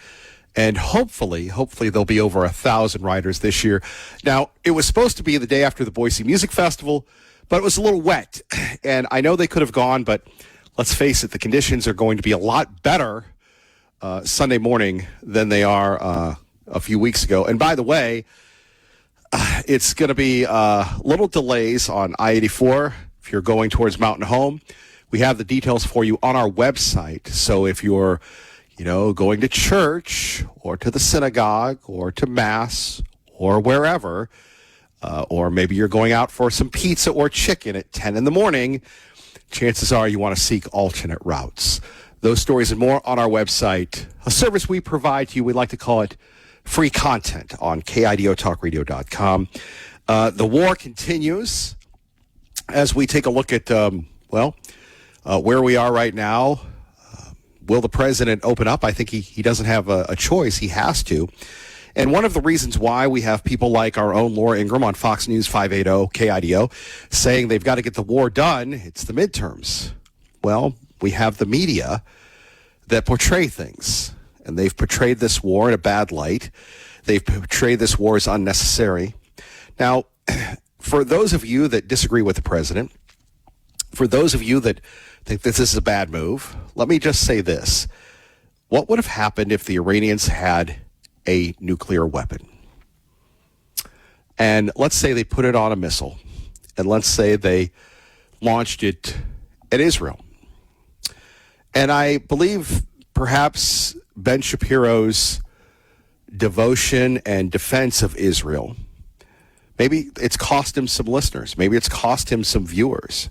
And hopefully there'll be over 1,000 riders this year. Now, it was supposed to be the day after the Boise Music Festival, but it was a little wet. And I know they could have gone, but let's face it, the conditions are going to be a lot better Sunday morning than they are a few weeks ago. And by the way, it's going to be little delays on I-84. If if you're going towards Mountain Home, we have the details for you on our website. So if you're, going to church or to the synagogue or to Mass or wherever, or maybe you're going out for some pizza or chicken at 10 in the morning, chances are you want to seek alternate routes. Those stories and more on our website, a service we provide to you. We like to call it free content on KIDOtalkradio.com. The war continues as we take a look at, where we are right now. Will the president open up? I think he doesn't have a choice. He has to. And one of the reasons why we have people like our own Laura Ingraham on Fox News 580 KIDO saying they've got to get the war done, it's the midterms. Well, we have the media that portray things, and they've portrayed this war in a bad light. They've portrayed this war as unnecessary. Now, for those of you that disagree with the president, for those of you that think this is a bad move, let me just say this. What would have happened if the Iranians had a nuclear weapon? And let's say they put it on a missile, and let's say they launched it at Israel. And I believe perhaps Ben Shapiro's devotion and defense of Israel, maybe it's cost him some listeners. Maybe it's cost him some viewers.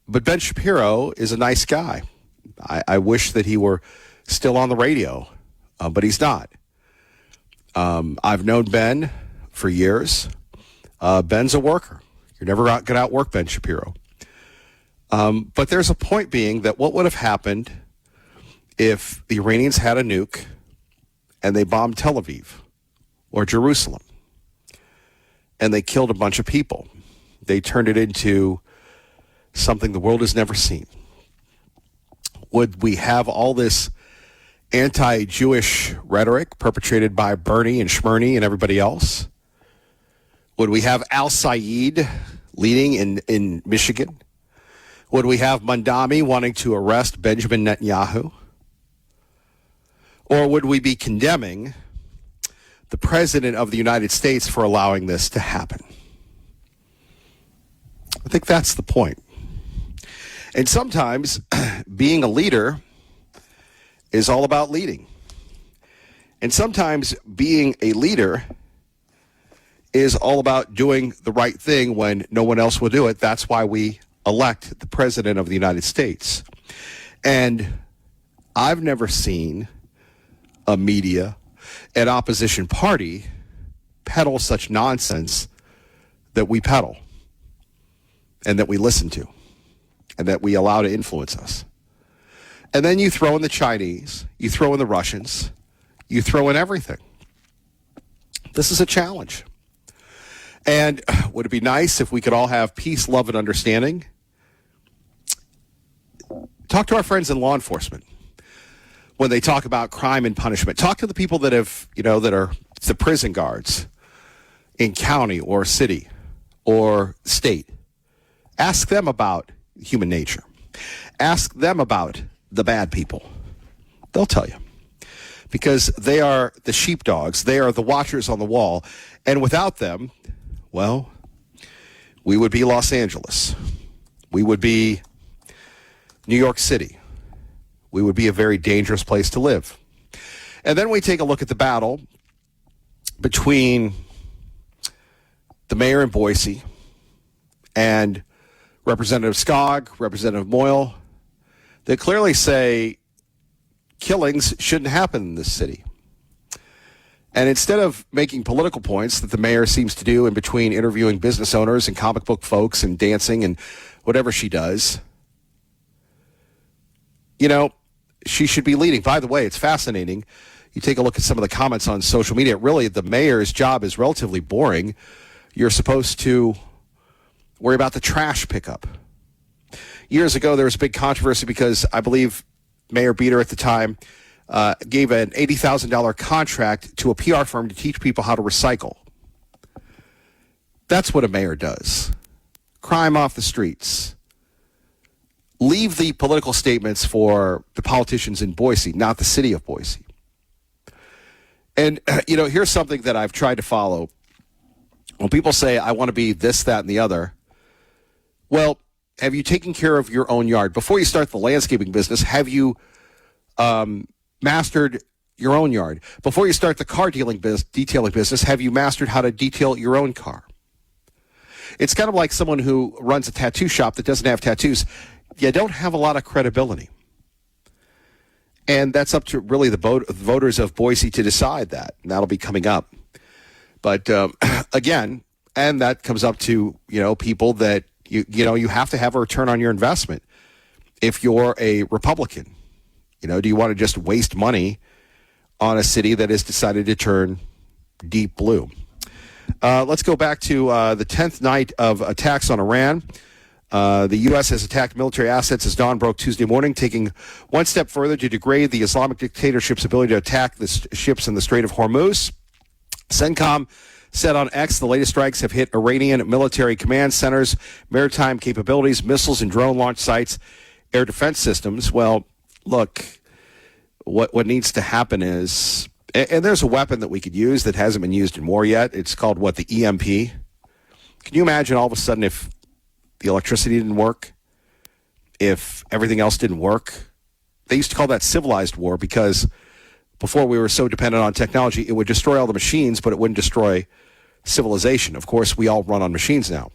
But Ben Shapiro is a nice guy. I wish that he were still on the radio, but he's not. I've known Ben for years. Ben's a worker. You're never going to outwork Ben Shapiro. But there's a point being that what would have happened if the Iranians had a nuke and they bombed Tel Aviv or Jerusalem and they killed a bunch of people? They turned it into something the world has never seen. Would we have all this anti-Jewish rhetoric perpetrated by Bernie and Schmerney and everybody else? Would we have al-Sayed leading in Michigan? Would we have Mandami wanting to arrest Benjamin Netanyahu? Or would we be condemning the President of the United States for allowing this to happen? I think that's the point. And sometimes being a leader is all about leading. And sometimes being a leader is all about doing the right thing when no one else will do it. That's why we elect the President of the United States. And I've never seen a media, an opposition party, peddle such nonsense that we peddle and that we listen to and that we allow to influence us. And then you throw in the Chinese, you throw in the Russians, you throw in everything. This is a challenge. And would it be nice if we could all have peace, love, and understanding? Talk to our friends in law enforcement when they talk about crime and punishment. Talk to the people that have, that are the prison guards in county or city or state. Ask them about human nature. Ask them about the bad people. They'll tell you. Because they are the sheepdogs. They are the watchers on the wall. And without them, well, we would be Los Angeles. We would be New York City. We would be a very dangerous place to live. And then we take a look at the battle between the mayor in Boise and Representative Skog, Representative Moyle. They clearly say killings shouldn't happen in this city. And instead of making political points that the mayor seems to do in between interviewing business owners and comic book folks and dancing and whatever she does, she should be leading. By the way, it's fascinating. You take a look at some of the comments on social media. Really, the mayor's job is relatively boring. You're supposed to worry about the trash pickup. Years ago, there was a big controversy because I believe Mayor Beater at the time gave an $80,000 contract to a PR firm to teach people how to recycle. That's what a mayor does. Crime off the streets. Leave the political statements for the politicians in Boise, not the city of Boise. And, here's something that I've tried to follow. When people say, I want to be this, that, and the other, well, have you taken care of your own yard? Before you start the landscaping business, have you mastered your own yard? Before you start the car detailing business, have you mastered how to detail your own car? It's kind of like someone who runs a tattoo shop that doesn't have tattoos. You don't have a lot of credibility. And that's up to really the voters of Boise to decide that. And that'll be coming up. But again, and that comes up to, people that, you have to have a return on your investment. If you're a Republican, do you want to just waste money on a city that has decided to turn deep blue? Let's go back to the 10th night of attacks on Iran. The U.S. has attacked military assets as dawn broke Tuesday morning, taking one step further to degrade the Islamic dictatorship's ability to attack the ships in the Strait of Hormuz. CENTCOM said on X the latest strikes have hit Iranian military command centers, maritime capabilities, missiles and drone launch sites, air defense systems. Well, look, what needs to happen is, and there's a weapon that we could use that hasn't been used in war yet. It's called, the EMP. Can you imagine all of a sudden if the electricity didn't work, if everything else didn't work? They used to call that civilized war because before we were so dependent on technology, it would destroy all the machines, but it wouldn't destroy civilization. Of course, we all run on machines now.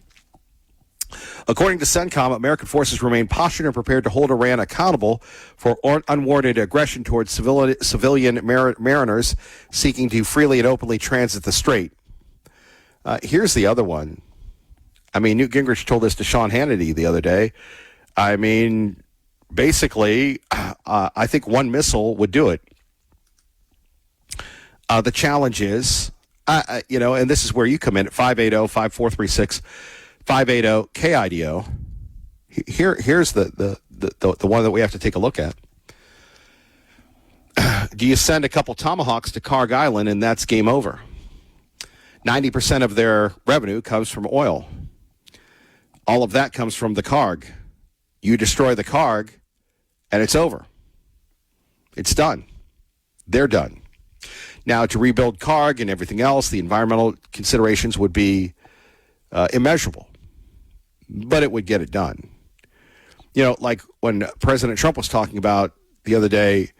According to CENTCOM, American forces remain postured and prepared to hold Iran accountable for unwarranted aggression towards civilian mariners seeking to freely and openly transit the strait. Here's the other one. Newt Gingrich told this to Sean Hannity the other day. Basically, I think one missile would do it. The challenge is, and this is where you come in at 580-5436, 580-KIDO. Here's the one that we have to take a look at. Do you send a couple Tomahawks to Carg Island and that's game over? 90% of their revenue comes from oil. All of that comes from the Carg. You destroy the Carg and it's over. It's done. They're done. Now, to rebuild Carg and everything else, the environmental considerations would be immeasurable, but it would get it done. Like when President Trump was talking about the other day,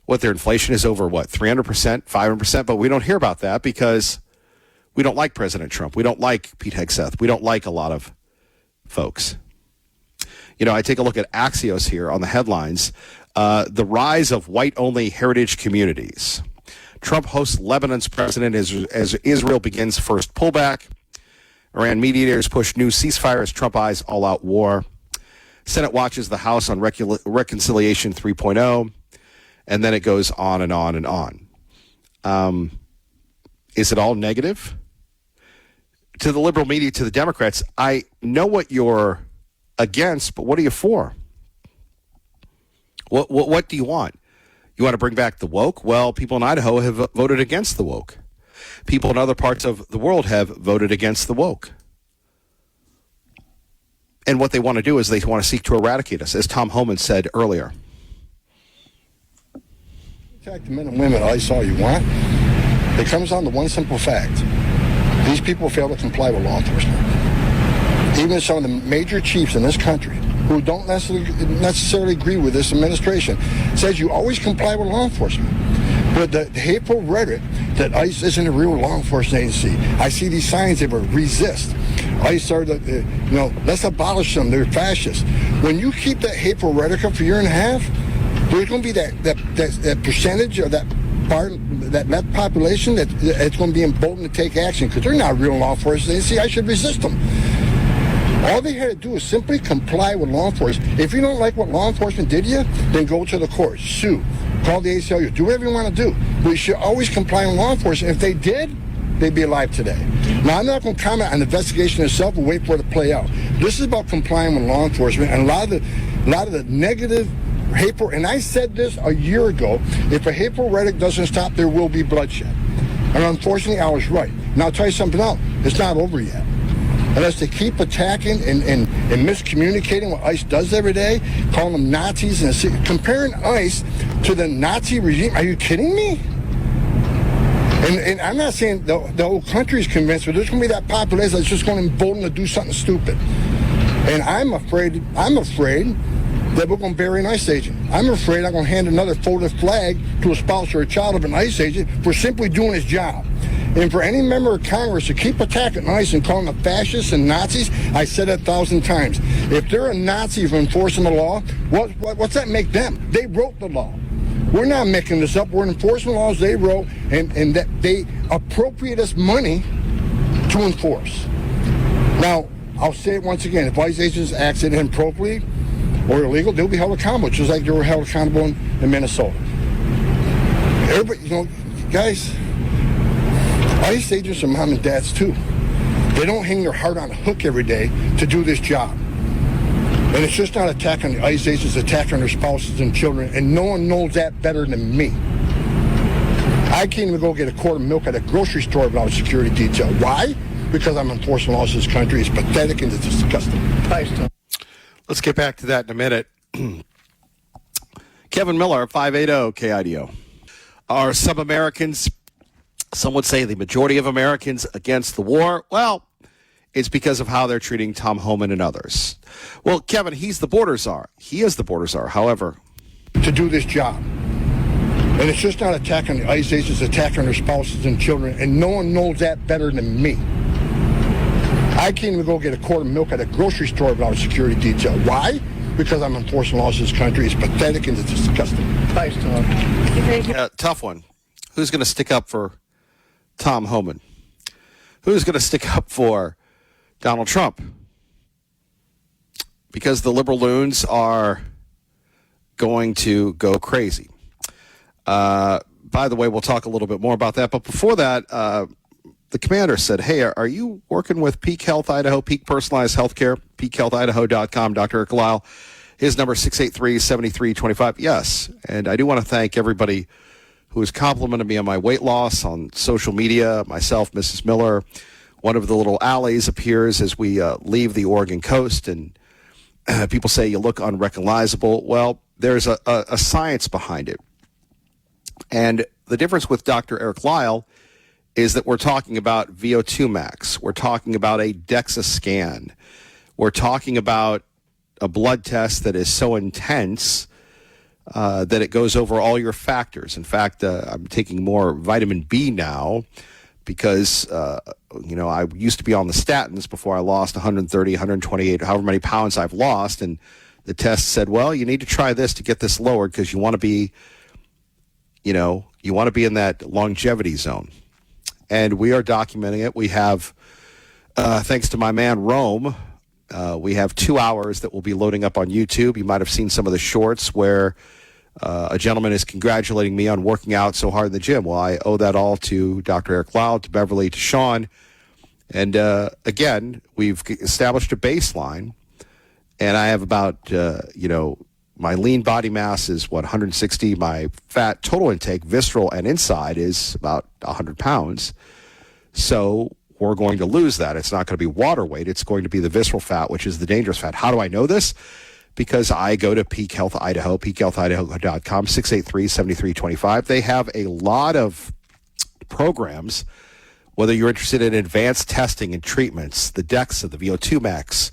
what their inflation is over, 300%, 500%, but we don't hear about that because we don't like President Trump. We don't like Pete Hegseth. We don't like a lot of folks. I take a look at Axios here on the headlines. The rise of white-only heritage communities. Trump hosts Lebanon's president as Israel begins first pullback. Iran mediators push new ceasefire as Trump eyes all-out war. Senate watches the House on Reconciliation 3.0. And then it goes on and on and on. Is it all negative? To the liberal media, to the Democrats, I know what you're against, but what are you for? What do you want? You want to bring back the woke? Well, people in Idaho have voted against the woke. People in other parts of the world have voted against the woke. And what they want to do is they want to seek to eradicate us, as Tom Homan said earlier. Attack the men and women ICE all you want. It comes down to one simple fact. These people fail to comply with law enforcement. Even some of the major chiefs in this country who don't necessarily agree with this administration says you always comply with law enforcement. But the hateful rhetoric that ICE isn't a real law enforcement agency. I see these signs that were resist. ICE are let's abolish them. They're fascists. When you keep that hateful rhetoric up for a year and a half, there's going to be that percentage of that population that it's going to be emboldened to take action because they're not real law enforcement agency. I should resist them. All they had to do is simply comply with law enforcement. If you don't like what law enforcement did to you, then go to the courts, sue, call the ACLU, do whatever you want to do. But you should always comply with law enforcement. If they did, they'd be alive today. Now, I'm not going to comment on the investigation itself. We'll wait for it to play out. This is about complying with law enforcement, and a lot of the negative, hateful, and I said this a year ago, if a hateful rhetoric doesn't stop, there will be bloodshed. And unfortunately, I was right. Now, I'll tell you something else. It's not over yet. Unless they keep attacking and miscommunicating what ICE does every day, calling them Nazis and comparing ICE to the Nazi regime. Are you kidding me? And I'm not saying the whole country is convinced, but there's going to be that population that's just going to embolden to do something stupid. And I'm afraid that we're going to bury an ICE agent. I'm afraid I'm going to hand another folded flag to a spouse or a child of an ICE agent for simply doing his job. And for any member of Congress to keep attacking ICE and calling them fascists and Nazis, I said it 1,000 times. If they're a Nazi for enforcing the law, what's that make them? They wrote the law. We're not making this up. We're enforcing laws they wrote, and that they appropriate us money to enforce. Now, I'll say it once again. If ICE agents acted inappropriately or illegal, they'll be held accountable, just like they were held accountable in Minnesota. Everybody, guys, ICE agents are mom and dads too. They don't hang their heart on a hook every day to do this job. And it's just not attacking the ICE agents, it's attacking their spouses and children, and no one knows that better than me. I can't even go get a quart of milk at a grocery store without a security detail. Why? Because I'm enforcing laws in this country. It's pathetic and it's disgusting. Let's get back to that in a minute. Kevin Miller, 580 KIDO. Are some Americans, some would say the majority of Americans, against the war? Well, it's because of how they're treating Tom Homan and others. Well, Kevin, he's the border czar. He is the border czar. However, to do this job. And it's just not attacking the ICE agents, it's attacking their spouses and children, and no one knows that better than me. I can't even go get a quart of milk at a grocery store without a security detail. Why? Because I'm enforcing laws in this country. It's pathetic and it's disgusting. Thanks, Tom. Tough one. Who's going to stick up for Tom Homan? Who's going to stick up for Donald Trump? Because the liberal loons are going to go crazy. By the way, we'll talk a little bit more about that. But before that, the commander said, hey, are you working with Peak Health Idaho, Peak Personalized Healthcare, peakhealthidaho.com, Dr. Eric Lyle? His number is 683-7325. Yes, and I do want to thank everybody who has complimented me on my weight loss on social media, myself, Mrs. Miller. One of the little alleys appears as we leave the Oregon coast, and people say you look unrecognizable. Well, there's a science behind it. And the difference with Dr. Eric Lyle is that we're talking about VO2 max. We're talking about a DEXA scan. We're talking about a blood test that is so intense that it goes over all your factors. In fact, I'm taking more vitamin B now because, I used to be on the statins before I lost 130, 128, however many pounds I've lost. And the test said, well, you need to try this to get this lowered because you want to be, you want to be in that longevity zone. And we are documenting it. We have, thanks to my man Rome, we have 2 hours that will be loading up on YouTube. You might have seen some of the shorts where a gentleman is congratulating me on working out so hard in the gym. Well, I owe that all to Dr. Eric Lyle, to Beverly, to Sean. And again, we've established a baseline. And I have about, my lean body mass is 160. My fat total intake, visceral and inside, is about 100 pounds. So we're going to lose that. It's not going to be water weight. It's going to be the visceral fat, which is the dangerous fat. How do I know this? Because I go to Peak Health Idaho, peakhealthidaho.com, 683-7325. They have a lot of programs, whether you're interested in advanced testing and treatments, the DEXA, the VO2 max,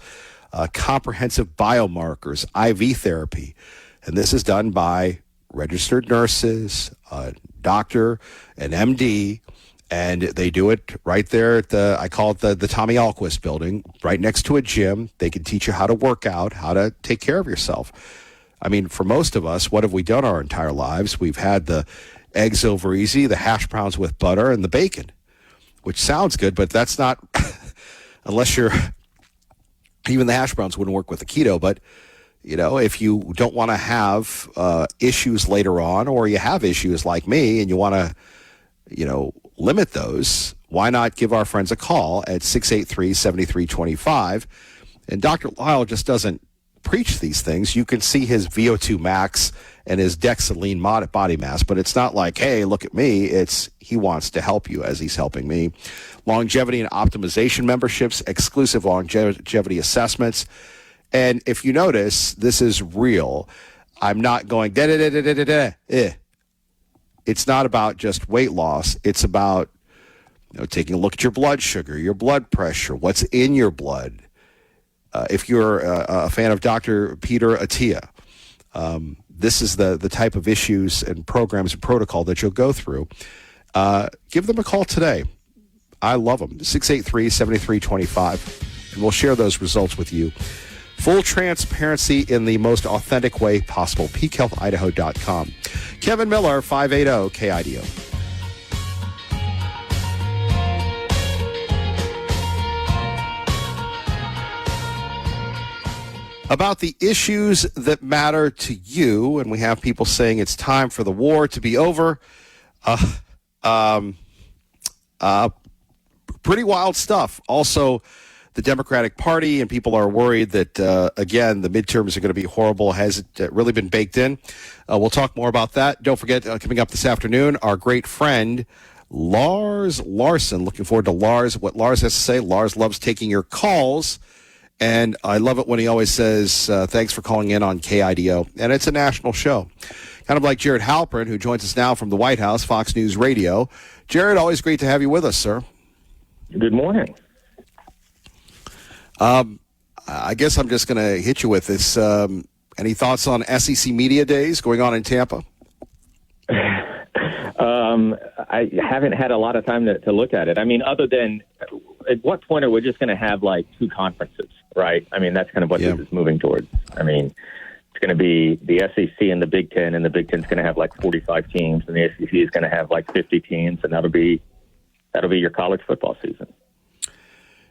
comprehensive biomarkers, IV therapy. And this is done by registered nurses, a doctor, an MD, and they do it right there at I call it the Tommy Alquist building, right next to a gym. They can teach you how to work out, how to take care of yourself. I mean, for most of us, what have we done our entire lives? We've had the eggs over easy, the hash browns with butter, and the bacon, which sounds good, but that's not, unless you're, even the hash browns wouldn't work with the keto, but if you don't want to have issues later on, or you have issues like me and you want to, limit those, why not give our friends a call at 683-7325? And Dr. Lyle just doesn't preach these things. You can see his VO2 max and his DEXA lean body mass, but it's not like, hey, look at me. It's he wants to help you as he's helping me. Longevity and optimization memberships, exclusive longevity assessments. And if you notice, this is real. I'm not going It's not about just weight loss. It's about taking a look at your blood sugar, your blood pressure, what's in your blood. if you're a fan of Dr. Peter Attia, this is the type of issues and programs and protocol that you'll go through. Give them a call today. I love them. 683-7325. And we'll share those results with you. Full transparency in the most authentic way possible. peakhealthidaho.com. Kevin Miller, 580 KIDO. About the issues that matter to you, and we have people saying it's time for the war to be over. Pretty wild stuff. Also, the Democratic Party, and people are worried that, again, the midterms are going to be horrible. Has it really been baked in? We'll talk more about that. Don't forget, coming up this afternoon, our great friend, Lars Larson. Looking forward to what Lars has to say. Lars loves taking your calls, and I love it when he always says, thanks for calling in on KIDO. And it's a national show. Kind of like Jared Halpern, who joins us now from the White House, Fox News Radio. Jared, always great to have you with us, sir. Good morning. I guess I'm just going to hit you with this. Any thoughts on SEC Media Days going on in Tampa? I haven't had a lot of time to look at it. I mean, other than at what point are we just going to have like two conferences, right? I mean, that's kind of what this is moving towards. I mean, it's going to be the SEC and the Big Ten, and the Big Ten's going to have like 45 teams, and the SEC is going to have like 50 teams, and that'll be your college football season.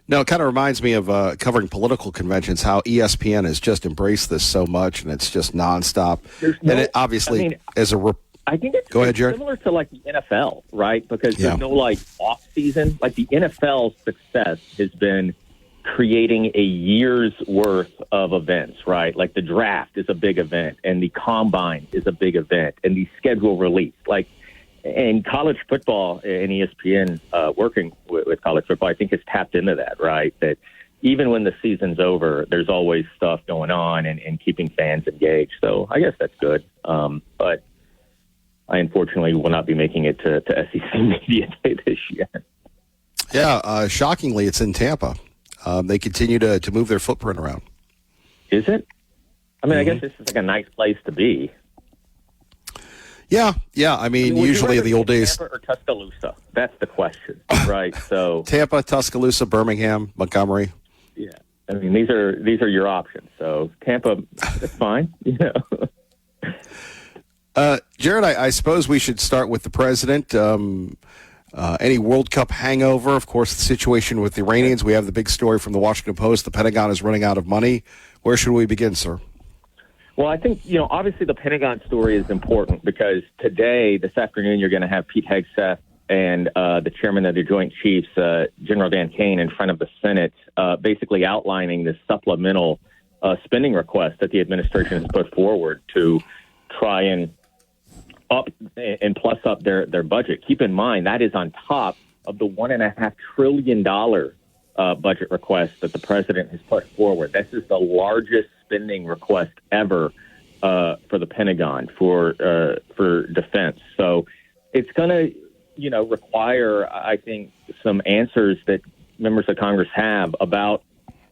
No, it kind of reminds me of covering political conventions, how ESPN has just embraced this so much, and it's just nonstop. And it obviously, I think it's Go ahead, Jared. similar to like the NFL, right? Because there's no like off season. Like the NFL's success has been creating a year's worth of events, right? Like the draft is a big event, and the combine is a big event, and the schedule release, and college football and ESPN working with college football, I think has tapped into that, right? That even when the season's over, there's always stuff going on and keeping fans engaged. So I guess that's good. But I unfortunately will not be making it to SEC Media Day this year. Yeah, shockingly, it's in Tampa. They continue to move their footprint around. Is it? I mean, I guess this is like a nice place to be. Yeah. I mean usually in the old days. Tampa or Tuscaloosa? That's the question, right? So Tampa, Tuscaloosa, Birmingham, Montgomery. Yeah, I mean these are your options. So Tampa, that's fine. Jared, I suppose we should start with the president. Any World Cup hangover? Of course, the situation with the Iranians. We have the big story from the Washington Post. The Pentagon is running out of money. Where should we begin, sir? Well, I think, obviously the Pentagon story is important because this afternoon, you're going to have Pete Hegseth and the chairman of the Joint Chiefs, General Dan Kane, in front of the Senate, basically outlining this supplemental spending request that the administration has put forward to try and plus up their budget. Keep in mind, that is on top of the $1.5 trillion budget request that the president has put forward. This is the largest spending request ever for the Pentagon for defense. So it's going to, require, I think, some answers that members of Congress have about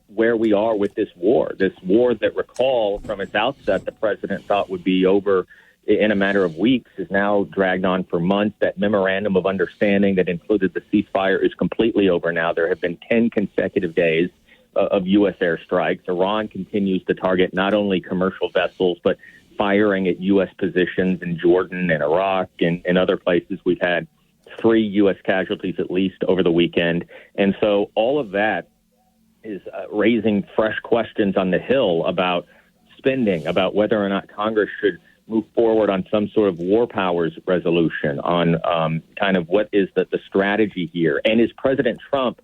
where we are with this war that, recall, from its outset, the president thought would be over in a matter of weeks, is now dragged on for months. That memorandum of understanding that included the ceasefire is completely over now. There have been 10 consecutive days of U.S. airstrikes. Iran continues to target not only commercial vessels, but firing at U.S. positions in Jordan and Iraq and other places. We've had 3 U.S. casualties at least over the weekend. And so all of that is raising fresh questions on the Hill about spending, about whether or not Congress should move forward on some sort of war powers resolution, on kind of what is the strategy here. And is President Trump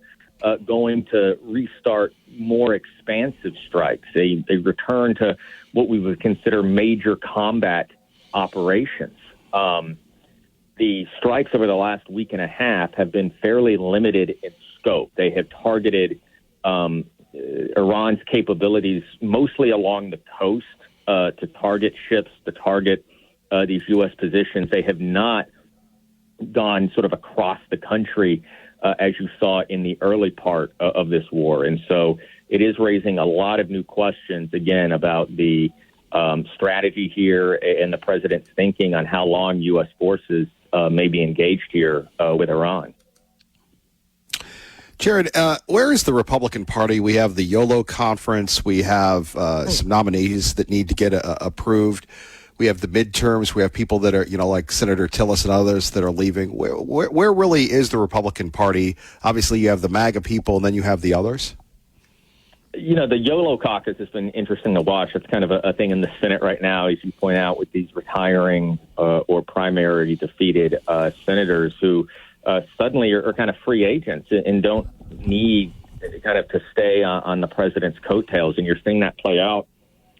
going to restart more expansive strikes, a return to what we would consider major combat operations? The strikes over the last week and a half have been fairly limited in scope. They have targeted Iran's capabilities mostly along the coast, to target ships, to target these U.S. positions. They have not gone sort of across the country as you saw in the early part of this war. And so it is raising a lot of new questions, again, about the strategy here and the president's thinking on how long U.S. forces may be engaged here with Iran. Jared, where is the Republican Party? We have the YOLO conference. We have some nominees that need to get approved. We have the midterms. We have people that are, like Senator Tillis and others that are leaving. Where really is the Republican Party? Obviously, you have the MAGA people, and then you have the others. The YOLO caucus has been interesting to watch. It's kind of a thing in the Senate right now, as you point out, with these retiring or primary defeated senators who suddenly are kind of free agents and don't need kind of to stay on the president's coattails. And you're seeing that play out,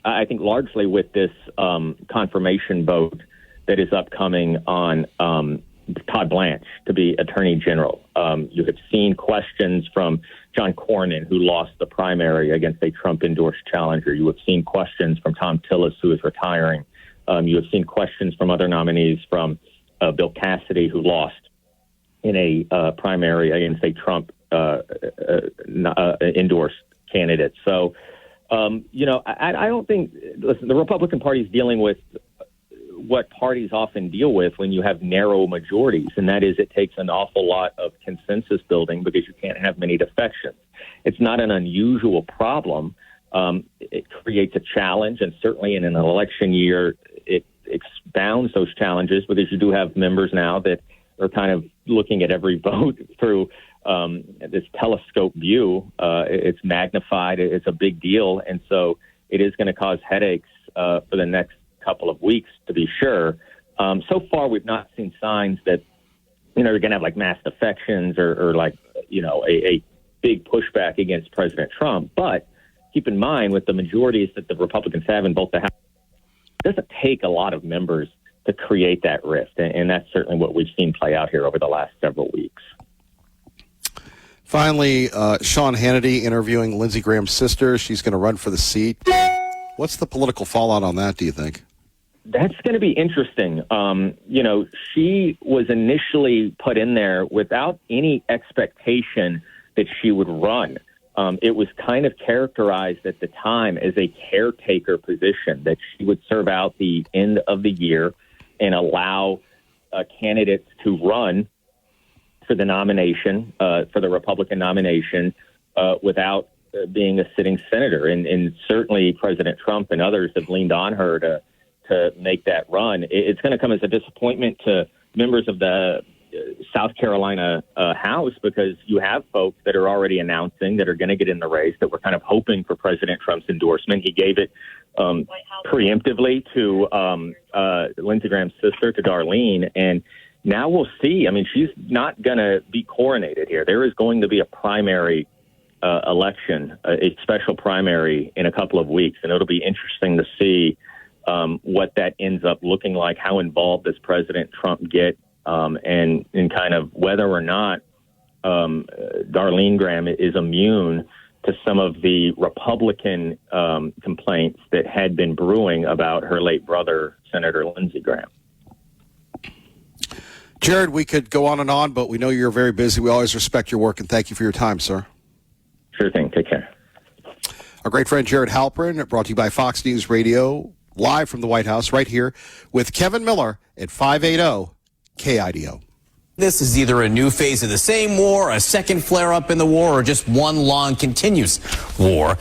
I think, largely with this confirmation vote that is upcoming on Todd Blanche to be Attorney General. You have seen questions from John Cornyn, who lost the primary against a Trump-endorsed challenger. You have seen questions from Tom Tillis, who is retiring. You have seen questions from other nominees, from Bill Cassidy, who lost in a primary against a Trump endorsed candidate. So, I don't think, listen, the Republican Party is dealing with what parties often deal with when you have narrow majorities, and that is it takes an awful lot of consensus building because you can't have many defections. It's not an unusual problem. It creates a challenge, and certainly in an election year, it expounds those challenges because you do have members now that are kind of looking at every vote through this telescope view. It's magnified. It's a big deal. And so it is going to cause headaches for the next couple of weeks, to be sure. So far, we've not seen signs that, you're going to have like mass defections or like, a big pushback against President Trump. But keep in mind, with the majorities that the Republicans have in both the House, it doesn't take a lot of members to create that rift. And that's certainly what we've seen play out here over the last several weeks. Finally, Sean Hannity interviewing Lindsey Graham's sister. She's going to run for the seat. What's the political fallout on that, do you think? That's going to be interesting. She was initially put in there without any expectation that she would run. It was kind of characterized at the time as a caretaker position, that she would serve out the end of the year and allow candidates to run for the nomination, for the Republican nomination, without being a sitting senator. And certainly President Trump and others have leaned on her to make that run. It's going to come as a disappointment to members of the South Carolina House, because you have folks that are already announcing that are going to get in the race, that were kind of hoping for President Trump's endorsement. He gave it preemptively to Lindsey Graham's sister, to Darlene, and now we'll see. I mean, she's not going to be coronated here. There is going to be a primary election, a special primary in a couple of weeks, and it'll be interesting to see what that ends up looking like, how involved does President Trump get, and kind of whether or not Darlene Graham is immune to some of the Republican complaints that had been brewing about her late brother, Senator Lindsey Graham. Jared, we could go on and on, but we know you're very busy. We always respect your work, and thank you for your time, sir. Sure thing. Take care. Our great friend Jared Halpern, brought to you by Fox News Radio, live from the White House, right here with Kevin Miller at 580 KIDO. This is either a new phase of the same war, a second flare-up in the war, or just one long, continuous war.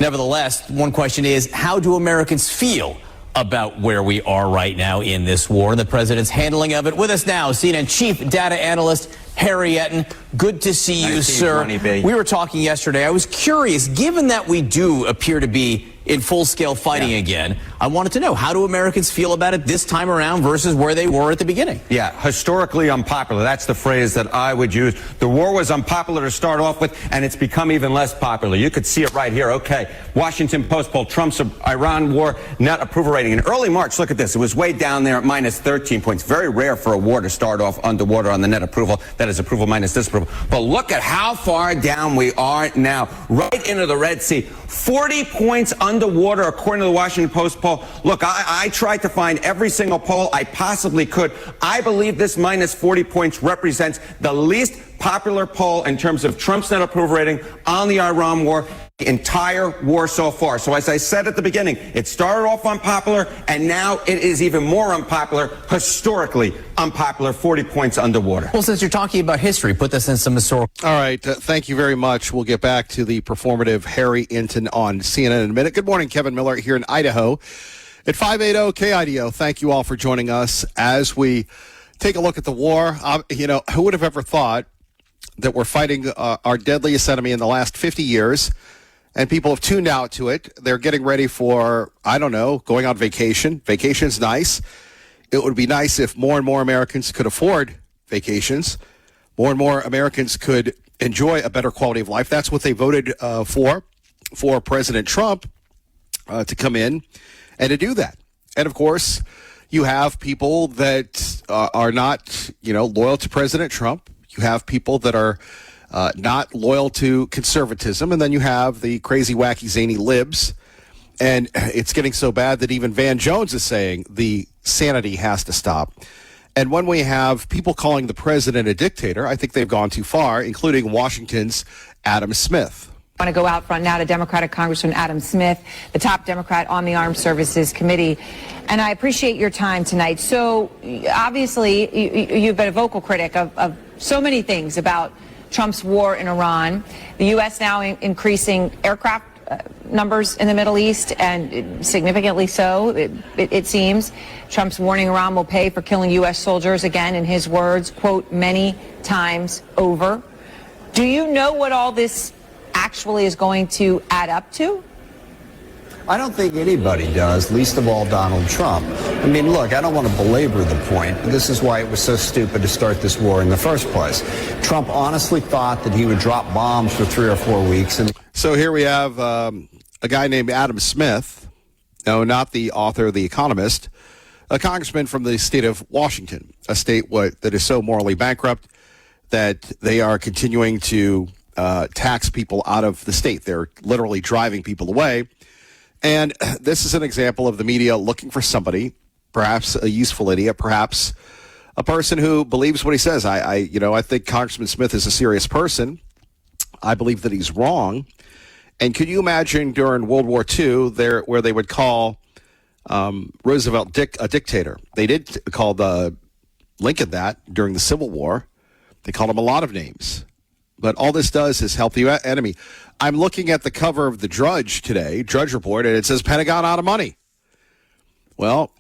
Nevertheless, one question is, how do Americans feel about where we are right now in this war and the president's handling of it? With us now, CNN chief data analyst Harry Etten. Good to see you, sir. We were talking yesterday. I was curious, given that we do appear to be in full-scale fighting again, I wanted to know, how do Americans feel about it this time around versus where they were at the beginning? Yeah, historically unpopular. That's the phrase that I would use. The war was unpopular to start off with, and it's become even less popular. You could see it right here. Okay, Washington Post poll, Trump's Iran war net approval rating. In early March, look at this. It was way down there at minus 13 points. Very rare for a war to start off underwater on the net approval. That is approval minus disapproval. But look at how far down we are now, right into the Red Sea. 40 points underwater, according to the Washington Post poll. Look, I tried to find every single poll I possibly could. I believe this minus 40 points represents the least popular poll in terms of Trump's net approval rating on the Iran war. the entire war so far. So as I said at the beginning, it started off unpopular, and now it is even more unpopular, historically unpopular, 40 points underwater. Well, since you're talking about history, put this in some historical. All right. Thank you very much. We'll get back to the performative Harry Inton on CNN in a minute. Good morning, Kevin Miller here in Idaho at 580 KIDO. Thank you all for joining us as we take a look at the war. Who would have ever thought that we're fighting our deadliest enemy in the last 50 years? And people have tuned out to it. They're getting ready for, I don't know, going on vacation. Vacation's nice. It would be nice if more and more Americans could afford vacations. More and more Americans could enjoy a better quality of life. That's what they voted for President Trump to come in and to do that. And, of course, you have people that are not, loyal to President Trump. You have people that are not loyal to conservatism, and then you have the crazy, wacky, zany libs. And it's getting so bad that even Van Jones is saying the sanity has to stop. And when we have people calling the president a dictator, I think they've gone too far, including Washington's Adam Smith. I want to go out front now to Democratic Congressman Adam Smith, the top Democrat on the Armed Services Committee. And I appreciate your time tonight. So obviously, you've been a vocal critic of so many things about Trump's war in Iran, the U.S. now increasing aircraft numbers in the Middle East, and significantly so, it seems. Trump's warning Iran will pay for killing U.S. soldiers, again, in his words, quote, many times over. Do you know what all this actually is going to add up to? I don't think anybody does, least of all Donald Trump. I mean, look, I don't want to belabor the point, but this is why it was so stupid to start this war in the first place. Trump honestly thought that he would drop bombs for 3 or 4 weeks. So here we have a guy named Adam Smith, no, not the author of The Economist, a congressman from the state of Washington, a state that is so morally bankrupt that they are continuing to tax people out of the state. They're literally driving people away. And this is an example of the media looking for somebody, perhaps a useful idiot, perhaps a person who believes what he says. I think Congressman Smith is a serious person. I believe that he's wrong. And could you imagine during World War II where they would call Roosevelt a dictator? They did call Lincoln that during the Civil War. They called him a lot of names. But all this does is help the enemy. I'm looking at the cover of the Drudge today, Drudge Report, and it says Pentagon out of money. Well,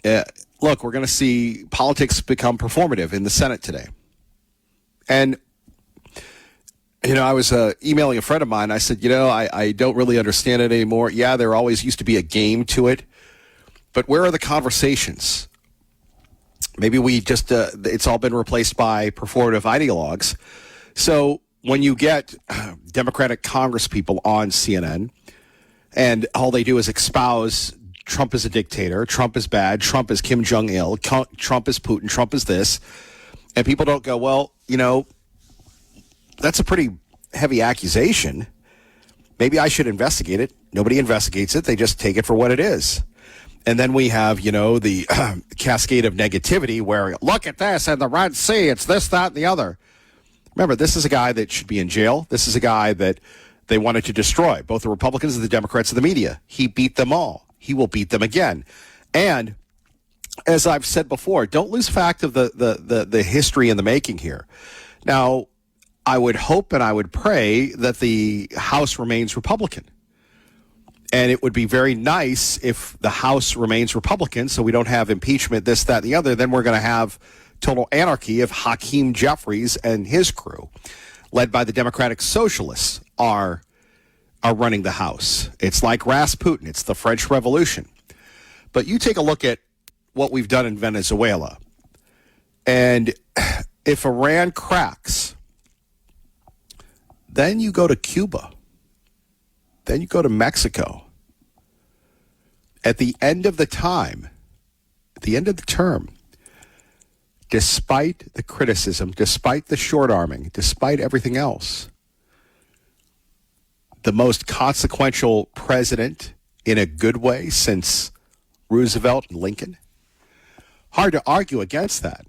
look, we're going to see politics become performative in the Senate today. And, I was emailing a friend of mine. I said, I don't really understand it anymore. Yeah, there always used to be a game to it. But where are the conversations? Maybe we just, it's all been replaced by performative ideologues. So when you get Democratic Congresspeople on CNN and all they do is espouse Trump is a dictator, Trump is bad, Trump is Kim Jong-il, Trump is Putin, Trump is this, and people don't go, well, that's a pretty heavy accusation. Maybe I should investigate it. Nobody investigates it. They just take it for what it is. And then we have, the cascade of negativity where, look at this and the Red Sea, it's this, that, and the other. Remember, this is a guy that should be in jail. This is a guy that they wanted to destroy, both the Republicans and the Democrats and the media. He beat them all. He will beat them again. And as I've said before, don't lose fact of the history in the making here. Now, I would hope and I would pray that the House remains Republican. And it would be very nice if the House remains Republican so we don't have impeachment, this, that, and the other. Then we're going to have total anarchy if Hakeem Jeffries and his crew, led by the Democratic Socialists, are running the House. It's like Rasputin. It's the French Revolution. But you take a look at what we've done in Venezuela. And if Iran cracks, then you go to Cuba. Then you go to Mexico. At the end of the term, despite the criticism, despite the short-arming, despite everything else, the most consequential president in a good way since Roosevelt and Lincoln. Hard to argue against that.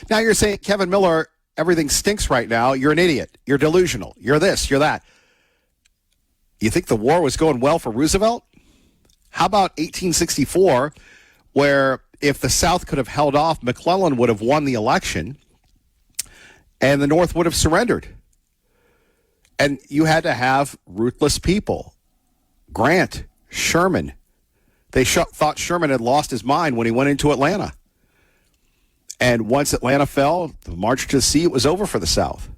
Now you're saying, Kevin Miller, everything stinks right now. You're an idiot. You're delusional. You're this, you're that. You think the war was going well for Roosevelt? How about 1864, where if the South could have held off, McClellan would have won the election and the North would have surrendered. And you had to have ruthless people. Grant, Sherman. They thought Sherman had lost his mind when he went into Atlanta. And once Atlanta fell, the march to the sea, it was over for the South.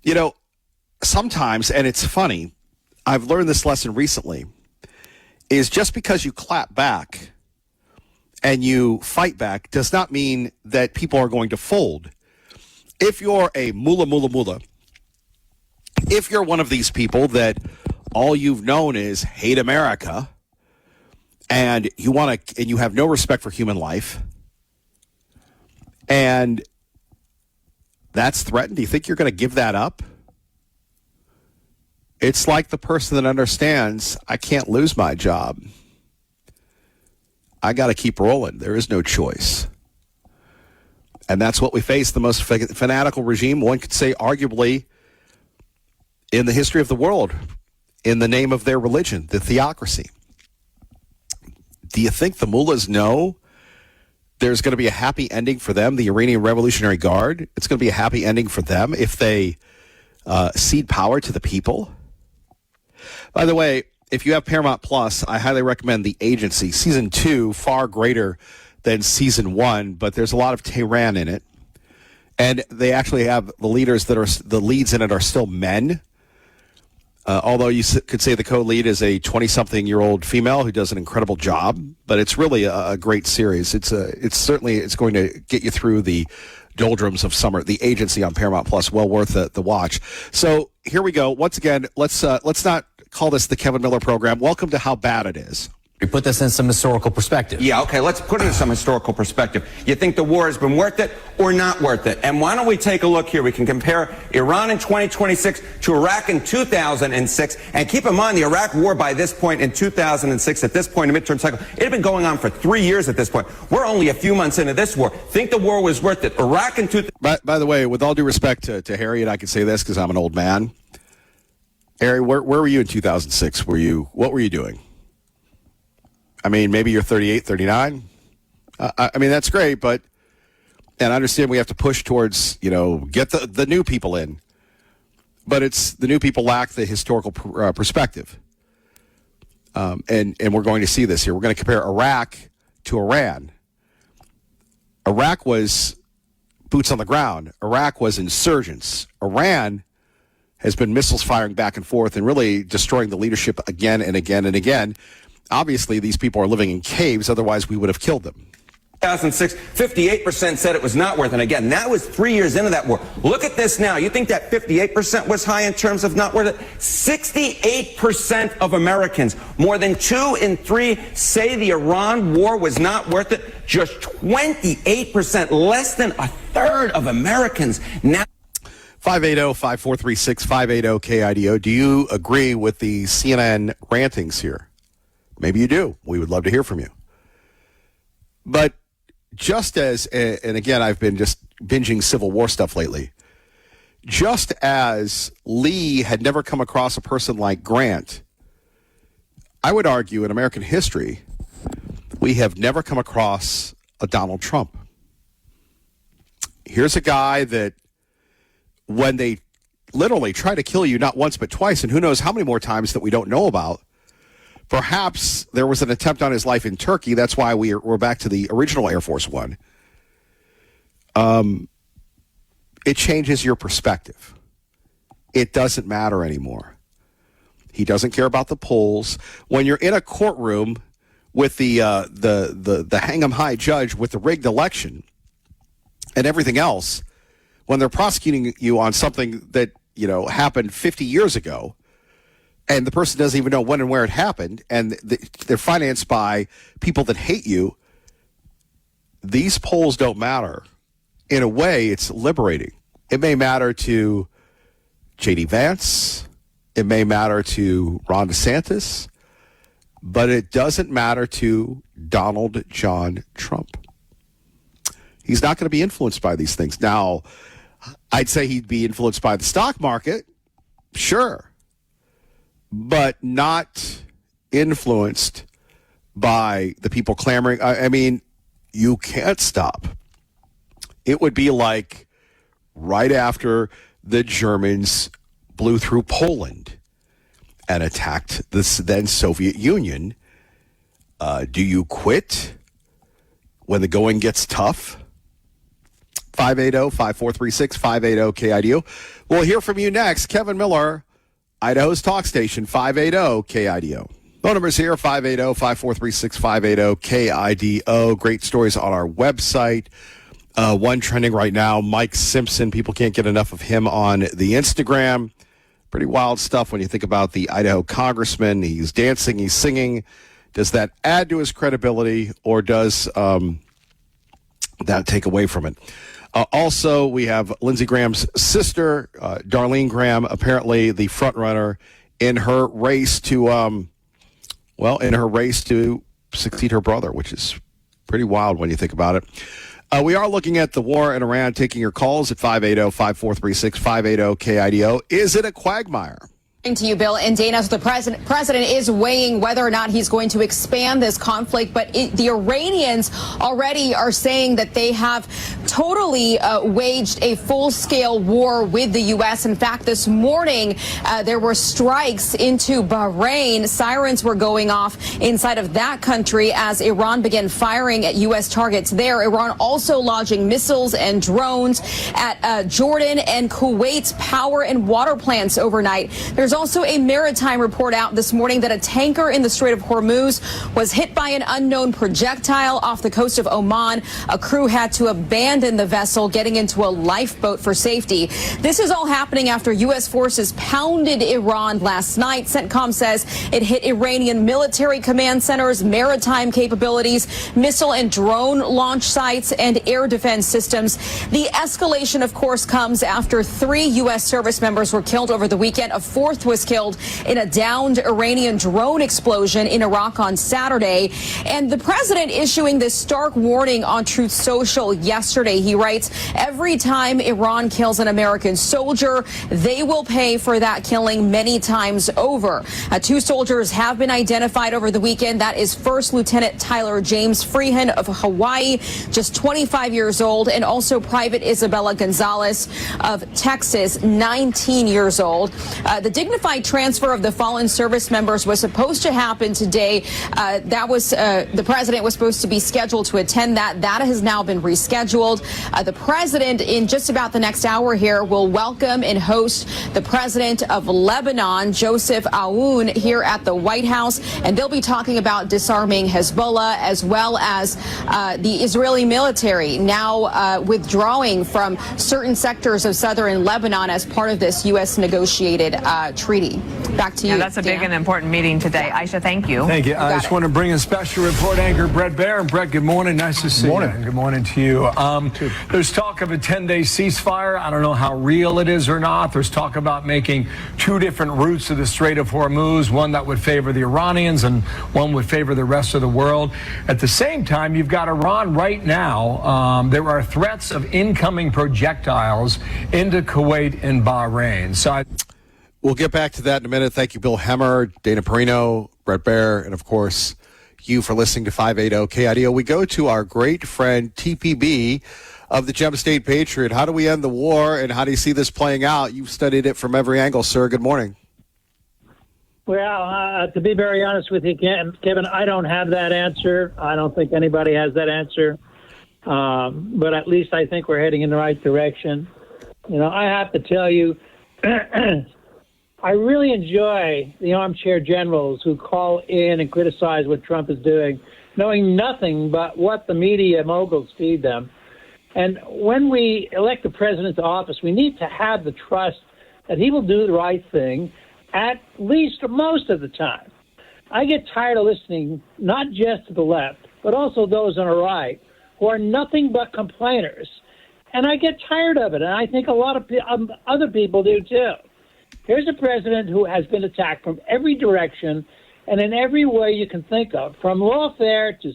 You know, sometimes, and it's funny, I've learned this lesson recently, is just because you clap back and you fight back does not mean that people are going to fold. If you're a mullah, if you're one of these people that all you've known is hate America and you have no respect for human life, and that's threatened, do you think you're going to give that up? It's like the person that understands, I can't lose my job. I got to keep rolling. There is no choice. And that's what we face, the most fanatical regime, one could say arguably, in the history of the world, in the name of their religion, the theocracy. Do you think the mullahs know there's going to be a happy ending for them, the Iranian Revolutionary Guard? It's going to be a happy ending for them if they cede power to the people? By the way, if you have Paramount Plus, I highly recommend The Agency. Season 2, far greater than Season 1, but there's a lot of Tehran in it. And they actually have the leaders that are the leads in it are still men. Although you could say the co-lead is a 20-something-year-old female who does an incredible job, but it's really a great series. It's going to get you through the doldrums of summer. The Agency on Paramount Plus, well worth the watch. So here we go. Once again, let's not call this the Kevin Miller Program. Welcome to How Bad It Is. We put this in some historical perspective. Yeah, okay, let's put it in some historical perspective. You think the war has been worth it or not worth it? And why don't we take a look here? We can compare Iran in 2026 to Iraq in 2006. And keep in mind, the Iraq war by this point in 2006, at this point in the midterm cycle, it had been going on for 3 years at this point. We're only a few months into this war. Think the war was worth it. Iraq in By the way, with all due respect to Harry, and I can say this because I'm an old man. Harry, where were you in 2006? What were you doing? I mean, maybe you're 38, 39. I mean, that's great, and I understand we have to push towards, get the new people in. But it's the new people lack the historical perspective. And we're going to see this here. We're going to compare Iraq to Iran. Iraq was boots on the ground. Iraq was insurgents. Iran has been missiles firing back and forth and really destroying the leadership again and again and again. Obviously, these people are living in caves. Otherwise, we would have killed them. 2006, 58% said it was not worth it. And again, that was 3 years into that war. Look at this now. You think that 58% was high in terms of not worth it? 68% of Americans, more than 2 in 3, say the Iran war was not worth it. Just 28%, less than a third of Americans now. 580-5436, 580-KIDO. Do you agree with the CNN rantings here? Maybe you do. We would love to hear from you. But just as, and again, I've been just binging Civil War stuff lately, just as Lee had never come across a person like Grant, I would argue in American history, we have never come across a Donald Trump. Here's a guy that when they literally try to kill you not once but twice, and who knows how many more times that we don't know about, perhaps there was an attempt on his life in Turkey. That's why we're back to the original Air Force One. It changes your perspective. It doesn't matter anymore. He doesn't care about the polls. When you're in a courtroom with the hang 'em high judge with the rigged election and everything else, when they're prosecuting you on something that happened 50 years ago, and the person doesn't even know when and where it happened, and they're financed by people that hate you, these polls don't matter. In a way, it's liberating. It may matter to J.D. Vance. It may matter to Ron DeSantis. But it doesn't matter to Donald John Trump. He's not going to be influenced by these things. Now, I'd say he'd be influenced by the stock market. Sure. but not influenced by the people clamoring. I mean, you can't stop. It would be like right after the Germans blew through Poland and attacked the then Soviet Union. Do you quit when the going gets tough? 580-5436, 580-KIDO. We'll hear from you next. Kevin Miller, Idaho's talk station, 580-KIDO. Phone numbers here, 580-5436, 580-KIDO. Great stories on our website. One trending right now, Mike Simpson. People can't get enough of him on the Instagram. Pretty wild stuff when you think about the Idaho congressman. He's dancing, he's singing. Does that add to his credibility, or does that take away from it? Also, we have Lindsey Graham's sister, Darlene Graham, apparently the front runner in her race to, succeed her brother, which is pretty wild when you think about it. We are looking at the war in Iran, taking your calls at 580-5436, 580-KIDO. Is it a quagmire? To you, Bill and Dana. So the president is weighing whether or not he's going to expand this conflict, but the Iranians already are saying that they have totally waged a full-scale war with the U.S. In fact, this morning there were strikes into Bahrain. Sirens were going off inside of that country as Iran began firing at U.S. targets there. Iran also launching missiles and drones at Jordan and Kuwait's power and water plants overnight. There's also a maritime report out this morning that a tanker in the Strait of Hormuz was hit by an unknown projectile off the coast of Oman. A crew had to abandon the vessel, getting into a lifeboat for safety. This is all happening after U.S. forces pounded Iran last night. CENTCOM says it hit Iranian military command centers, maritime capabilities, missile and drone launch sites, and air defense systems. The escalation, of course, comes after 3 U.S. service members were killed over the weekend. A 4th was killed in a downed Iranian drone explosion in Iraq on Saturday. And the president issuing this stark warning on Truth Social yesterday. He writes, every time Iran kills an American soldier, they will pay for that killing many times over. 2 soldiers have been identified over the weekend. That is First Lieutenant Tyler James Freehan of Hawaii, just 25 years old, and also Private Isabella Gonzalez of Texas, 19 years old. The dignified transfer of the fallen service members was supposed to happen today. The president was supposed to be scheduled to attend that. That has now been rescheduled. The president, in just about the next hour here, will welcome and host the president of Lebanon, Joseph Aoun, here at the White House, and they'll be talking about disarming Hezbollah, as well as the Israeli military now withdrawing from certain sectors of southern Lebanon as part of this U.S. negotiated treaty. Back to you. Yeah, that's a big and important meeting today. Aisha, thank you. Thank you. I just want to bring in special report anchor Brett Baer. And Brett, good morning. Nice to see you. Good morning to you. There's talk of a 10-day ceasefire. I don't know how real it is or not. There's talk about making 2 different routes to the Strait of Hormuz, one that would favor the Iranians and one would favor the rest of the world. At the same time, you've got Iran right now. There are threats of incoming projectiles into Kuwait and Bahrain. So we'll get back to that in a minute. Thank you, Bill Hemmer, Dana Perino, Brett Baer, and, of course, you for listening to 580-KIDO. We go to our great friend TPB of the Gem State Patriot. How do we end the war, and how do you see this playing out? You've studied it from every angle, sir. Good morning. Well, to be very honest with you, Kevin, I don't have that answer. I don't think anybody has that answer. But at least I think we're heading in the right direction. You know, I have to tell you, I really enjoy the armchair generals who call in and criticize what Trump is doing, knowing nothing but what the media moguls feed them. And when we elect the president to office, we need to have the trust that he will do the right thing at least most of the time. I get tired of listening not just to the left, but also those on the right who are nothing but complainers. And I get tired of it, and I think a lot of other people do too. Here's a president who has been attacked from every direction and in every way you can think of, from lawfare to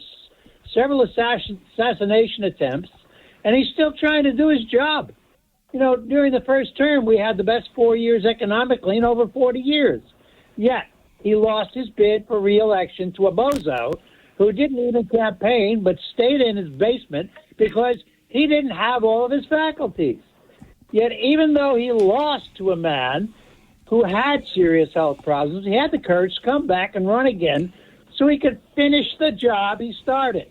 several assassination attempts, and he's still trying to do his job. You know, during the first term, we had the best 4 years economically in over 40 years. Yet, he lost his bid for re-election to a bozo who didn't even campaign but stayed in his basement because he didn't have all of his faculties. Yet, even though he lost to a man who had serious health problems, he had the courage to come back and run again so he could finish the job he started.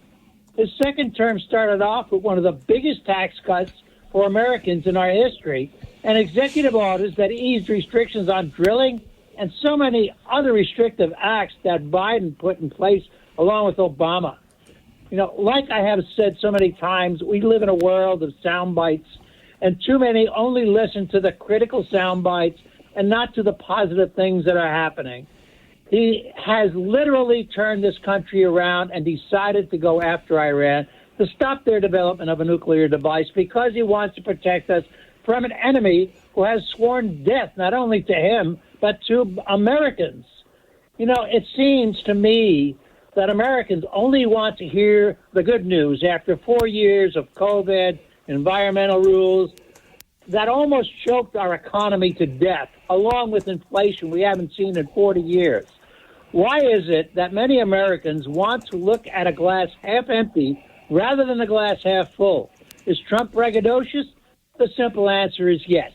His second term started off with one of the biggest tax cuts for Americans in our history and executive orders that eased restrictions on drilling and so many other restrictive acts that Biden put in place along with Obama. You know, like I have said so many times, we live in a world of sound bites, and too many only listen to the critical sound bites and not to the positive things that are happening. He has literally turned this country around and decided to go after Iran to stop their development of a nuclear device because he wants to protect us from an enemy who has sworn death not only to him, but to Americans. You know, it seems to me that Americans only want to hear the good news after 4 years of COVID, environmental rules, that almost choked our economy to death, along with inflation we haven't seen in 40 years. Why is it that many Americans want to look at a glass half empty rather than a glass half full? Is Trump braggadocious? The simple answer is yes.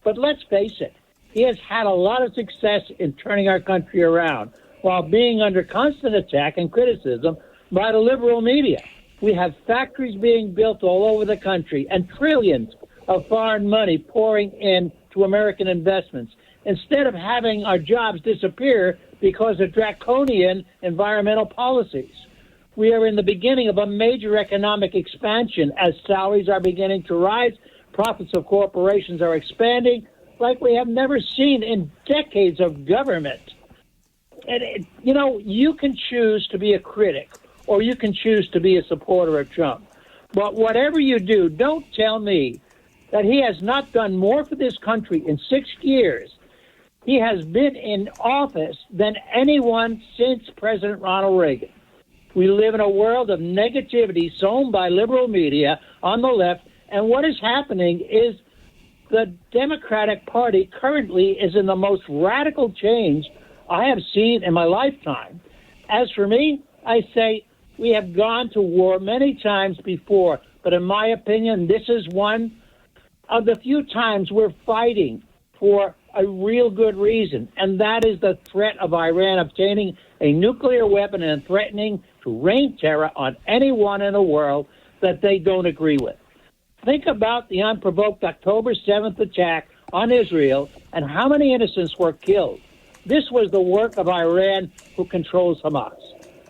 But let's face it, he has had a lot of success in turning our country around while being under constant attack and criticism by the liberal media. We have factories being built all over the country and trillions of foreign money pouring in to American investments instead of having our jobs disappear because of draconian environmental policies. We are in the beginning of a major economic expansion as salaries are beginning to rise, profits of corporations are expanding like we have never seen in decades of government. And, you know, you can choose to be a critic or you can choose to be a supporter of Trump. But whatever you do, don't tell me that he has not done more for this country in 6 years. He has been in office than anyone since President Ronald Reagan. We live in a world of negativity sown by liberal media on the left, and what is happening is the Democratic Party currently is in the most radical change I have seen in my lifetime. As for me, I say we have gone to war many times before, but in my opinion, this is one of the few times we're fighting for a real good reason, and that is the threat of Iran obtaining a nuclear weapon and threatening to rain terror on anyone in the world that they don't agree with. Think about the unprovoked October 7th attack on Israel and how many innocents were killed. This was the work of Iran, who controls Hamas.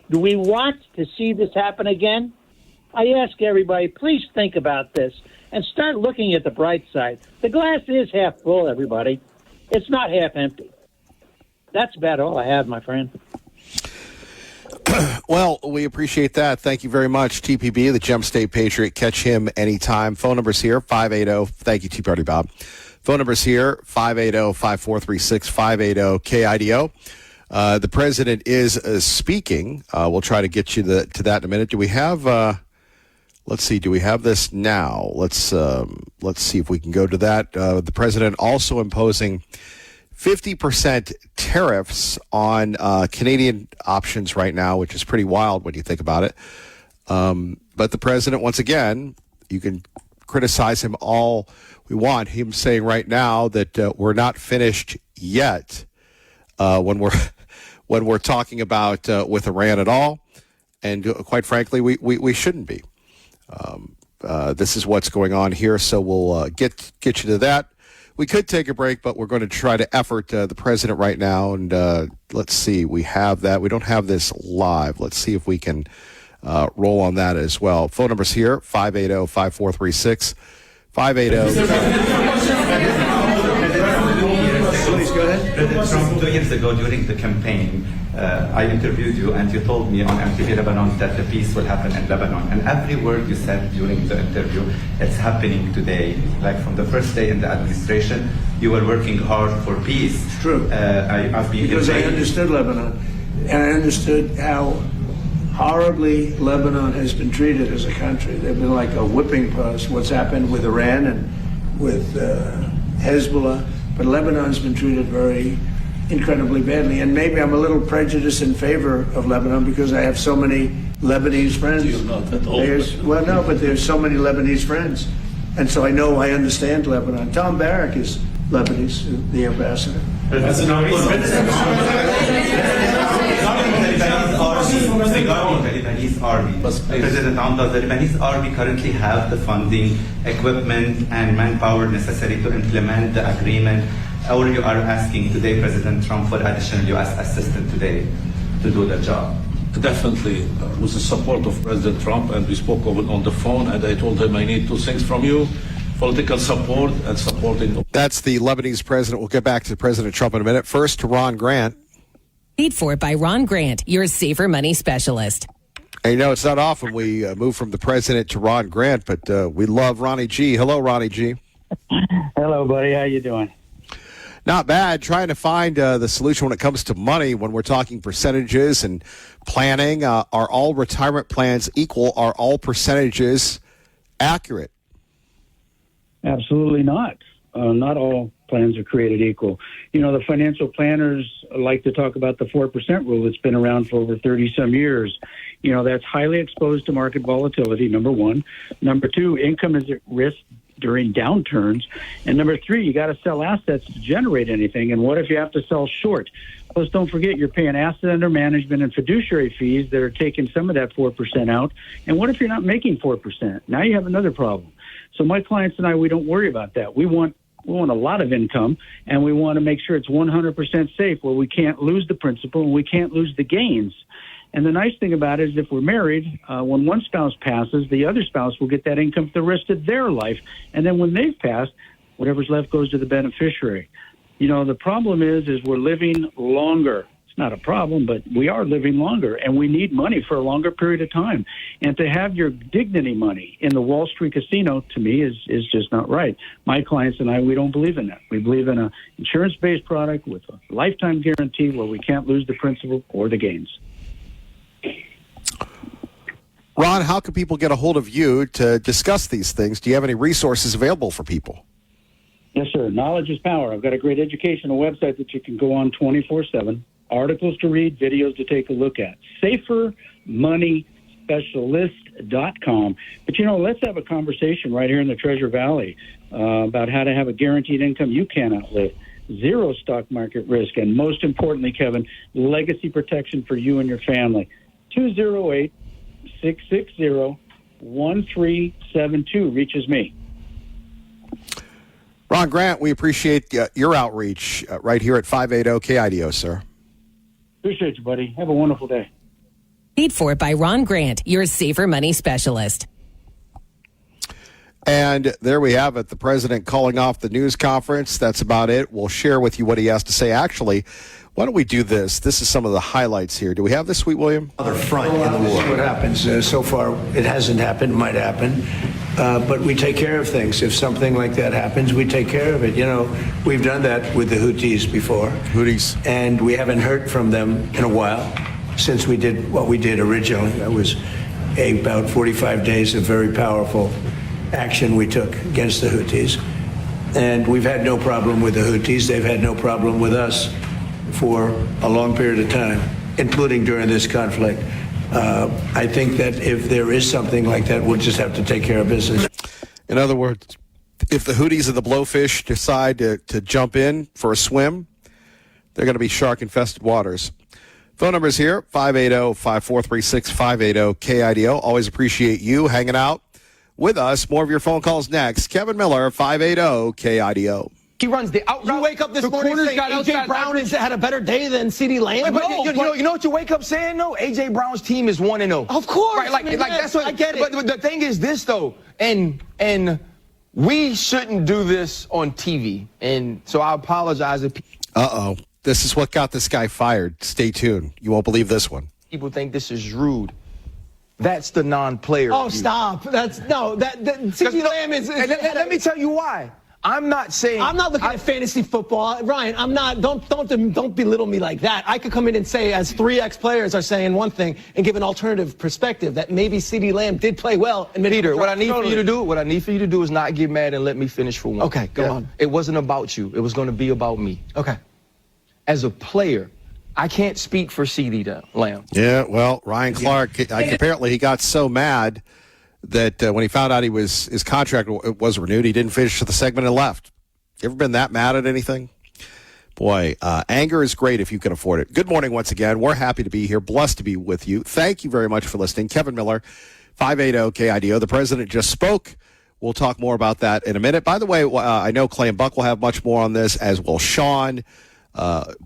Do we want to see this happen again? I ask everybody, please think about this and start looking at the bright side. The glass is half full, everybody. It's not half empty. That's about all I have, my friend. Well, we appreciate that. Thank you very much, TPB, the Gem State Patriot. Catch him anytime. Phone number's here, 580. Thank you, Tea Party Bob. Phone number's here, 580-5436, 580-KIDO. The president is speaking. We'll try to get you to that in a minute. Do we have... let's see. Do we have this now? Let's see if we can go to that. The president also imposing 50% tariffs on Canadian options right now, which is pretty wild when you think about it. But the president, once again, you can criticize him all we want. Him saying right now that we're not finished yet when we're talking about with Iran at all, and quite frankly, we shouldn't be. This is what's going on here, so we'll get you to that. We could take a break, but we're going to try to effort the president right now, and let's see. We have that. We don't have this live. Let's see if we can roll on that as well. Phone number's here, 580-5436, 580. Please go ahead. President Trump, 2 years ago during the campaign, I interviewed you and you told me on MTV Lebanon that the peace will happen in Lebanon. And every word you said during the interview, it's happening today. Like from the first day in the administration, you were working hard for peace. It's true. Because I understood Lebanon. And I understood how horribly Lebanon has been treated as a country. They've been like a whipping post. What's happened with Iran and with Hezbollah. But Lebanon's been treated very incredibly badly. And maybe I'm a little prejudiced in favor of Lebanon because I have so many Lebanese friends. You're not at all. Well, no, but there's so many Lebanese friends. And so I understand Lebanon. Tom Barrack is Lebanese, the ambassador. Regarding the Lebanese army, President Amda, the Lebanese army currently have the funding, equipment, and manpower necessary to implement the agreement, or you are asking today President Trump for additional U.S. assistance today to do the job? Definitely, with the support of President Trump, and we spoke on the phone, and I told him I need two things from you: political support and supporting. That's the Lebanese president. We'll get back to President Trump in a minute. First to Ron Grant. Paid for by Ron Grant, your safer money specialist. And you know, it's not often we move from the president to Ron Grant, but we love Ronnie G. Hello, Ronnie G. Hello, buddy. How you doing? Not bad. Trying to find the solution when it comes to money when we're talking percentages and planning. Are all retirement plans equal? Are all percentages accurate? Absolutely not. Not all plans are created equal. You know, the financial planners like to talk about the 4% rule that's been around for over 30-some years. You know, that's highly exposed to market volatility, number one. Number two, income is at risk during downturns. And number three, you got to sell assets to generate anything. And what if you have to sell short? Plus, don't forget, you're paying asset under management and fiduciary fees that are taking some of that 4% out. And what if you're not making 4%? Now you have another problem. So my clients and I, we don't worry about that. We want a lot of income, and we want to make sure it's 100% safe, where we can't lose the principal and we can't lose the gains. And the nice thing about it is if we're married, when one spouse passes, the other spouse will get that income for the rest of their life. And then when they've passed, whatever's left goes to the beneficiary. You know, the problem is we're living longer. It's not a problem, but we are living longer, and we need money for a longer period of time. And to have your dignity money in the Wall Street casino, to me, is just not right. My clients and I, we don't believe in that. We believe in an insurance-based product with a lifetime guarantee where we can't lose the principal or the gains. Ron, how can people get a hold of you to discuss these things? Do you have any resources available for people? Yes, sir. Knowledge is power. I've got a great educational website that you can go on 24/7. Articles to read, videos to take a look at. SaferMoneySpecialist.com. But, you know, let's have a conversation right here in the Treasure Valley about how to have a guaranteed income you can't outlive. Zero stock market risk. And most importantly, Kevin, legacy protection for you and your family. 208-660-1372 reaches me. Ron Grant, we appreciate your outreach right here at 580 KIDO, sir. Appreciate you, buddy. Have a wonderful day. Paid for by Ron Grant, your safer money specialist. And there we have it, the president calling off the news conference. That's about it. We'll share with you what he has to say. Actually, why don't we do this? This is some of the highlights here. Do we have this, Sweet William? Other front in the war. This is what happens. So far, it hasn't happened. Might happen. But we take care of things. If something like that happens, we take care of it. You know, we've done that with the Houthis before. Houthis. And we haven't heard from them in a while since we did what we did originally. That was about 45 days of very powerful action we took against the Houthis. And we've had no problem with the Houthis. They've had no problem with us for a long period of time, including during this conflict. I think that if there is something like that, we'll just have to take care of business. In other words, if the Houthis and the Blowfish decide to jump in for a swim, they're going to be shark-infested waters. Phone numbers here, 580-5436, 580-KIDO. Always appreciate you hanging out with us. More of your phone calls next. Kevin Miller, 580-KIDO. He runs the out route. You wake up this morning saying A.J. Brown has had a better day than CeeDee Lamb? You know what you wake up saying, though? A.J. Brown's team is 1-0. Of course. Right, like that's what, I get it. But the thing is this, though, and we shouldn't do this on TV. And so I apologize if Uh-oh. This is what got this guy fired. Stay tuned. You won't believe this one. people think this is rude. That's the non-player. Oh, stop. CeeDee Lamb is let me tell you why. I'm not saying I'm not looking at fantasy football, Ryan. I'm not. Don't belittle me like that. I could come in and say, as 3X players are saying one thing, and give an alternative perspective that maybe CeeDee Lamb did play well. And Peter, what I need for you to do is not get mad and let me finish for one. Okay, go on. It wasn't about you. It was going to be about me. Okay. as a player, I can't speak for CeeDee Lamb. Yeah, well, Ryan Clark, apparently he got so mad that when he found out his contract was renewed, he didn't finish the segment and left. You ever been that mad at anything? Boy, anger is great if you can afford it. Good morning once again. We're happy to be here, blessed to be with you. Thank you very much for listening. Kevin Miller, 580 KIDO. The president just spoke. We'll talk more about that in a minute. By the way, I know Clay and Buck will have much more on this, as will Sean.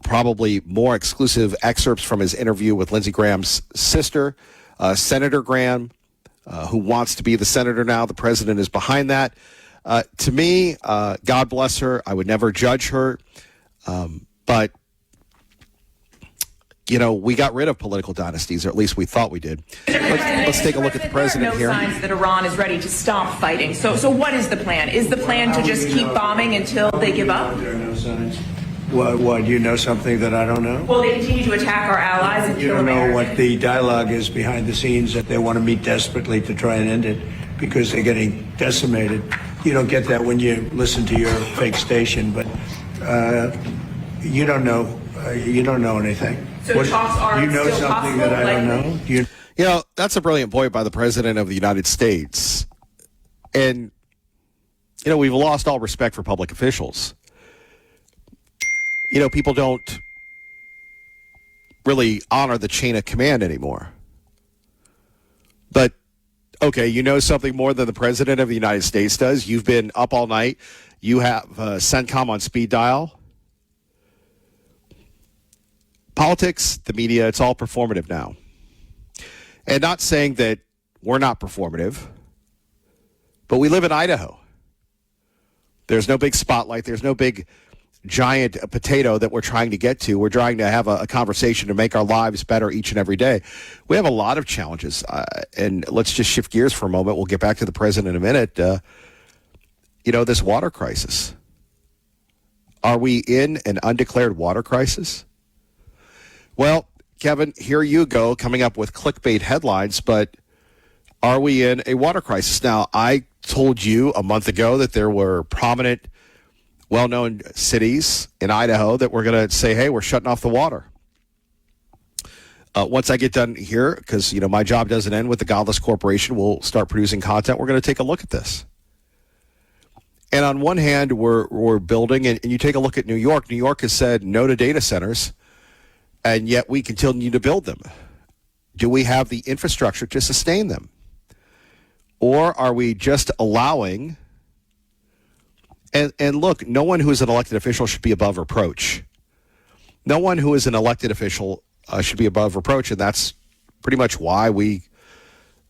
Probably more exclusive excerpts from his interview with Lindsey Graham's sister, Senator Graham, who wants to be the senator now. The president is behind that. To me, God bless her. I would never judge her. But, you know, we got rid of political dynasties, or at least we thought we did. Let's take a look at the president here. There are no signs that Iran is ready to stop fighting. So what is the plan? Is the plan to just keep bombing until they give up? There are no signs. Why, do you know something that I don't know? Well, they continue to attack our allies and You kill don't know Americans. what the dialogue is behind the scenes, that they want to meet desperately to try and end it because they're getting decimated. You don't get that when you listen to your fake station, but you don't know. You don't know anything. So talks are you know still something possible, that I don't know? You know, that's a brilliant point by the president of the United States. And, you know, we've lost all respect for public officials. You know, people don't really honor the chain of command anymore. But, okay, you know something more than the president of the United States does. You've been up all night. You have CENTCOM on speed dial. Politics, the media, it's all performative now. And not saying that we're not performative, but we live in Idaho. There's no big spotlight. There's no big giant potato that we're trying to get to. We're trying to have a conversation to make our lives better each and every day. We have a lot of challenges. And let's just shift gears for a moment. We'll get back to the president in a minute. You know, this water crisis. Are we in an undeclared water crisis? Well, Kevin, here you go, coming up with clickbait headlines, but are we in a water crisis? Now, I told you a month ago that there were prominent, well-known cities in Idaho that were going to say, hey, we're shutting off the water. Once I get done here, because, you know, my job doesn't end with the Godless Corporation, we'll start producing content. We're going to take a look at this. And on one hand, we're building, and you take a look at New York. New York has said no to data centers, and yet we continue to build them. Do we have the infrastructure to sustain them? Or are we just allowing... And look, no one who is an elected official should be above reproach. No one who is an elected official should be above reproach, and that's pretty much why we,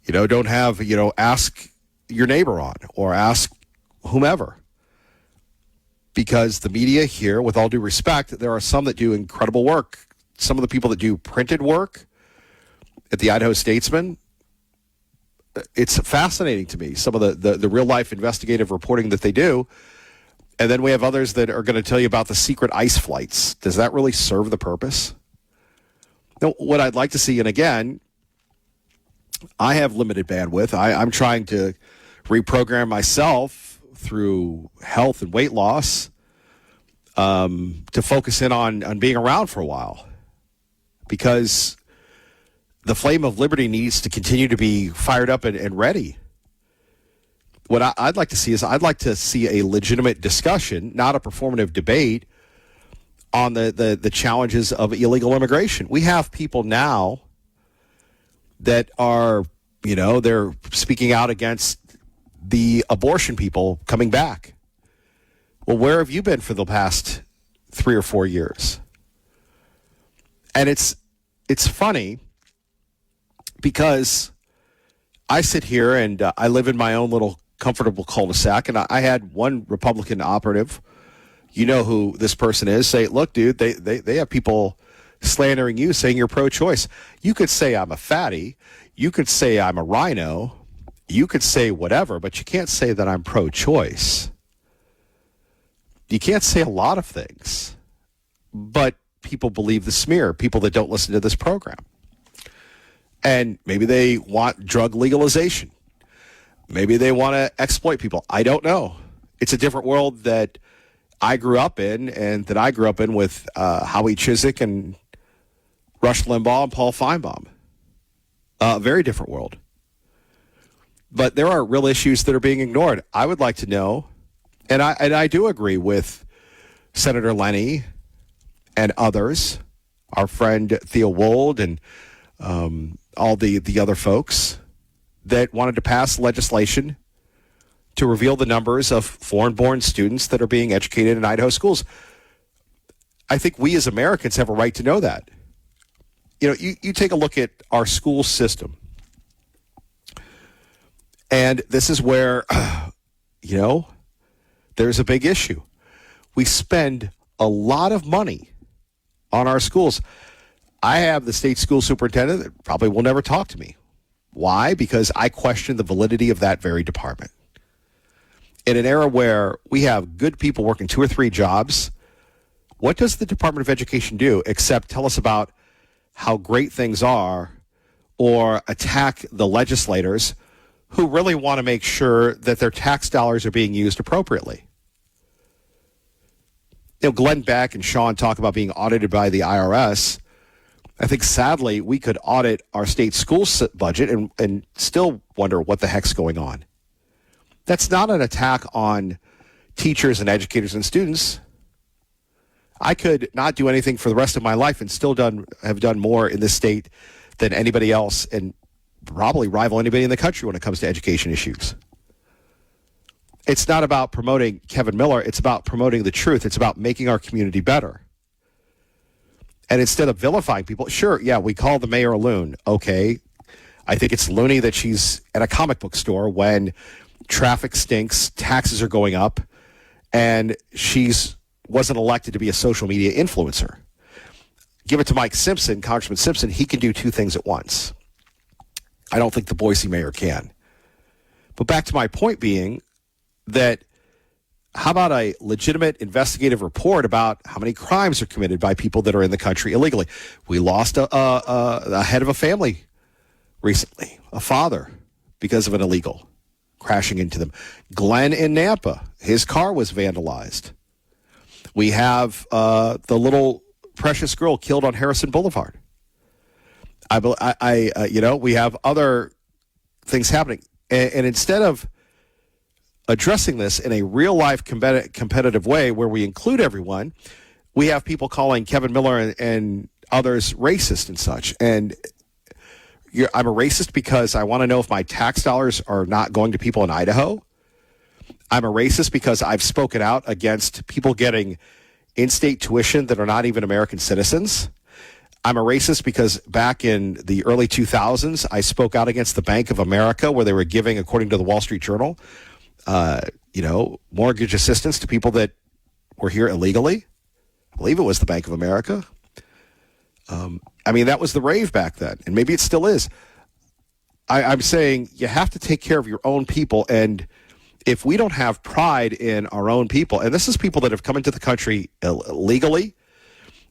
you know, don't have, you know, ask your neighbor on or ask whomever. Because the media here, with all due respect, there are some that do incredible work. Some of the people that do printed work at the Idaho Statesman, it's fascinating to me, some of the real-life investigative reporting that they do. And then we have others that are going to tell you about the secret ice flights. Does that really serve the purpose? No, what I'd like to see, and again, I have limited bandwidth. I'm trying to reprogram myself through health and weight loss to focus in on being around for a while. Because the flame of liberty needs to continue to be fired up and ready. What I'd like to see is I'd like to see a legitimate discussion, not a performative debate, on the challenges of illegal immigration. We have people now that are, you know, they're speaking out against the abortion people coming back. Well, where have you been for the past 3 or 4 years? And it's funny because I sit here and I live in my own little comfortable cul-de-sac, and I had one Republican operative, you know who this person is, say, look, dude, they have people slandering you, saying you're pro-choice. You could say I'm a fatty. You could say I'm a rhino. You could say whatever, but you can't say that I'm pro-choice. You can't say a lot of things, but people believe the smear, people that don't listen to this program. And maybe they want drug legalization. Maybe they want to exploit people. I don't know. It's a different world that I grew up in and that I grew up in with Howie Chiswick and Rush Limbaugh and Paul Feinbaum. A very different world. But there are real issues that are being ignored. I would like to know, and I do agree with Senator Lenny and others, our friend Theo Wold and all the other folks that wanted to pass legislation to reveal the numbers of foreign-born students that are being educated in Idaho schools. I think we as Americans have a right to know that. You know, you take a look at our school system, and this is where, there's a big issue. We spend a lot of money on our schools. I have the state school superintendent that probably will never talk to me. Why? Because I question the validity of that very department. In an era where we have good people working 2 or 3 jobs, what does the Department of Education do except tell us about how great things are or attack the legislators who really want to make sure that their tax dollars are being used appropriately? Glenn Beck and Sean talk about being audited by the IRS. I think, sadly, we could audit our state school budget and still wonder what the heck's going on. That's not an attack on teachers and educators and students. I could not do anything for the rest of my life and still have done more in this state than anybody else and probably rival anybody in the country when it comes to education issues. It's not about promoting Kevin Miller. It's about promoting the truth. It's about making our community better. And instead of vilifying people, sure, yeah, we call the mayor a loon. Okay. I think it's loony that she's at a comic book store when traffic stinks, taxes are going up, and wasn't elected to be a social media influencer. Give it to Mike Simpson, Congressman Simpson. He can do 2 things at once. I don't think the Boise mayor can. But back to my point being that how about a legitimate investigative report about how many crimes are committed by people that are in the country illegally? We lost a head of a family recently, a father, because of an illegal crashing into them. Glenn in Nampa, his car was vandalized. We have the little precious girl killed on Harrison Boulevard. We have other things happening. And instead of addressing this in a real-life competitive way where we include everyone, we have people calling Kevin Miller and others racist and such. And I'm a racist because I want to know if my tax dollars are not going to people in Idaho. I'm a racist because I've spoken out against people getting in-state tuition that are not even American citizens. I'm a racist because back in the early 2000s, I spoke out against the Bank of America where they were giving, according to the Wall Street Journal, mortgage assistance to people that were here illegally. I believe it was the Bank of America. That was the rave back then, and maybe it still is. I'm saying you have to take care of your own people, and if we don't have pride in our own people, and this is people that have come into the country illegally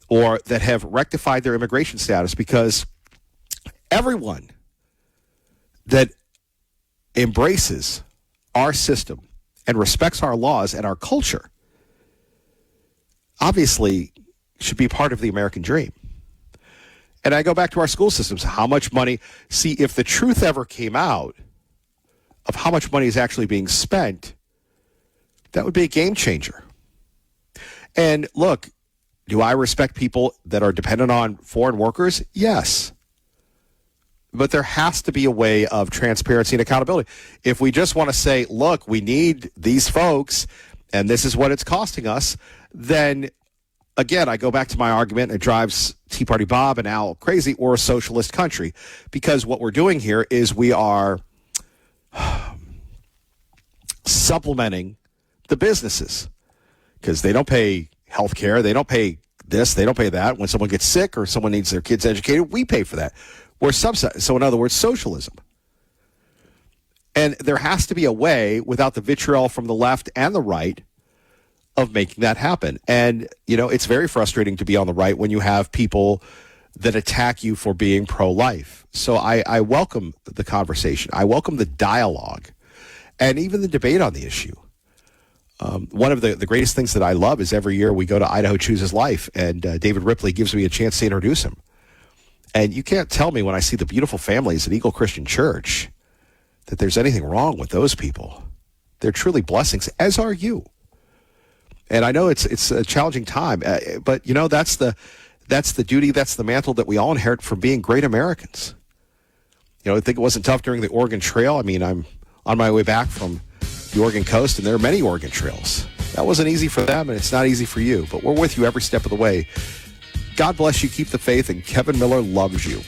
or that have rectified their immigration status, because everyone that embraces our system and respects our laws and our culture obviously should be part of the American dream. And I go back to our school systems. How much money? See, if the truth ever came out of how much money is actually being spent, that would be a game changer. And look, do I respect people that are dependent on foreign workers? Yes. But there has to be a way of transparency and accountability. If we just want to say, look, we need these folks, and this is what it's costing us, then, again, I go back to my argument, and it drives Tea Party Bob and Al crazy. We're a socialist country, because what we're doing here is we are supplementing the businesses because they don't pay health care. They don't pay this. They don't pay that. When someone gets sick or someone needs their kids educated, we pay for that. We're subsidized. So in other words, socialism. And there has to be a way, without the vitriol from the left and the right, of making that happen. And, it's very frustrating to be on the right when you have people that attack you for being pro-life. So I welcome the conversation. I welcome the dialogue and even the debate on the issue. One of the greatest things that I love is every year we go to Idaho Chooses Life, and David Ripley gives me a chance to introduce him. And you can't tell me when I see the beautiful families at Eagle Christian Church that there's anything wrong with those people. They're truly blessings, as are you. And I know it's a challenging time, but you know that's the duty, that's the mantle that we all inherit from being great Americans. You know, I think it wasn't tough during the Oregon Trail. I mean, I'm on my way back from the Oregon coast, and there are many Oregon trails. That wasn't easy for them, and it's not easy for you, but we're with you every step of the way. God bless you. Keep the faith, and Kevin Miller loves you.